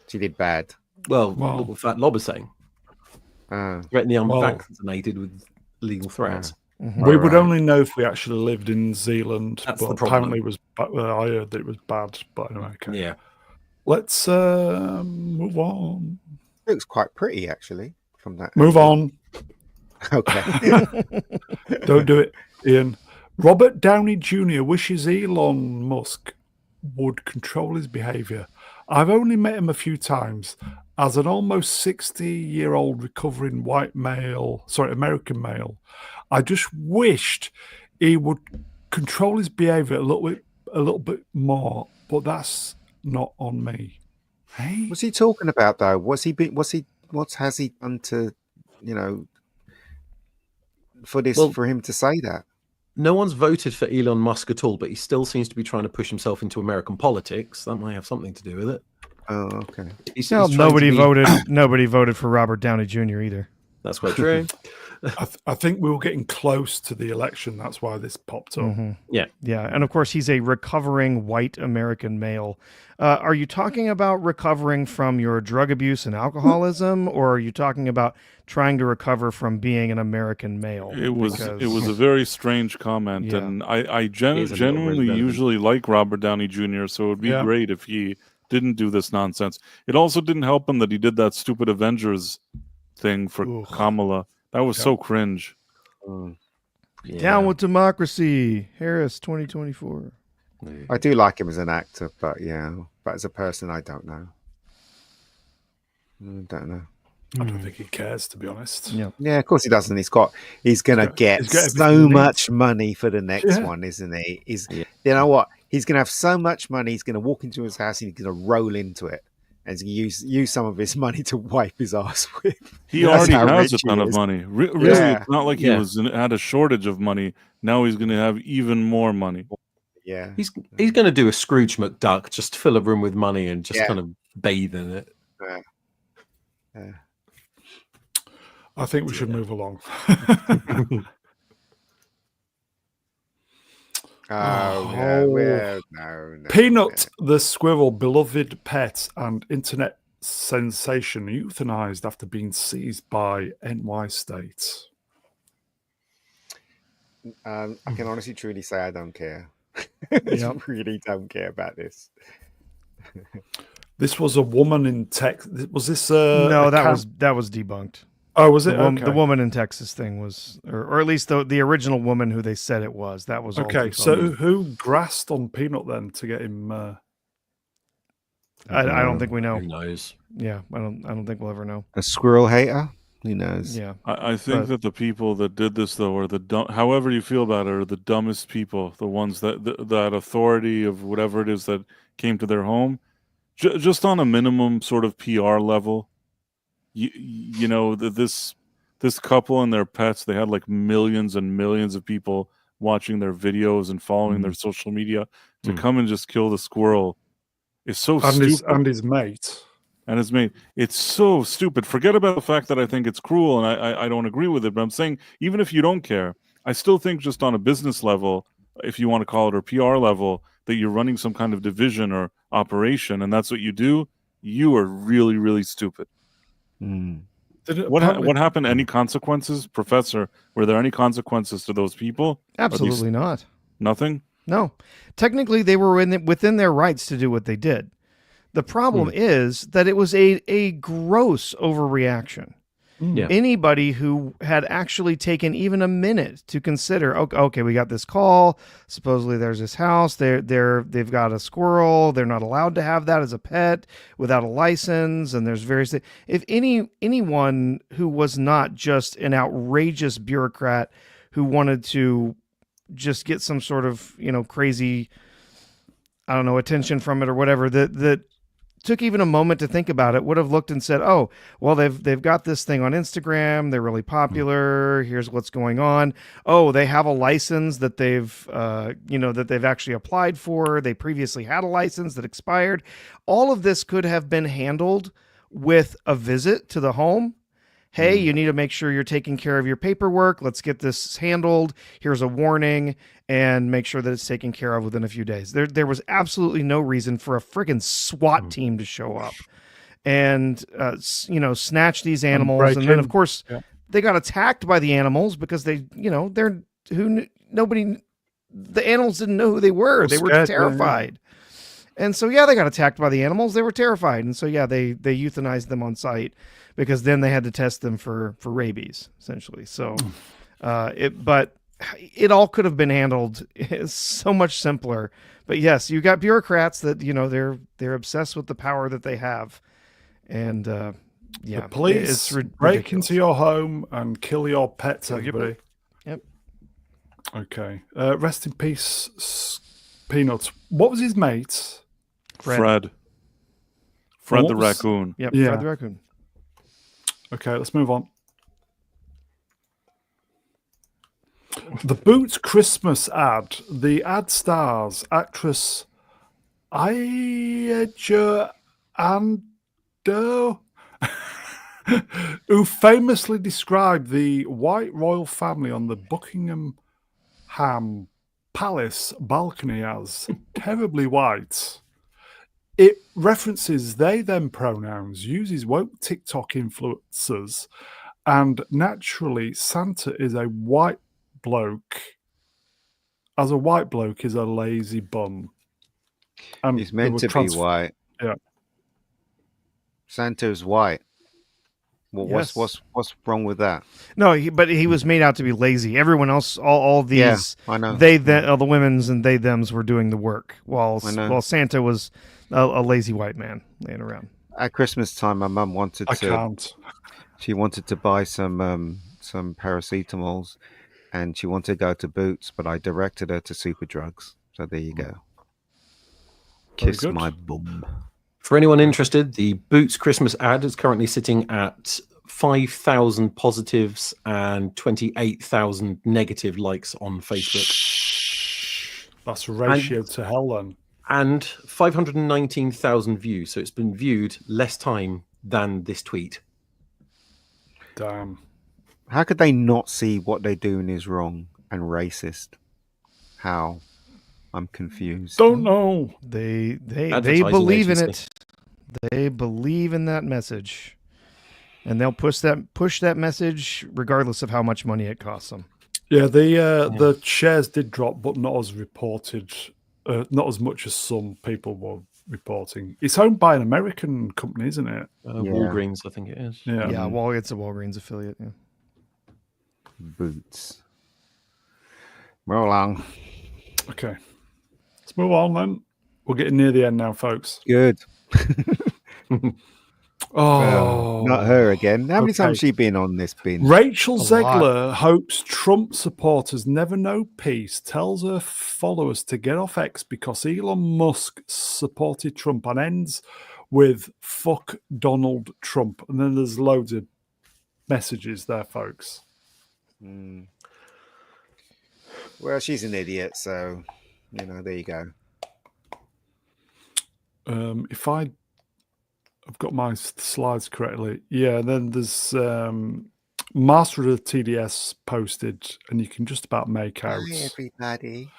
She did bad. Well, look what Fat Lob is saying. Threaten the unvaccinated with legal threats. We would only know if we actually lived in New Zealand. That's but the problem. apparently, I heard that it was bad. But anyway, okay. Yeah. Let's move on. It looks quite pretty, actually, from that. Move on. Okay. Don't do it, Ian. Robert Downey Jr. wishes Elon Musk would control his behavior. I've only met him a few times. As an almost 60-year-old recovering American male, I just wished he would control his behavior a little bit more, but that's not on me. Hey, What's he talking about, though? What has he done to, for him to say that? No one's voted for Elon Musk at all, but he still seems to be trying to push himself into American politics. That might have something to do with it. Oh, okay. Nobody voted for Robert Downey Jr. either. That's quite true. I think we were getting close to the election. That's why this popped up. Yeah. And of course, he's a recovering white American male. Are you talking about recovering from your drug abuse and alcoholism, or are you talking about trying to recover from being an American male? It was a very strange comment, and I genuinely usually like Robert Downey Jr., so it would be great if he didn't do this nonsense. It also didn't help him that he did that stupid Avengers thing for Kamala. That was so cringe. Down with democracy, Harris 2024. I do like him as an actor, but as a person, I don't know. I don't think he cares, to be honest. Yeah, of course he doesn't. He's gonna get so much money for the next one, isn't he? You know what? He's gonna have so much money. He's gonna walk into his house and he's gonna roll into it, and he's gonna use some of his money to wipe his ass with. He already has a ton of money. Really, it's not like he had a shortage of money. Now he's gonna have even more money. Yeah, he's gonna do a Scrooge McDuck, just fill a room with money and just kind of bathe in it. Yeah. I think we should move along. No. Peanut, the squirrel, beloved pet and internet sensation, euthanized after being seized by NY State. I can honestly, truly say I don't care. I really don't care about this. This was a woman in Texas. Was this? No, that was debunked. Oh, was it? The woman in Texas thing was, or at least the original woman who they said it was. That was okay. So who grassed on Peanut then to get him? I don't think we know. Who knows? Yeah, I don't think we'll ever know. A squirrel hater? Who knows? Yeah, I think that the people that did this, though, are the dumb. However you feel about it, are the dumbest people. The ones that authority of whatever it is that came to their home, just on a minimum sort of PR level. You know, this couple and their pets, they had like millions and millions of people watching their videos and following their social media. To come and just kill the squirrel is so stupid. And his mate. And his mate. It's so stupid. Forget about the fact that I think it's cruel and I don't agree with it, but I'm saying even if you don't care, I still think just on a business level, if you want to call it, or PR level, that you're running some kind of division or operation, and that's what you do, you are really, really stupid. What happened? Any consequences, Professor? Were there any consequences to those people? Absolutely not. Nothing. No, technically they were within their rights to do what they did. The problem is that it was a gross overreaction. Yeah. Anybody who had actually taken even a minute to consider, okay, we got this call. Supposedly, there's this house. They've got a squirrel. They're not allowed to have that as a pet without a license. And there's various things. If anyone who was not just an outrageous bureaucrat who wanted to just get some sort of crazy, I don't know, attention from it or whatever, that took even a moment to think about it, would have looked and said, oh, well, they've got this thing on Instagram. They're really popular. Here's what's going on. Oh, they have a license that they've actually applied for. They previously had a license that expired. All of this could have been handled with a visit to the home. Hey, you need to make sure you're taking care of your paperwork. Let's get this handled. Here's a warning, and make sure that it's taken care of within a few days. There was absolutely no reason for a friggin' SWAT team to show up and snatch these animals. And then, of course, they got attacked by the animals because the animals didn't know who they were. They were terrified. And so, they got attacked by the animals. They were terrified. And so, they euthanized them on site because then they had to test them for rabies, essentially. So, but it all could have been handled so much simpler. But yes, you got bureaucrats that, they're obsessed with the power that they have. And, the police break into your home and kill your pets, everybody. Yep. Okay. Rest in peace, Peanuts. What was his mate? Fred the raccoon. Yep, yeah. Fred the raccoon. Okay, let's move on. The Boots Christmas ad. The ad stars actress Aya Ando, who famously described the white royal family on the Buckingham Palace balcony as terribly white. It references they, them pronouns, uses woke TikTok influencers, and naturally, Santa is a white bloke. As a white bloke is a lazy bum. And he's meant to be white. Yeah. Santa's white. Well, yes. What's wrong with that? No, but he was made out to be lazy. Everyone else, all these, I know. All the women's and they thems were doing the work, while Santa was a lazy white man laying around. At Christmas time, my mum wanted to. Can't. She wanted to buy some paracetamols, and she wanted to go to Boots, but I directed her to Superdrugs. So there you go. Kiss my bum. For anyone interested, the Boots Christmas ad is currently sitting at 5,000 positives and 28,000 negative likes on Facebook. That's a ratio to hell then. And 519,000 views. So it's been viewed less time than this tweet. Damn. How could they not see what they're doing is wrong and racist? How? I'm confused. Don't know. They believe in it. They believe in that message, and they'll push that message regardless of how much money it costs them. Yeah, the shares did drop, but not as reported. Not as much as some people were reporting. It's owned by an American company, isn't it? Walgreens, I think it is. Yeah, it's a Walgreens affiliate. Yeah. Boots. Roll on. Okay. Let's move on then. We're getting near the end now, folks. Good. Not her again. How many times has she been on this bin? Rachel Zegler hopes Trump supporters never know peace, tells her followers to get off X because Elon Musk supported Trump, and ends with fuck Donald Trump. And then there's loads of messages there, folks. Well, she's an idiot, so there you go. If I've got my slides correctly, then there's Master of the TDS posted, and you can just about make out. Hi, everybody.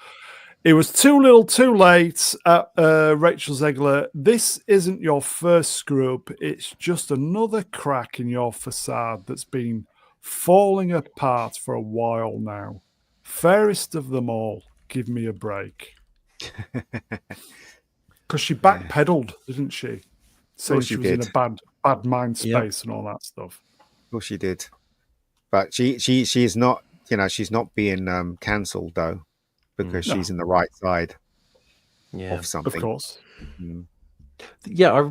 It was too little, too late. Rachel Zegler, this isn't your first screw up. It's just another crack in your facade that's been falling apart for a while now. Fairest of them all. Give me a break. Because she backpedaled, didn't she? Saying she was in a bad mind space and all that stuff. Of course she did. But she is not, she's not being cancelled though, because she's in the right side of something. Of course. Mm. Yeah,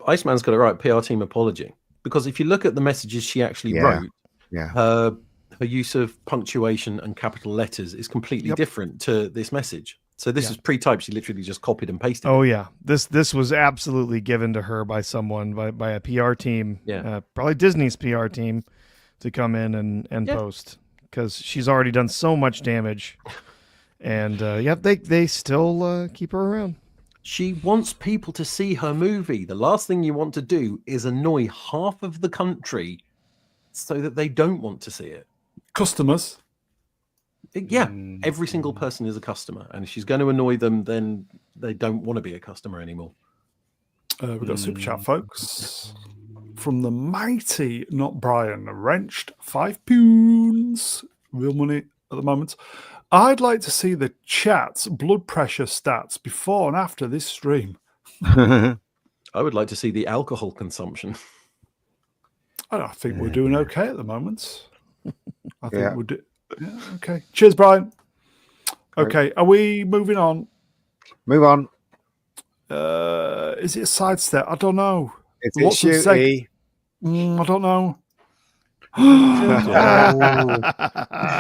Iceman's got a right PR team apology, because if you look at the messages she actually wrote, her use of punctuation and capital letters is completely different to this message. So this is pre-typed. She literally just copied and pasted. Oh yeah, this was absolutely given to her by someone, by a PR team. Yeah, probably Disney's PR team, to come in and post, because she's already done so much damage, and they still keep her around. She wants people to see her movie. The last thing you want to do is annoy half of the country so that they don't want to see it. Customers. Yeah, every single person is a customer, and if she's going to annoy them, then they don't want to be a customer anymore. We've got a super chat, folks, from the mighty, not Brian, wrenched £5. Real money at the moment. I'd like to see the chat's blood pressure stats before and after this stream. I would like to see the alcohol consumption. I think we're doing okay at the moment. I think we're doing... Yeah, okay. Cheers, Brian. Okay, are we moving on? Move on. Is it a sidestep? I don't know. It's shooty. I don't know.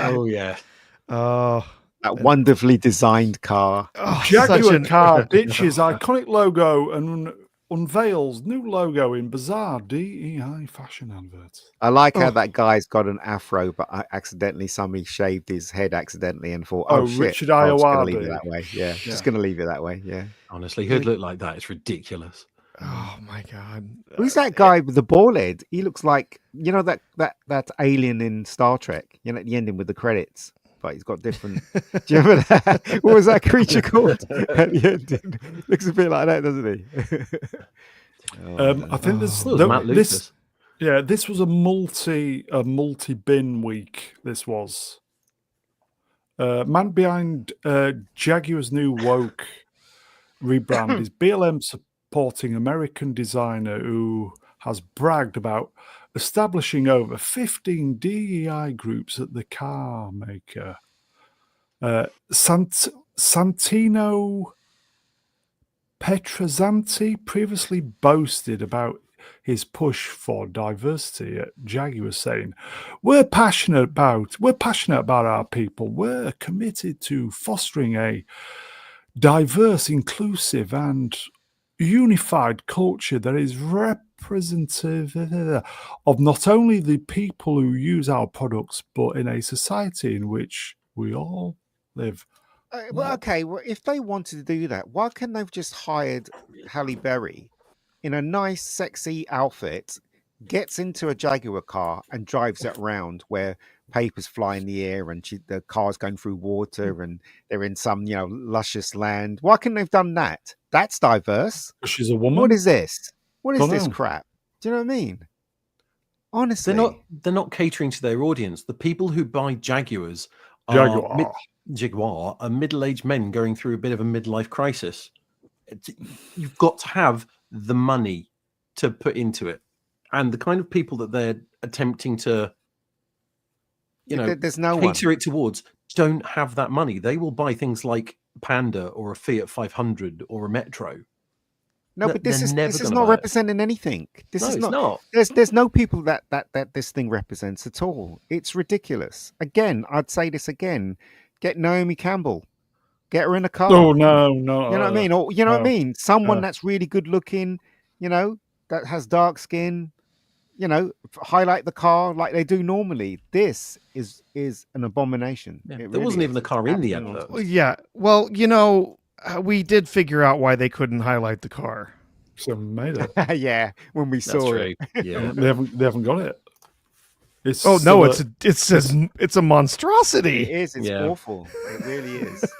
Oh yeah. Oh, that wonderfully designed car. Jaguar car ditches iconic logo and unveils new logo in bizarre DEI fashion adverts. I like how that guy's got an afro, but somebody shaved his head accidentally and thought, oh shit, Richard I'm just going Ayoade. to leave it that way. Yeah, just going to leave it that way. Yeah. Honestly, who'd look like that? It's ridiculous. Oh my god. Who's that guy with the ball head? He looks like, that alien in Star Trek, at the ending with the credits. But he's got different. Do you remember that? What was that creature called? At the end? Looks a bit like that, doesn't he? I think this was a multi bin week. This was man behind Jaguar's new woke rebrand is BLM supporting American designer who has bragged about establishing over 15 DEI groups at the car maker. Santino Petrazanti previously boasted about his push for diversity at Jaguar, saying, we're passionate about our people. We're committed to fostering a diverse, inclusive, and unified culture that is representative of not only the people who use our products, but in a society in which we all live. Well, if they wanted to do that, why couldn't they've just hired Halle Berry in a nice, sexy outfit, gets into a Jaguar car and drives it around where papers fly in the air and the car's going through water and they're in some, luscious land? Why couldn't they've done that? That's diverse. She's a woman. What is this? What is this crap? Do you know what I mean? Honestly, they're not catering to their audience. The people who buy Jaguars are middle-aged men going through a bit of a midlife crisis. You've got to have the money to put into it, and the kind of people that they're attempting to, there's no cater it towards don't have that money. They will buy things like Panda or a Fiat 500 or a Metro. No, but this is not representing anything. It's not. There's no people that this thing represents at all. It's ridiculous. Again, I'd say this again. Get Naomi Campbell. Get her in a car. Oh no. You know what I mean? Or what I mean? Someone that's really good looking, that has dark skin, highlight the car like they do normally. This is an abomination. Yeah, there wasn't even a car in the advert. Yeah. Well, we did figure out why they couldn't highlight the car. So made it. Yeah, when we saw it. Yeah, they haven't got it. It's a monstrosity. It is. It's awful. It really is. It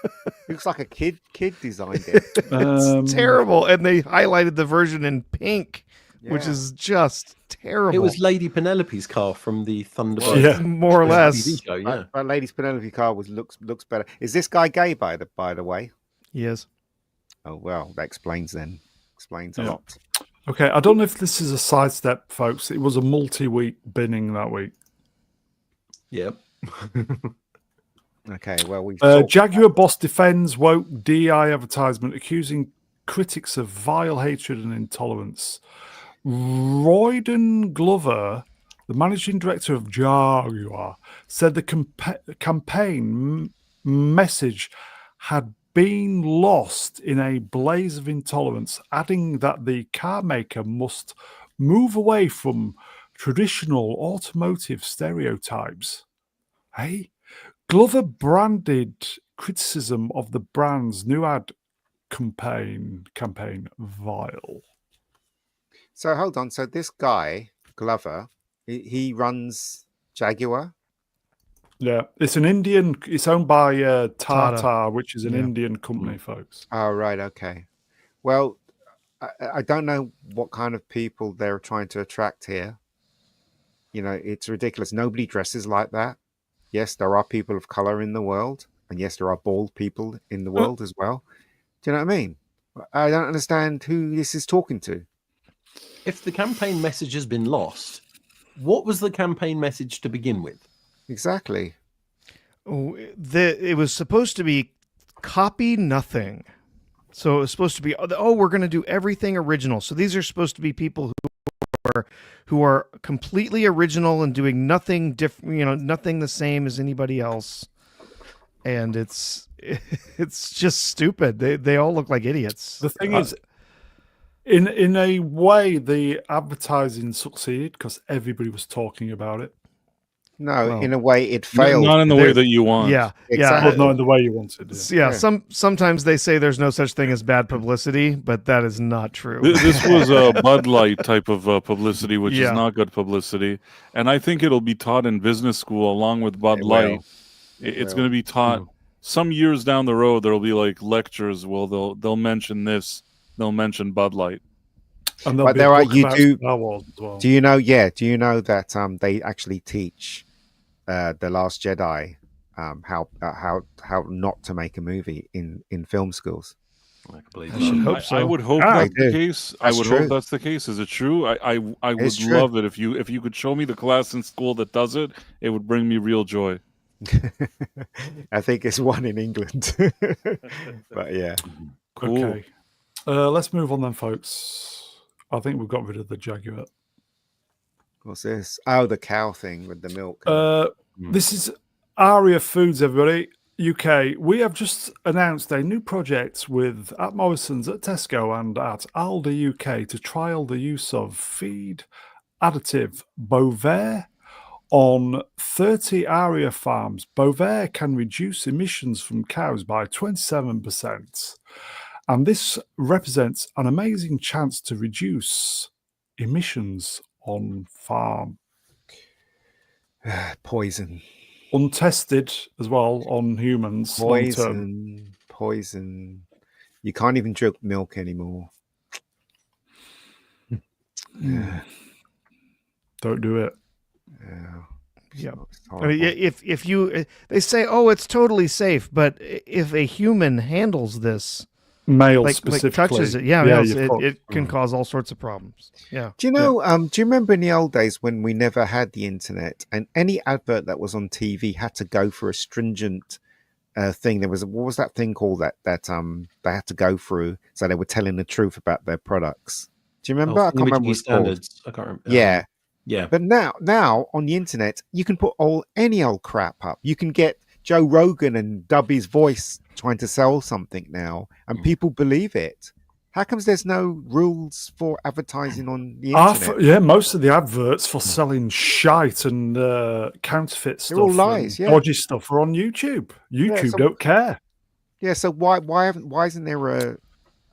looks like a kid designed it. It's terrible, and they highlighted the version in pink, which is just terrible. It was Lady Penelope's car from the Thunderbird, more or less. TV show, yeah. But Lady Penelope's car looks better. Is this guy gay by the way? He is. Oh well, that explains then. Explains a lot. Okay, I don't know if this is a sidestep, folks. It was a multi-week binning that week. Yep. Okay, well we've Jaguar boss defends woke DI advertisement, accusing critics of vile hatred and intolerance. Royden Glover, the managing director of Jaguar, said the campaign message had been lost in a blaze of intolerance, adding that the car maker must move away from traditional automotive stereotypes. Hey, Glover branded criticism of the brand's new ad campaign vile. So hold on. So this guy Glover, he runs Jaguar. Yeah, it's an Indian. It's owned by Tata, Tata. which is an Indian company, folks. Oh right, okay. Well, I don't know what kind of people they're trying to attract here. You know, it's ridiculous. Nobody dresses like that. Yes, there are people of color in the world, and yes, there are bald people in the world as well. Do you know what I mean? I don't understand who this is talking to. If the campaign message has been lost, what was the campaign message to begin with? Exactly. Oh, it was supposed to be copy nothing. So it was supposed to be, oh, we're going to do everything original. So these are supposed to be people who are completely original and doing nothing different, nothing the same as anybody else. And it's just stupid. They all look like idiots. The thing is, in a way, the advertising succeeded because everybody was talking about it. No, Well, in a way, it failed. Not in the way that you want. Yeah, Exactly. But not in the way you wanted. yeah. Sometimes they say there's no such thing as bad publicity, but that is not true. This was a Bud Light type of publicity, which Yeah. is not good publicity. And I think it'll be taught in business school along with Bud Light. It's going to be taught some years down the road. There'll be like lectures. Well, they'll mention this. They'll mention Bud Light. And But there are Star Wars as well. Do you know? Yeah. Do you know that they actually teach the Last Jedi how not to make a movie in film schools? I believe I should hope so. I would hope I that's the do. case. That's I would true. hope that's the case. Is it true? I would It's true. love it if you could show me the class in school that does it. It would bring me real joy. I think it's one in England. But yeah. Cool. Okay. Let's move on then, folks. I think we've got rid of the Jaguar. What's this? Oh, the cow thing with the milk. This is Aria Foods, everybody. UK. We have just announced a new project at Morrison's, at Tesco, and at Aldi UK to trial the use of feed additive Bovaer on 30 Aria farms. Bovaer can reduce emissions from cows by 27%. And this represents an amazing chance to reduce emissions on farm. Poison. Untested as well on humans. Poison. You can't even drink milk anymore. Don't do it. Yeah. Yeah. It's I mean, horrible. if you, they say, oh, it's totally safe, but if a human handles this, Male like specifically. touches it, it can cause all sorts of problems. Yeah. Do you know? Do you remember in the old days when we never had the internet and any advert that was on TV had to go for a stringent thing? There was what was that thing called that they had to go through, so they were telling the truth about their products. Do you remember? I can't remember what it's called. standards. I can't remember. Yeah. Yeah. But now on the internet, you can put any old crap up. You can get Joe Rogan and dub his voice trying to sell something now, and people believe it. How comes there's no rules for advertising on the internet? Most of the adverts for selling shite and counterfeit stuff, They're all lies, and dodgy stuff, are on YouTube. YouTube so- don't care. Yeah, so why isn't there a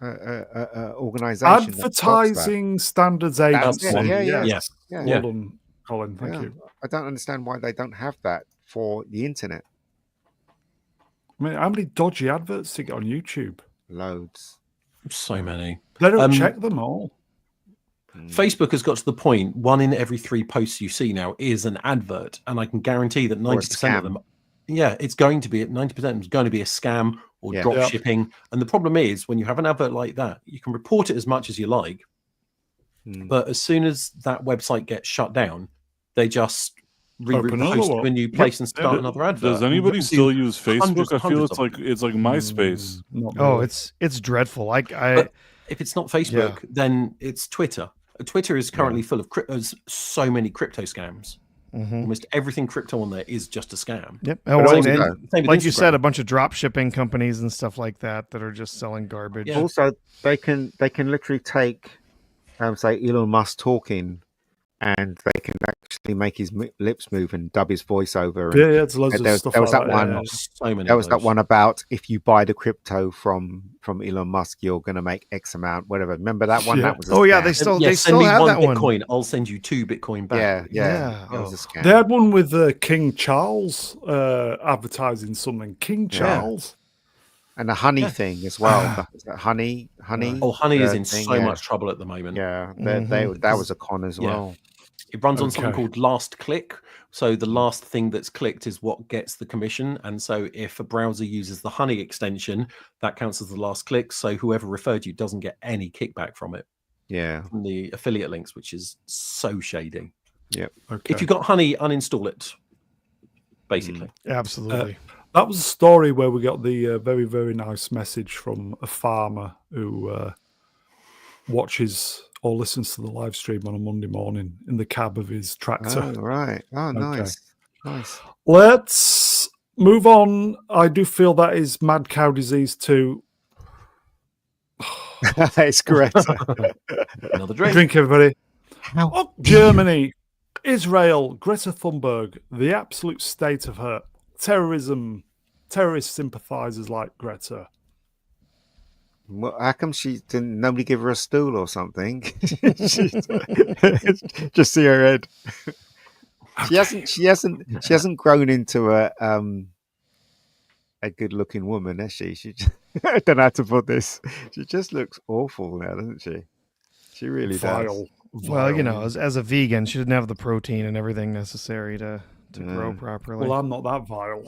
organization that stops that? Advertising Standards Agency. That's it. Yeah. Yes. Yeah. Well done, Colin. Thank Yeah. you. I don't understand why they don't have that for the internet. I mean, how many dodgy adverts do you get on YouTube? Loads. So many. They don't check them all. Facebook has got to the point 1 in every 3 posts you see now is an advert, and I can guarantee that 90% of them it's going to be at 90%. It's going to be a scam or drop shipping. And the problem is, when you have an advert like that, you can report it as much as you like, but as soon as that website gets shut down, they just post to a new place and start another advert. Does anybody still use Facebook? I feel it's like MySpace. Really. It's dreadful. But if it's not Facebook, then it's Twitter. Twitter is currently full of so many crypto scams. Almost everything crypto on there is just a scam. Yep. Like you said, a bunch of drop shipping companies and stuff like that are just selling garbage. Yeah. Also, they can literally take, say, Elon Musk talking, and they can actually make his lips move and dub his voice over. And there's loads of stuff. There was that one. There was that one about if you buy the crypto from Elon Musk, you're going to make X amount, whatever. Remember that one? That was they still have that Bitcoin. one. I'll send you 2 Bitcoin back. Yeah. That was a scam. They had one with King Charles advertising something. King Charles. And the honey thing as well. honey. Oh, honey is in so much trouble at the moment. Yeah, that was a con as well. It runs on something called last click. So the last thing that's clicked is what gets the commission. And so if a browser uses the honey extension, that counts as the last click. So whoever referred you doesn't get any kickback from it. Yeah. From the affiliate links, which is so shady. Yep. Okay. If you got honey, uninstall it. Basically. Absolutely. That was a story where we got the very, very nice message from a farmer who watches or listens to the live stream on a Monday morning in the cab of his tractor. Oh, right. Oh, nice. Nice. Let's move on. I do feel that is mad cow disease too. It's correct. Another drink. Drink, everybody. Germany, Israel, Greta Thunberg, the absolute state of her. Terrorism, terrorist sympathizers like Greta. Well, how come nobody give her a stool or something? Just see her head. She hasn't grown into a good-looking woman, has she? I don't know how to put this. She just looks awful now, doesn't she? She really does. Well, as a vegan, she didn't have the protein and everything necessary to grow properly. Well, I'm not that vile.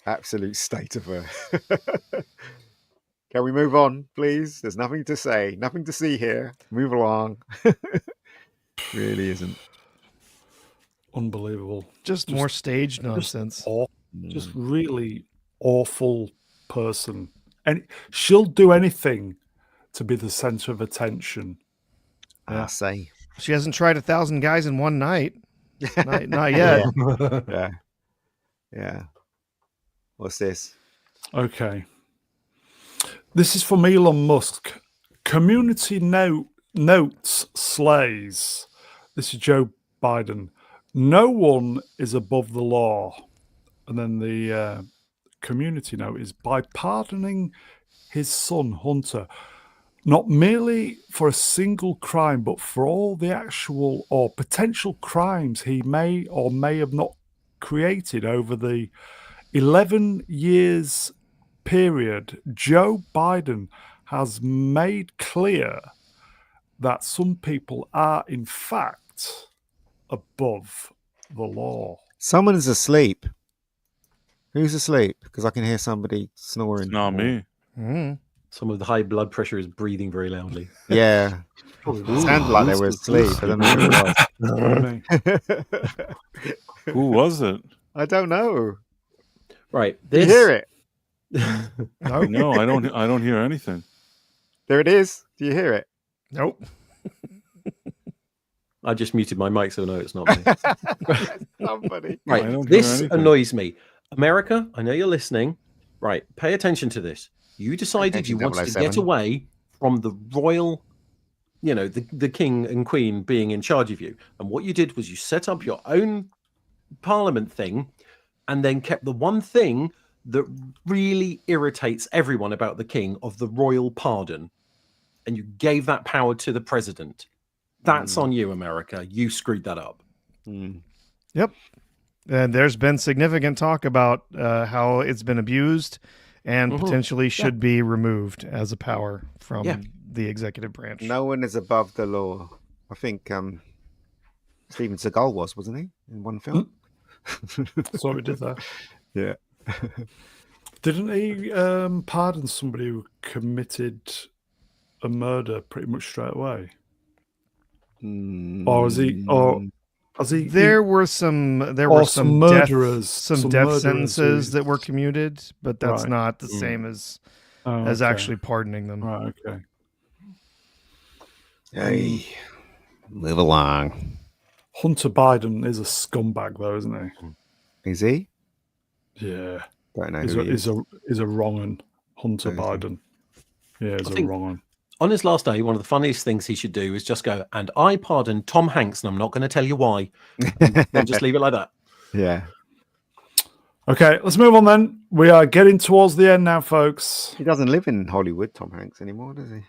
Absolute state of her. Can we move on, please? There's nothing to say, nothing to see here. Move along. Really isn't. Unbelievable. Just more stage nonsense. Just really awful person. And she'll do anything to be the center of attention. I say. She hasn't tried 1,000 guys in one night. Not yet. Yeah. What's this? Okay. This is from Elon Musk. Community notes slays. This is Joe Biden. No one is above the law. And then the community note is by pardoning his son, Hunter, not merely for a single crime, but for all the actual or potential crimes he may or may have not created over the 11 years period, Joe Biden has made clear that some people are, in fact, above the law. Someone's asleep. Who's asleep? Because I can hear somebody snoring. It's not me. Some of the high blood pressure is breathing very loudly. Yeah. It sounded like they were asleep. I don't know who it was. Who was it? I don't know. Right. You hear it? No, I don't hear anything. There it is. Do you hear it? Nope. I just muted my mic, so no, it's not me. Somebody. Right. This annoys me. America, I know you're listening. Right. Pay attention to this. You decided you wanted to get away from the royal, the king and queen being in charge of you. And what you did was you set up your own parliament thing and then kept the one thing that really irritates everyone about the king of the royal pardon. And you gave that power to the president. That's on you, America. You screwed that up. Yep. And there's been significant talk about how it's been abused and potentially should be removed as a power from the executive branch. No one is above the law. I think Steven Seagal wasn't he, in one film? That's what we did there. Yeah. Didn't he pardon somebody who committed a murder pretty much straight away? Or is he? Or has he? There were some murderers, some death sentences that were commuted, but that's Right. not the same as okay. actually pardoning them. Right. Okay. Hey, move along. Hunter Biden is a scumbag, though, isn't he? Is he? Yeah. Don't know He's who a, he is. he's a wrong un. Hunter Who is he? Biden. Yeah, he's I a think- wrong un. On his last day, one of the funniest things he should do is just go, and I pardon Tom Hanks, and I'm not going to tell you why. And just leave it like that. Yeah. Okay, let's move on then. We are getting towards the end now, folks. He doesn't live in Hollywood, Tom Hanks, anymore, does he?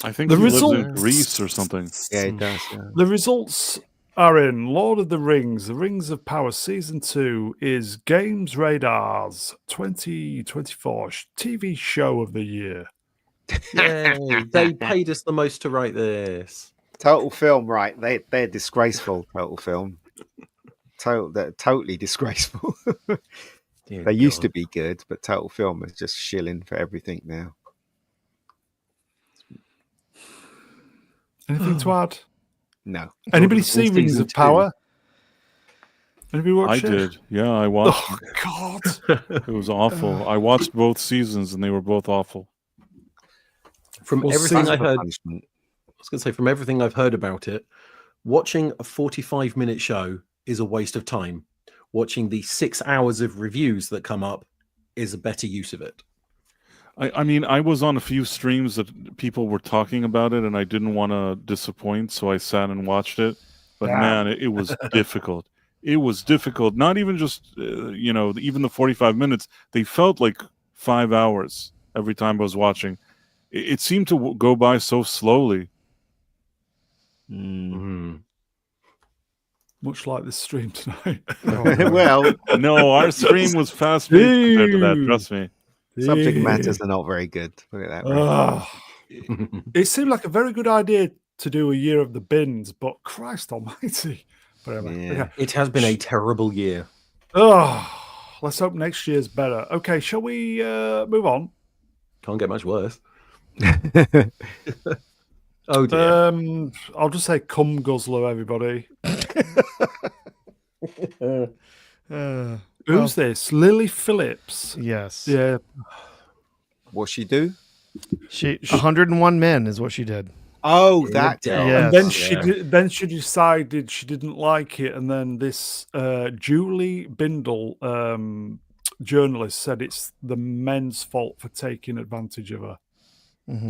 I think The he lives in results- Greece or something. Yeah, he does. Yeah. The results are in. Lord of the Rings of Power Season 2 is Games Radar's 2024 TV show of the year. Yay. They paid us the most to write this. Total Film, right? They're disgraceful. Total Film. They're totally disgraceful. Dear They used to God. be good, but Total Film is just shilling for everything now. Anything to add? No. Anybody All see season Rings of 2. Power? Anybody watch I it? did. Yeah, I watched. Oh God! It was awful. I watched both seasons and they were both awful. From Well, everything season I For heard, punishment. I was going to say, from everything I've heard about it, watching a 45-minute show is a waste of time. Watching the 6 hours of reviews that come up is a better use of it. I mean, I was on a few streams that people were talking about it and I didn't want to disappoint, so I sat and watched it. But Yeah. man, it was difficult. It was difficult. Not even just, even the 45 minutes. They felt like 5 hours every time I was watching. It seemed to go by so slowly. Much like this stream tonight. Well, No, our stream was fast-paced compared to that, trust me. subject matters are not very good. Put it that way. Ugh. It seemed like a very good idea to do a year of the bins, but Christ Almighty! But anyway, Yeah. yeah. It has been a terrible year. Let's hope next year's better. Okay, shall we move on? Can't get much worse. Oh dear. I'll just say cum guzzler, everybody. Who's this? Lily Phillips. Yes. Yeah. What she do? She 101 Men is what she did. Oh, Yeah, that yeah. girl. Yeah. And then Yeah. then she decided she didn't like it, and then this Julie Bindel journalist said it's the men's fault for taking advantage of her.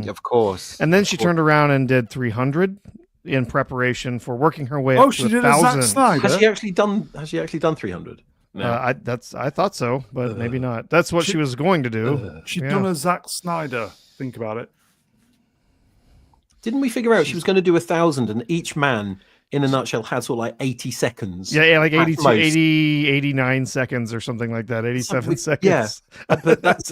Of course. And then she turned around and did 300 in preparation for working her way up Oh, to she did a Zack 1,000. Snyder. Has she actually done 300? No. I thought so, but maybe not. That's what she was going to do. She'd Yeah. done a Zack Snyder. Think about it. Didn't we figure out she was going to do 1,000 and each man, in a nutshell, had sort of like 80 seconds? Yeah, like at 82, most. 80, 89 seconds or something like that. 87 seconds. Yeah, but that's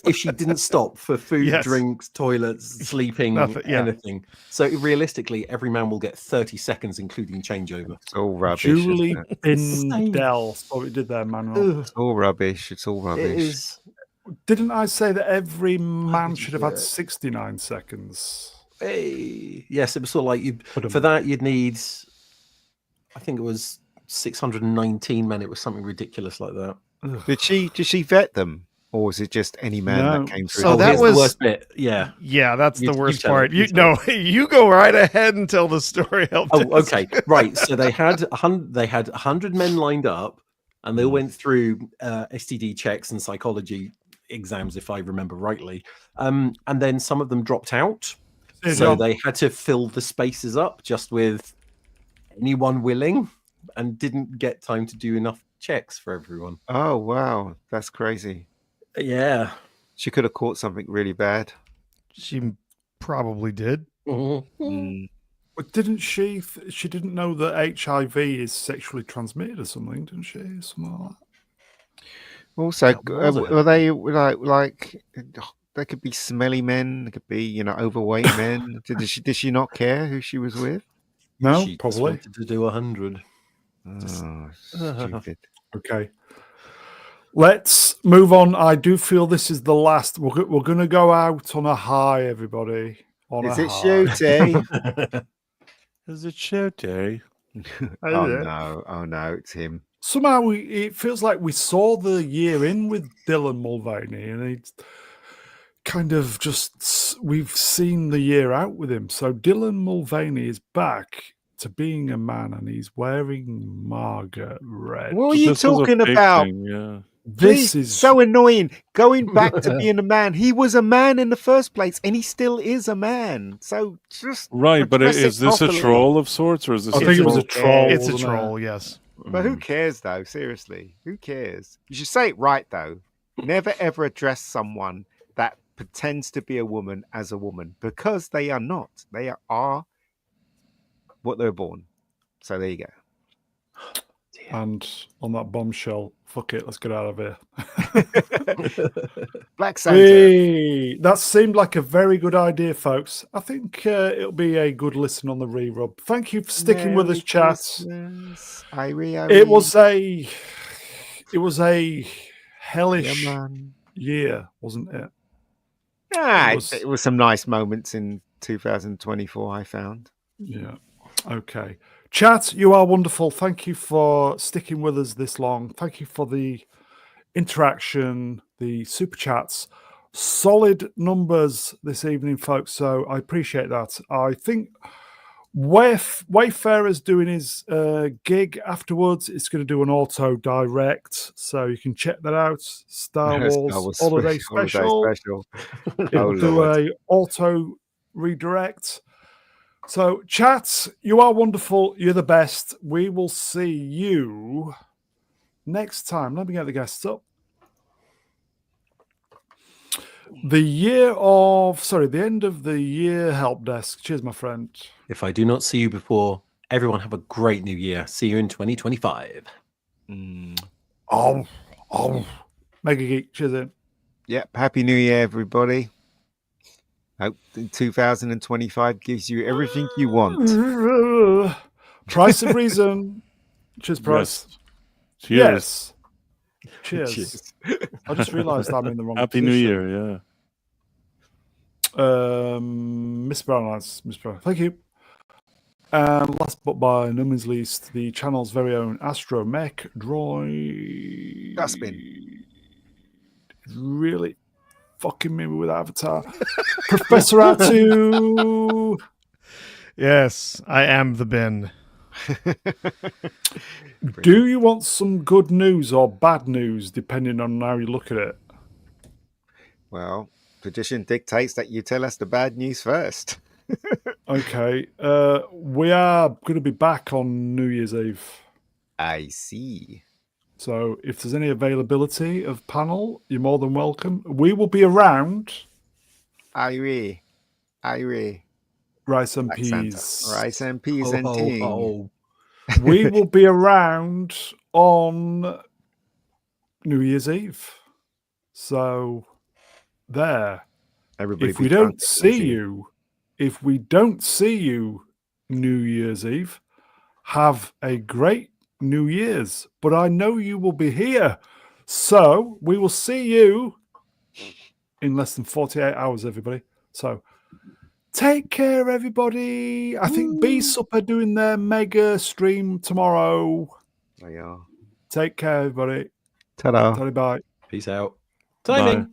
if she didn't stop for food, Yes. drinks, toilets, sleeping, Nothing, yeah. anything. So realistically, every man will get 30 seconds, including changeover. It's all rubbish. Julie isn't it? Bindel. That's what we did there, Manuel. It's all rubbish. It's all It rubbish. is. Didn't I say that every man did you should have do had it? 69 seconds? Hey. Yes, it was sort of like Put 'em- for that you'd need. I think it was 619 men. It was something ridiculous like that. Did she vet them, or was it just any man No. that came through? So the that here's door? was- the worst bit. Yeah. Yeah, that's You- the you worst tell it, part. you You tell no, you go right ahead and tell the story. Oh, okay, right. So they had 100 men lined up, and they all went through STD checks and psychology exams, if I remember rightly. And then some of them dropped out, There you so go. they had to fill the spaces up just with anyone willing, and didn't get time to do enough checks for everyone. Oh wow, that's crazy. Yeah. She could have caught something really bad. She probably did. Mm. But didn't she? She didn't know that HIV is sexually transmitted or something, didn't she? Something like that. Also, Yeah, was it? were they like they could be smelly men? They could be overweight men. Did she not care who she was with? No, She just probably. wanted to do 100. Oh, stupid. Okay. Let's move on. I do feel this is the last. We're going to go out on a high, everybody. On Is a it high. shooty? Is it show day? Oh no, it's him. Somehow it feels like we saw the year in with Dylan Mulvaney, and it's kind of just we've seen the year out with him. So Dylan Mulvaney is back to being a man, and he's wearing Margaret red. What are you This was a talking big about? thing, yeah. This Please, is so annoying. Going back to being a man. He was a man in the first place, and he still is a man. So just Right, but address is it this a properly. troll of sorts, or is this? I think it was a troll. It's a wasn't it? troll, yes. But who cares, though? Seriously, who cares? You should say it right, though. Never ever address someone that pretends to be a woman as a woman, because they are not. They are what they're born. So there you go. And on that bombshell, fuck it, let's get out of here. Black Santa. Hey, that seemed like a very good idea, folks. I think it'll be a good listen on the re-rub. Thank you for sticking with us, chat. Christmas. Irie. It was a hellish man. year, wasn't it? It was some nice moments in 2024, I found. Yeah. Okay. Chat, you are wonderful. Thank you for sticking with us this long. Thank you for the interaction, the super chats. Solid numbers this evening, folks. So I appreciate that. I think Wayfarer's doing his gig afterwards. It's going to do an auto direct, so you can check that out. Star Wars Holiday Special. It will do a auto redirect. So, chat, you are wonderful. You're the best. We will see you next time. Let me get the guests up. The end of the year help desk. Cheers, my friend. If I do not see you before, everyone have a great new year. See you in 2025. Oh, Mega Geek. Cheers in. Yep. Happy New Year, everybody. Hope 2025 gives you everything you want. Price of Reason. Cheers, Price. Yes. Cheers. Yes. Cheers. I just realised I'm in the wrong Happy position. New Year, yeah. Miss Brown, Miss Brown. Thank you. And last but by no means least, the channel's very own Astro Mech Droid. Dustbin. Really fucking me with Avatar. Professor Atu. Yes, I am the bin. Do you want some good news or bad news, depending on how you look at it? Well, tradition dictates that you tell us the bad news first. Okay. We are going to be back on New Year's Eve. I see. So if there's any availability of panel, you're more than welcome. We will be around. Irie. Rice and Black peas. Santa. Rice and peas and ting. We will be around on New Year's Eve. So there. Everybody If we don't see you New Year's Eve, have a great New Year's. But I know you will be here. So we will see you in less than 48 hours, everybody. So take care, everybody. I think B-Sup are doing their mega stream tomorrow. They are. Take care, everybody. Ta-da. Bye. Peace out. Bye. Timing.